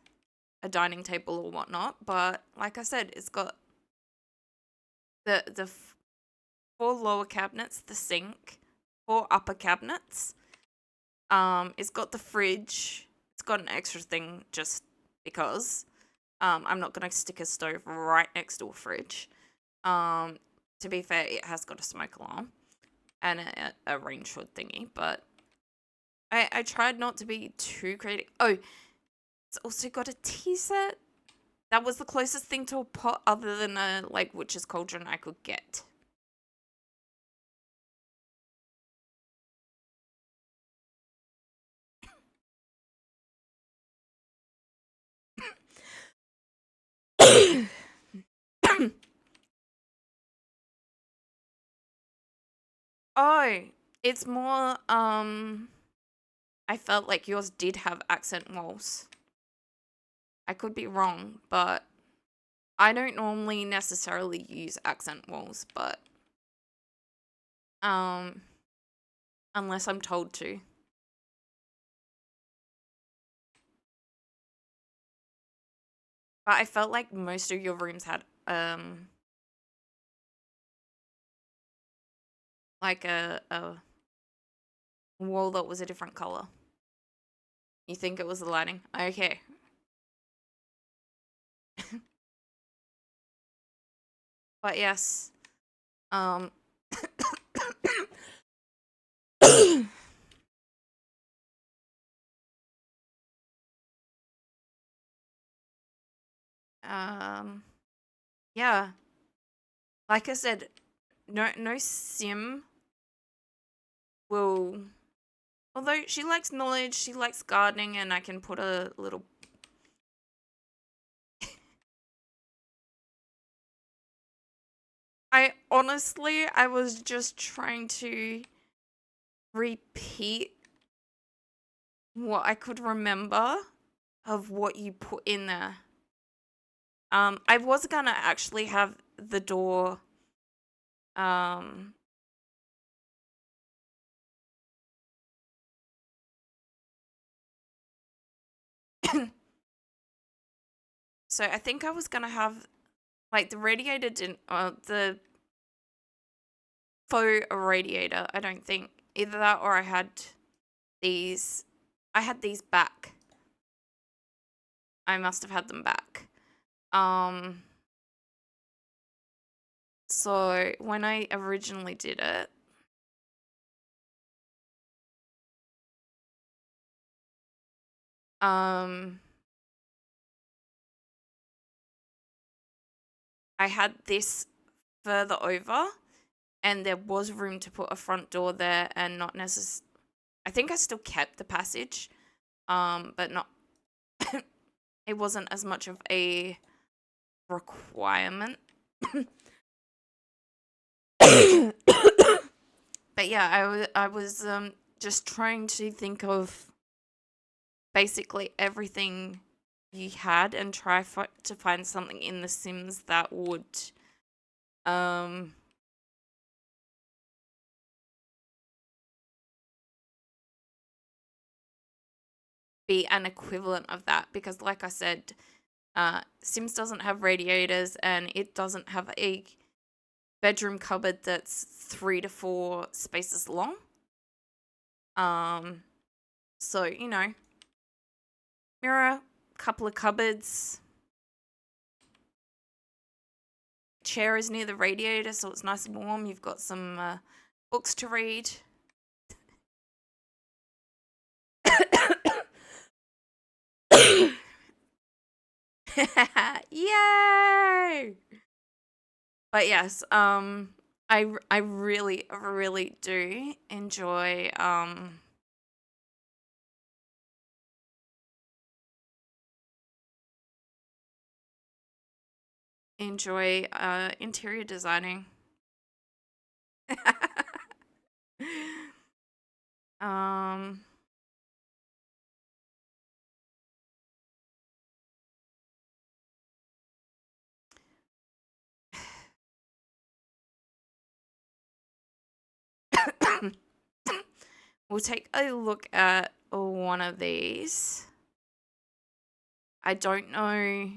a dining table or whatnot, but like I said, it's got the four lower cabinets, the sink, four upper cabinets. It's got the fridge. It's got an extra thing just because. I'm not gonna stick a stove right next to a fridge. To be fair, it has got a smoke alarm and a range hood thingy, but I tried not to be too creative. Oh, it's also got a tea set. That was the closest thing to a pot other than a witch's cauldron I could get. Oh, it's more I felt like yours did have accent walls. I could be wrong, but I don't normally necessarily use accent walls, but um unless I'm told to. But I felt like most of your rooms had like a wall that was a different color. You think it was the lighting? Okay. But yes. Um um yeah. Like I said, no sim will, although she likes knowledge, she likes gardening, and I can put a little I was just trying to repeat what I could remember of what you put in there. I was gonna actually have the door um so I think I was gonna have the radiator didn't the faux radiator, I don't think. Either that or these I had these back. I must have had them back. Um so when I originally did it, um I had this further over and there was room to put a front door there and not necessarily. I think I still kept the passage, but not. It wasn't as much of a requirement. But yeah, I was just trying to think of basically everything you had and try to find something in The Sims that would um be an equivalent of that, because like I said, Sims doesn't have radiators and it doesn't have a bedroom cupboard that's 3 to 4 spaces long. Um, so mirror, couple of cupboards, chair is near the radiator, so it's nice and warm. You've got some books to read. Yay! But yes, I really really do enjoy interior designing. um We'll take a look at one of these. I don't know.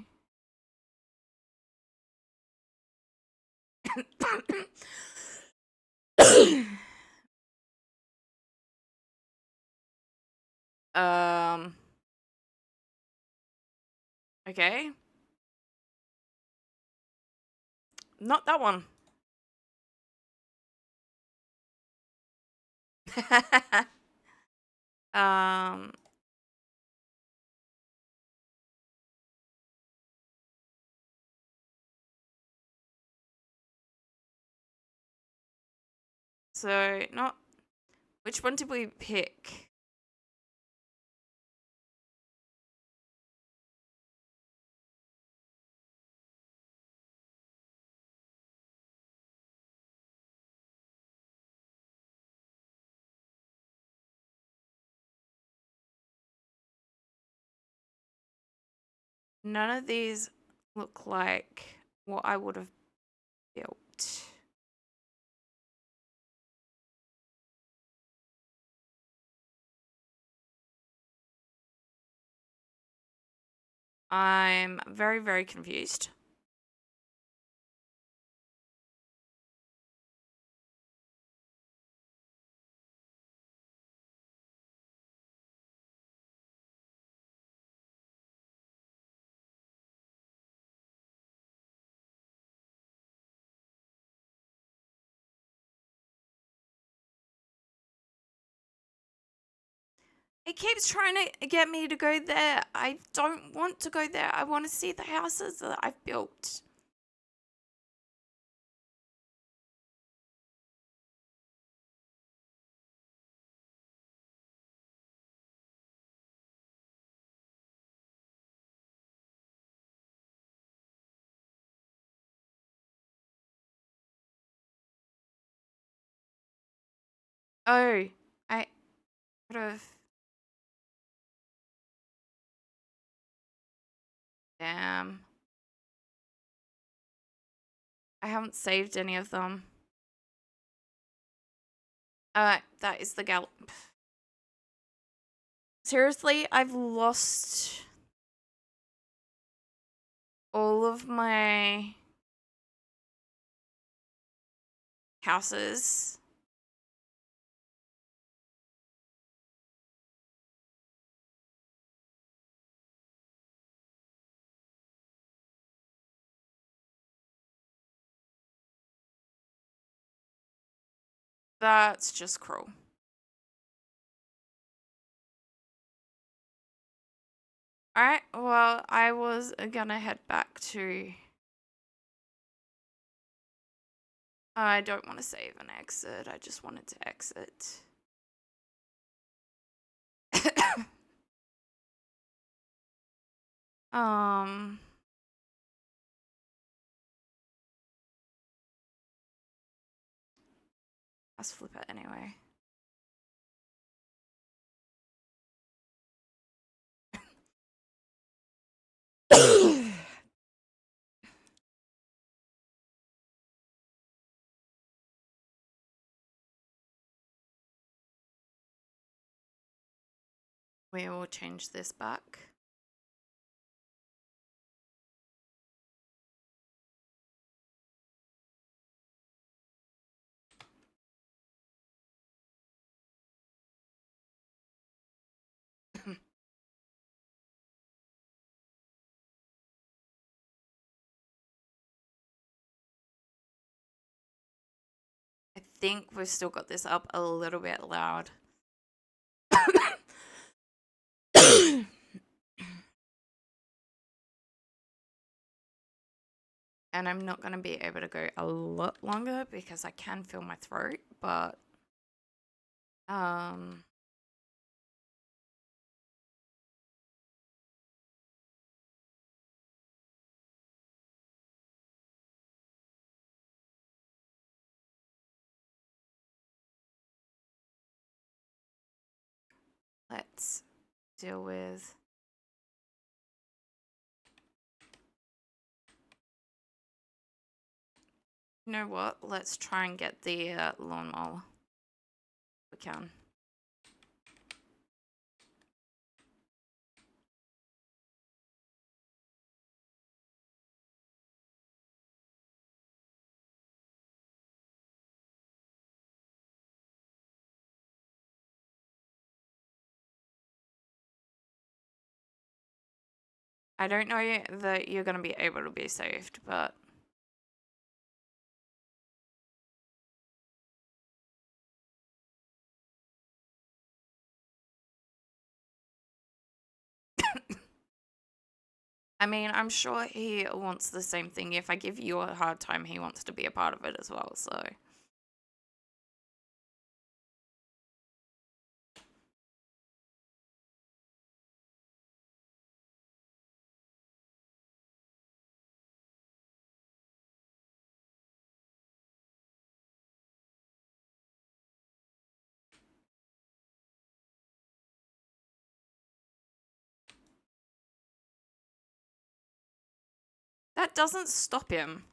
um. Okay. Not that one. um. So not. Which one did we pick? None of these look like what I would have built. I'm very, very confused. It keeps trying to get me to go there. I don't want to go there. I want to see the houses that I've built. Oh, I could have. Damn. I haven't saved any of them. That is the gallop. Seriously, I've lost all of my houses. That's just cruel. Alright, well, I was gonna head back to. I don't want to save and exit. I just wanted to exit. um. Let's flip it anyway. We will change this back. I think we've still got this up a little bit loud. And I'm not going to be able to go a lot longer because I can feel my throat, but let's deal with. You know what? Let's try and get the lawnmower. We can. I don't know that you're going to be able to be saved, but I mean, I'm sure he wants the same thing. If I give you a hard time, he wants to be a part of it as well, so. That doesn't stop him.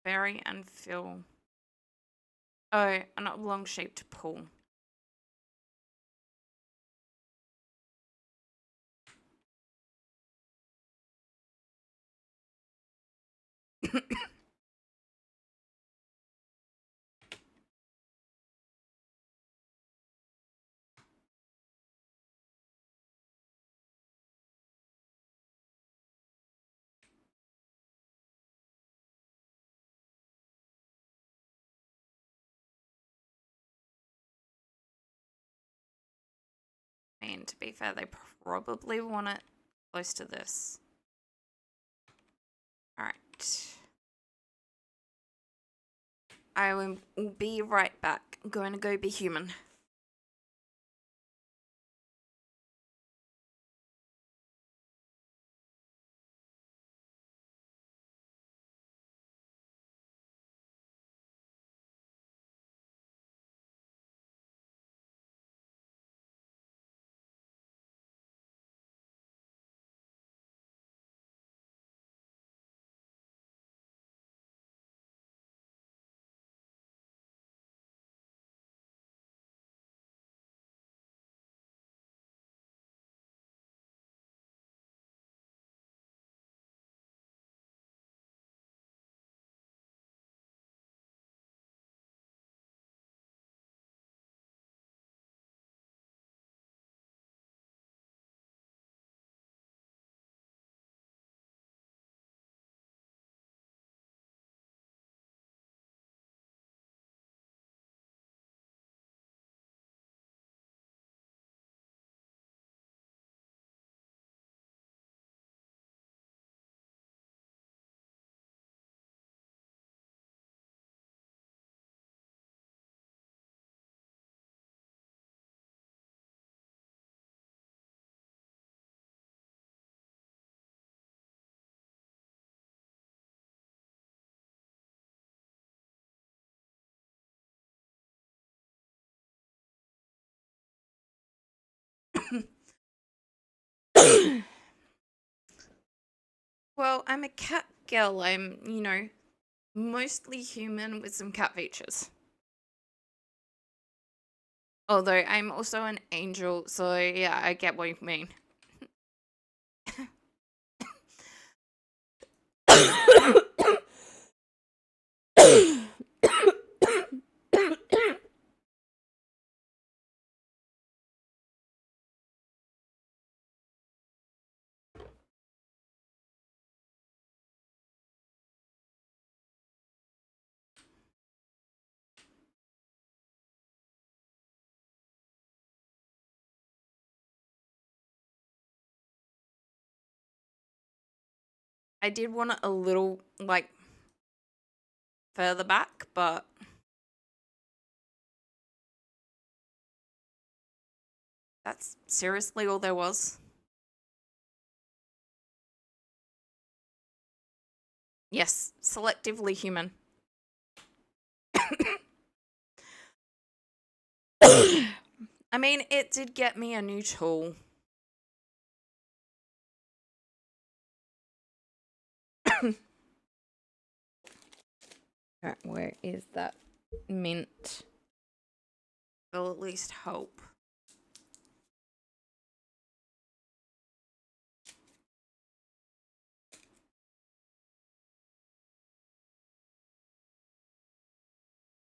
Bury and fill. Oh, an oblong-shaped pool. I mean, to be fair, they probably want it close to this. Alright. I will be right back. I'm going to go be human. Well, I'm a cat girl. I'm, mostly human with some cat features. Although I'm also an angel, so yeah, I get what you mean. I did want it a little, like, further back, but that's seriously all there was. Yes, selectively human. I mean, it did get me a new tool. Alright, where is that mint? We'll at least hope.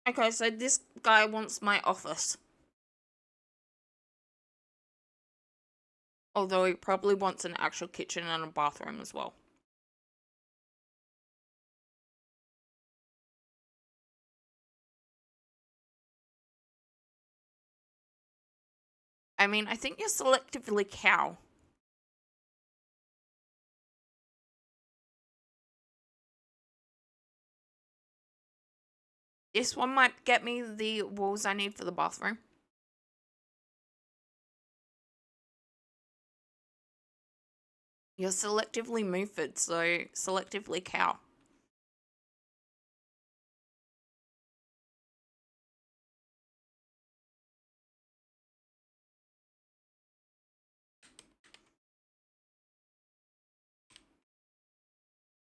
Okay, so this guy wants my office. Although he probably wants an actual kitchen and a bathroom as well. I mean, I think you're selectively cow. This one might get me the walls I need for the bathroom. You're selectively Muford, so selectively cow.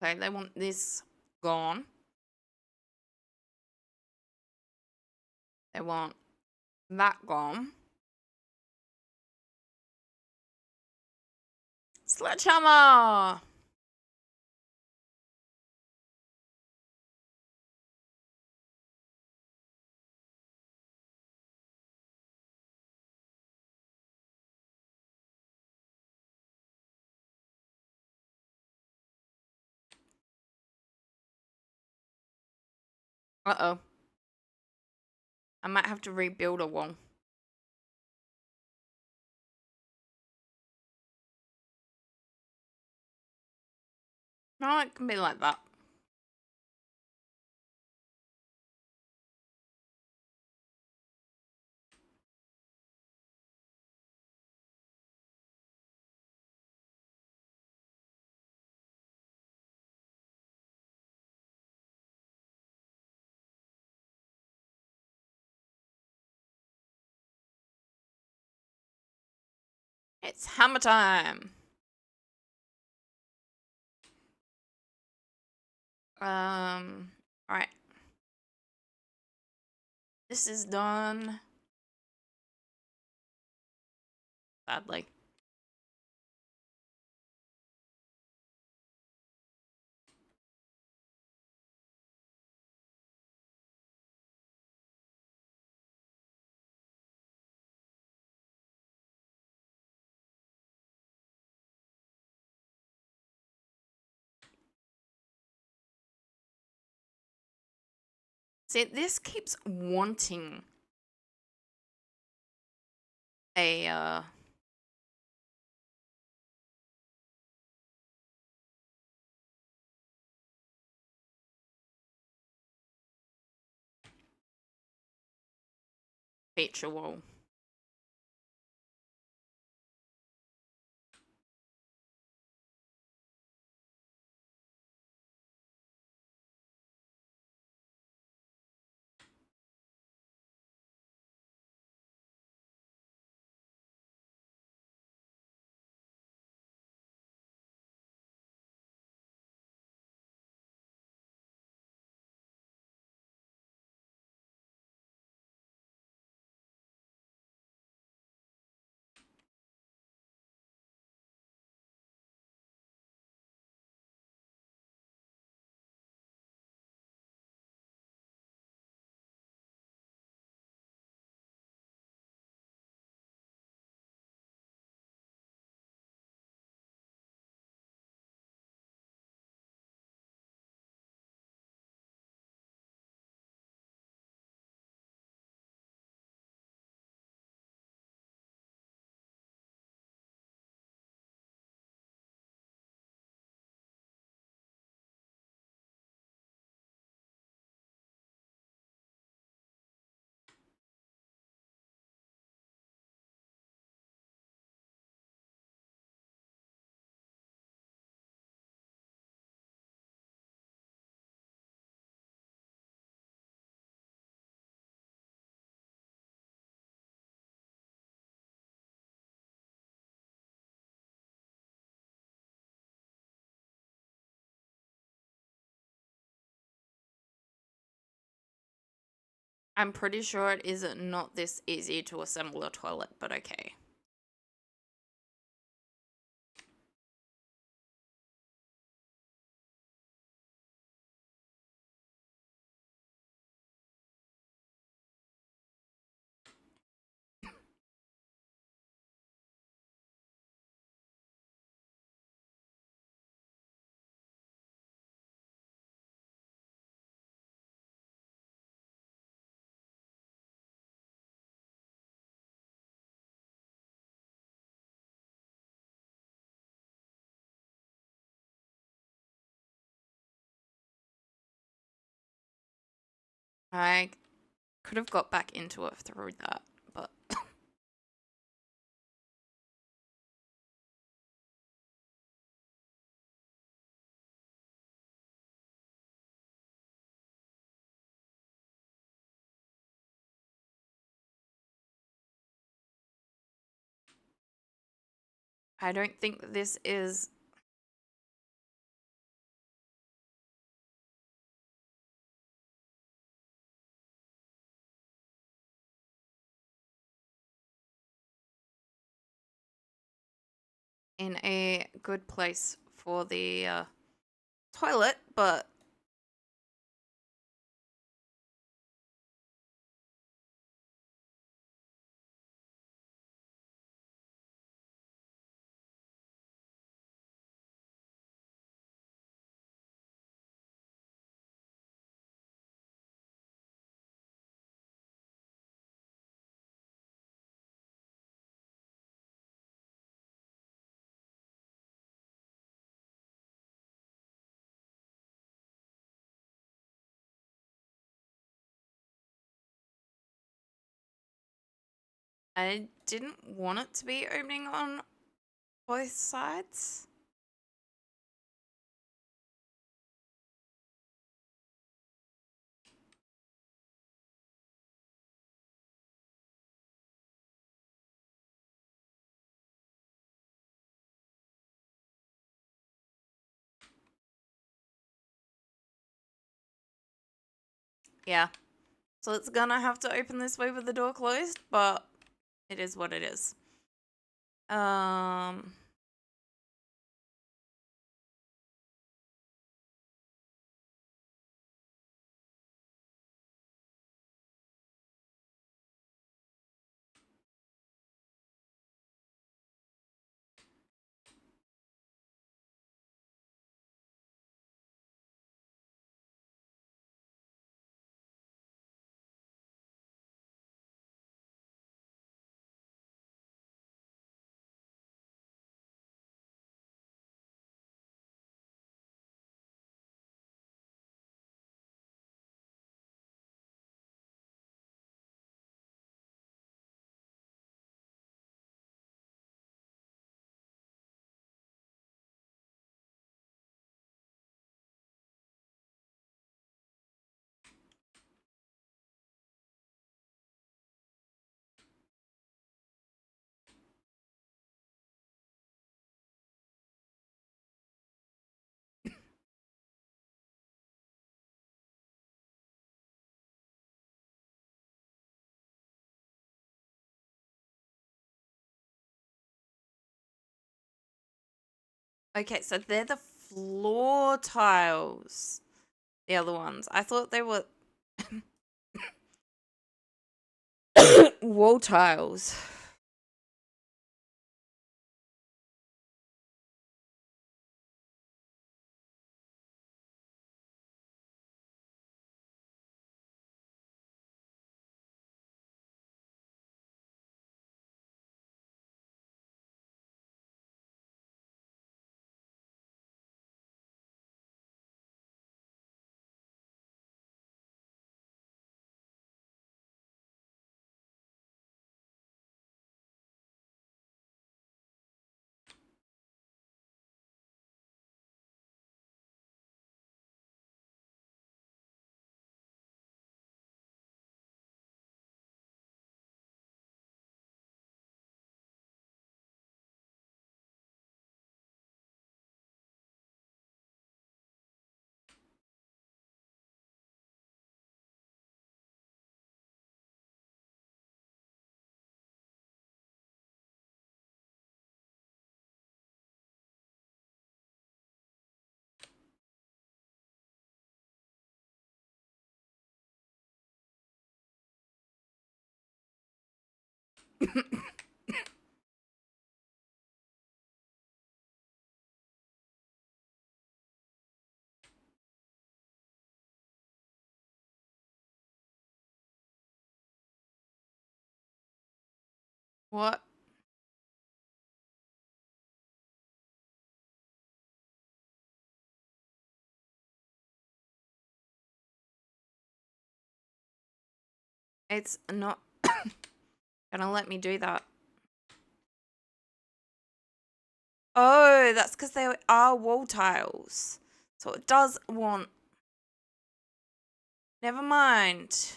Okay, they want this gone. They want that gone. Sledgehammer! Uh-oh. I might have to rebuild a wall. No, it can be like that. It's hammer time. Alright. This is done. Sadly. See, this keeps wanting a, feature wall. I'm pretty sure it is not this easy to assemble a toilet, but okay. I could have got back into it through that, but I don't think this is in a good place for the toilet, but I didn't want it to be opening on both sides. Yeah. So it's gonna have to open this way with the door closed, but it is what it is. Um, okay, so they're the floor tiles. The other ones. I thought they were wall tiles. What? It's not gonna let me do that. Oh, that's because they are wall tiles. So it does want. Never mind.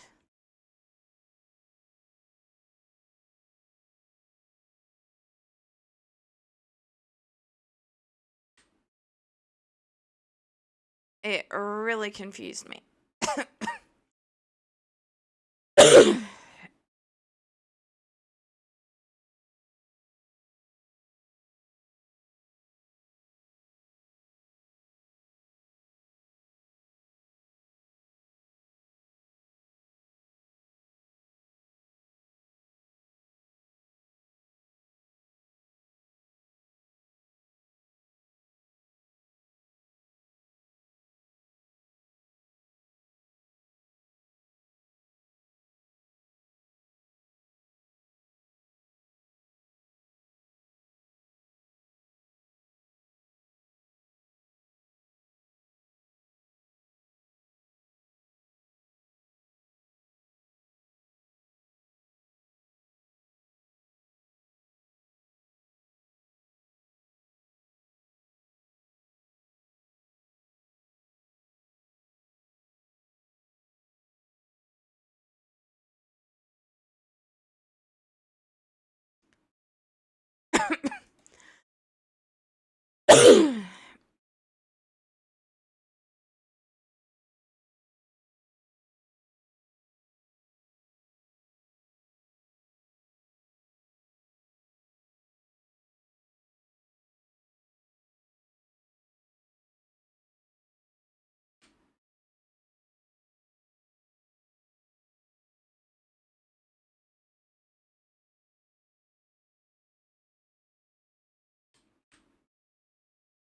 It really confused me.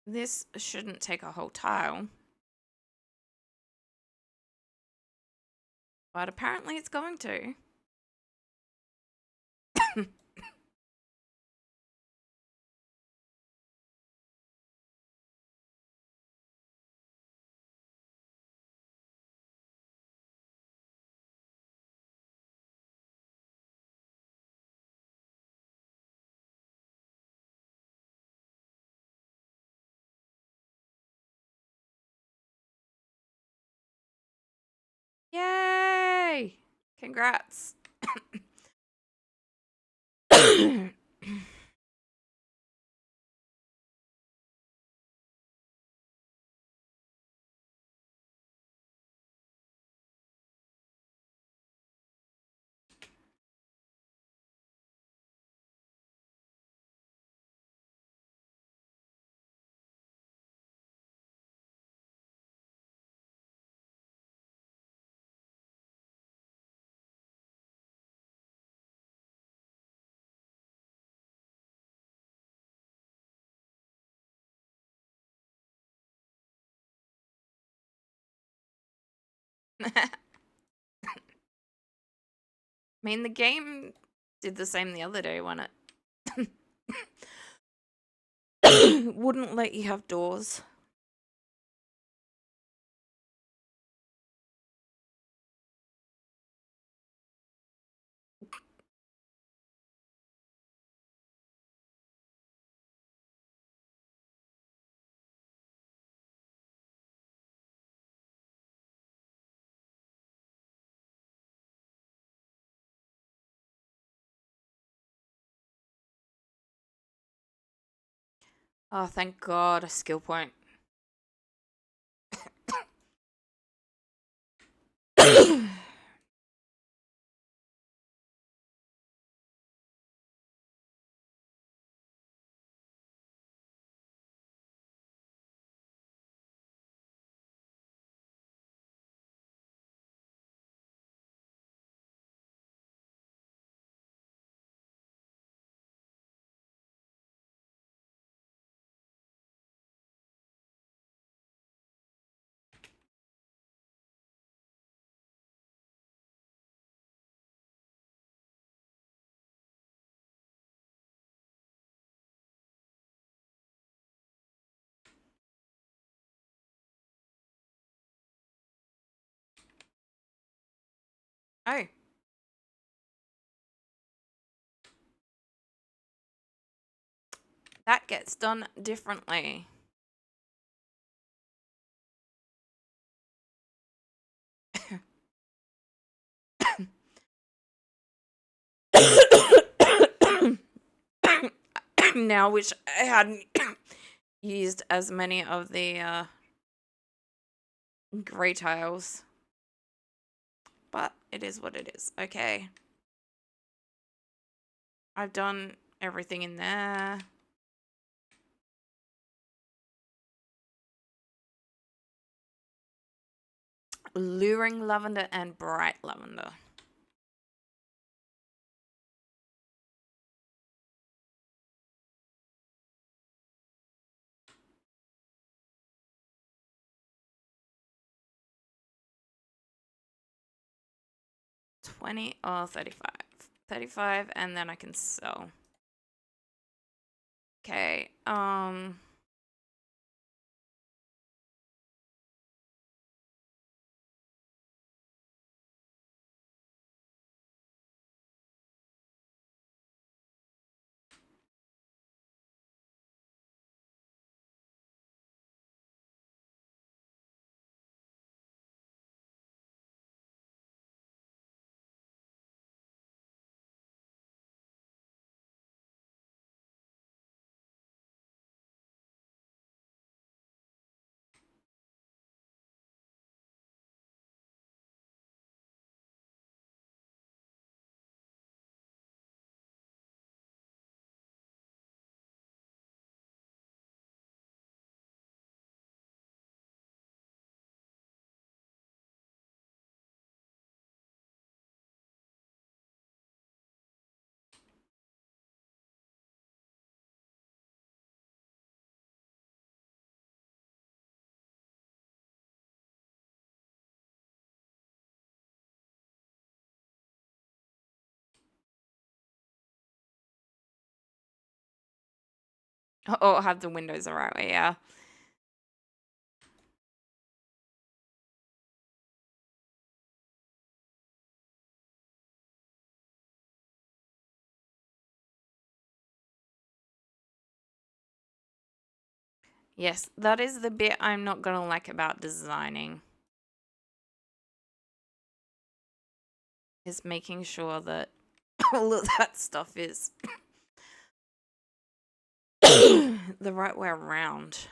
This shouldn't take a whole tile. But apparently it's going to. Yay! Congrats. I mean, the game did the same the other day when it wouldn't let you have doors. Oh, thank God, a skill point. Oh, that gets done differently. Now, which I hadn't used as many of the grey tiles, but it is what it is. Okay. I've done everything in there. Luring lavender and bright lavender. $20 or $35. 35 and then I can sell. Okay. Oh, have the windows the right way, yeah. Yes, that is the bit I'm not gonna like about designing. Is making sure that all of that stuff is the right way around.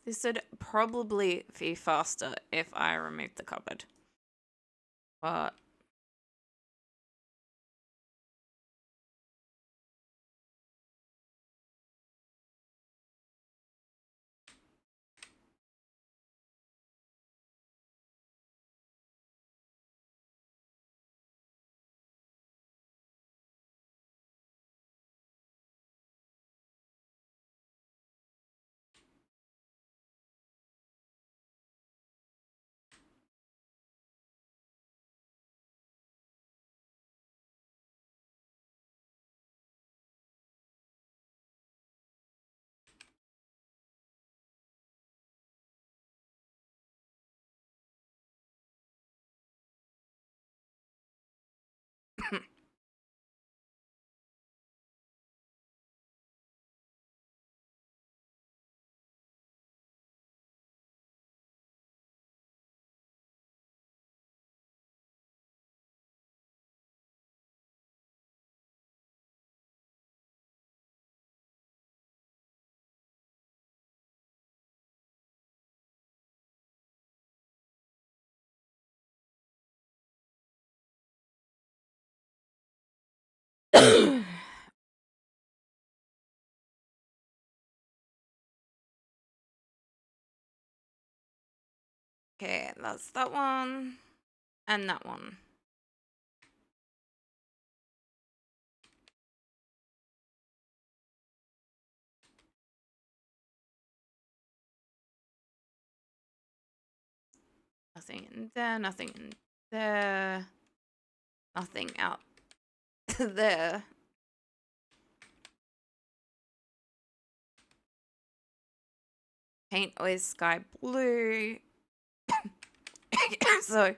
This would probably be faster if I removed the cupboard. But Okay, that's that one and that one. Nothing in there, nothing in there, nothing out there. Paint always sky blue. So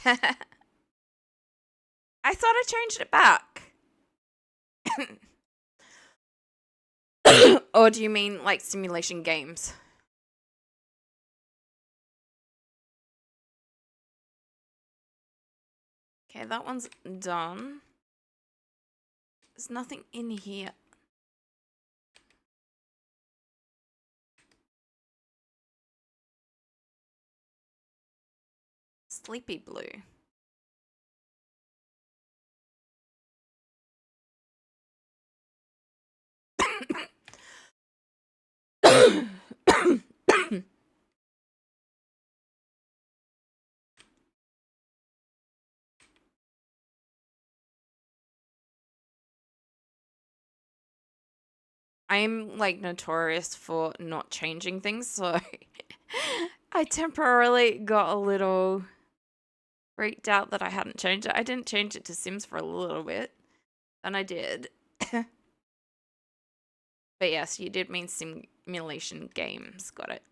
I thought I changed it back. Or do you mean like simulation games? Okay, that one's done. There's nothing in here. Sleepy blue. I'm like notorious for not changing things, so I temporarily got a little freaked out that I hadn't changed it. I didn't change it to Sims for a little bit, and I did. But yes, you did mean simulation games. Got it.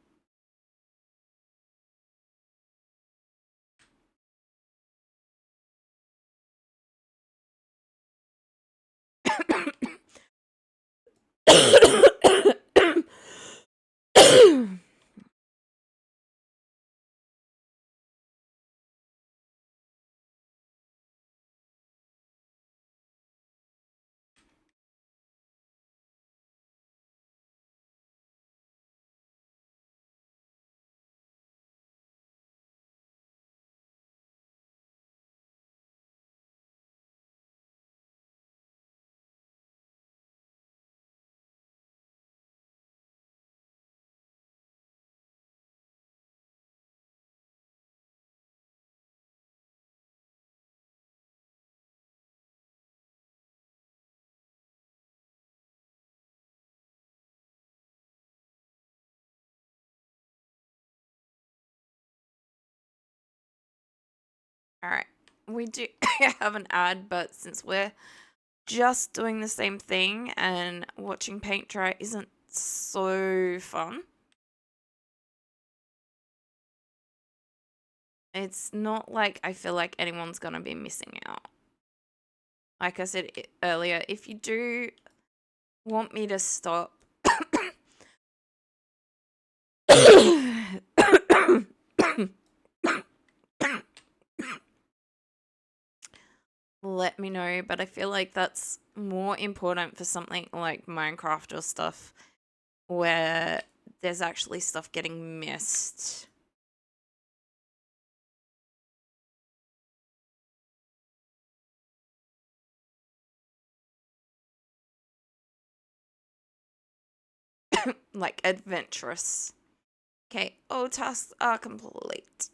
All right. We do have an ad, but since we're just doing the same thing and watching paint dry isn't so fun, it's not like I feel like anyone's going to be missing out. Like I said earlier, if you do want me to stop, let me know. But I feel like that's more important for something like Minecraft or stuff where there's actually stuff getting missed. Like adventurous. Okay, all tasks are complete.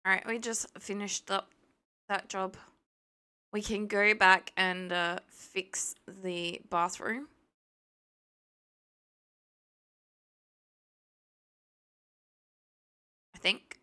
Alright, we just finished up that job. We can go back and fix the bathroom. I think.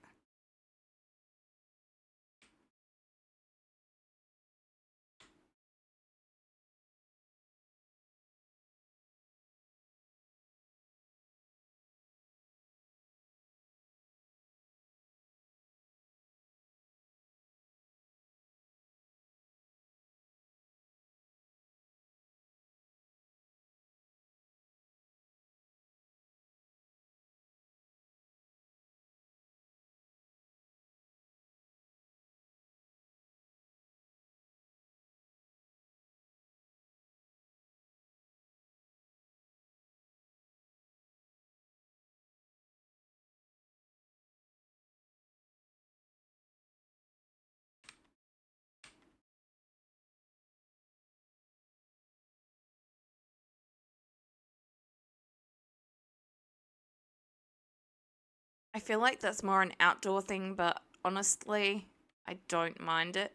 I feel like that's more an outdoor thing, but honestly, I don't mind it.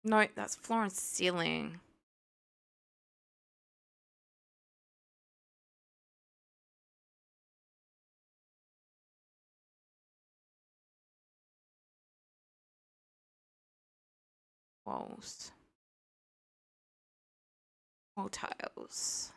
No, that's floor and ceiling. Walls. Wall tiles.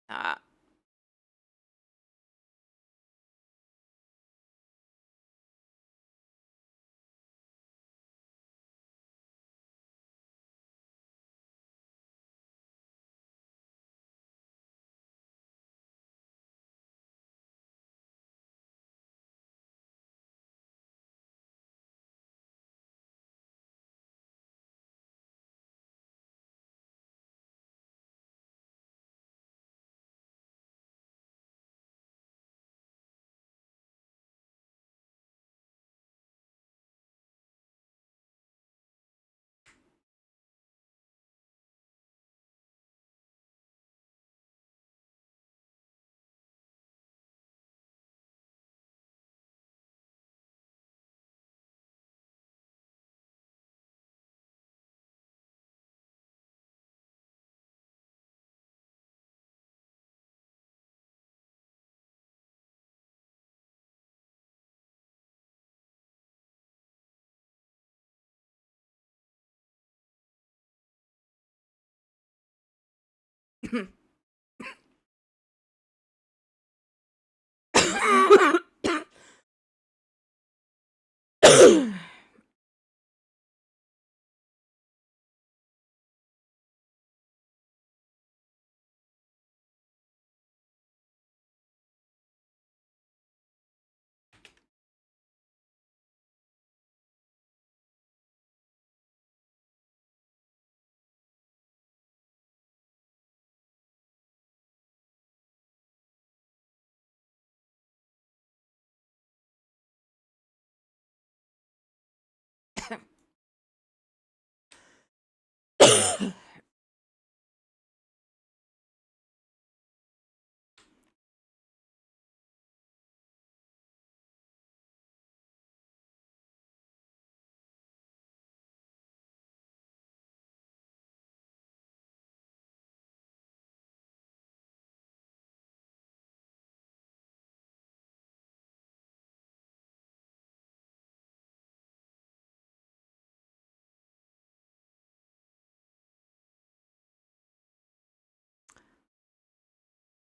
Uh,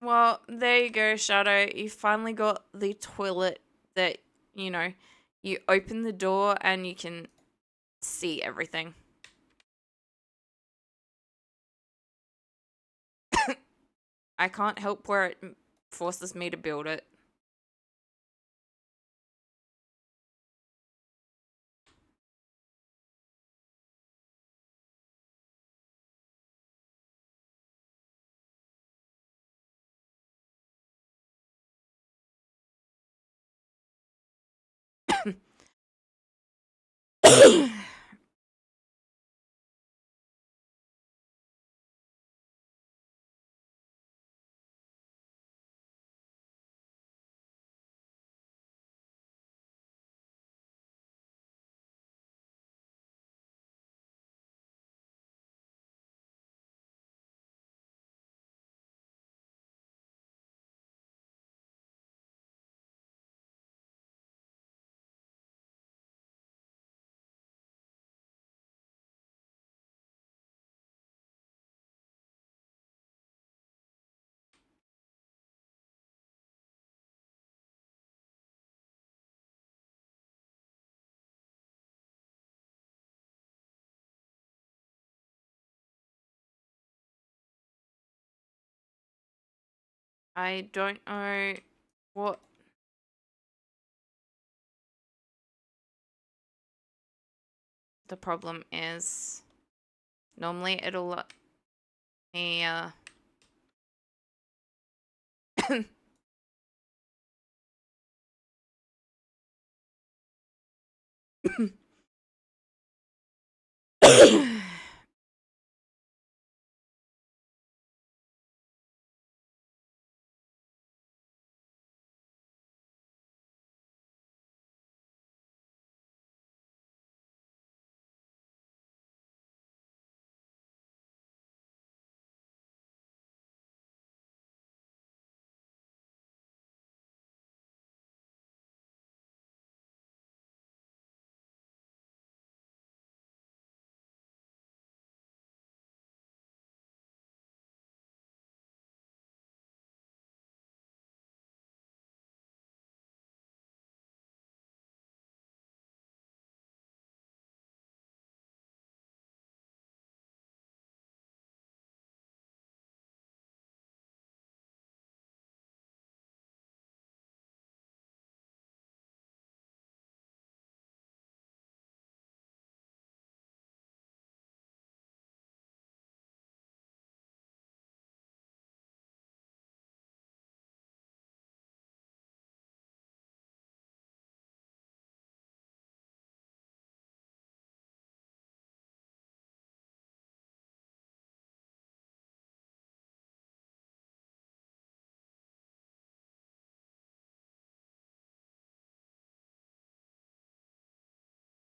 Well, there you go, Shadow. You finally got the toilet that, you know, you open the door and you can see everything. I can't help where it forces me to build it. I don't know what the problem is. Normally it'll let me,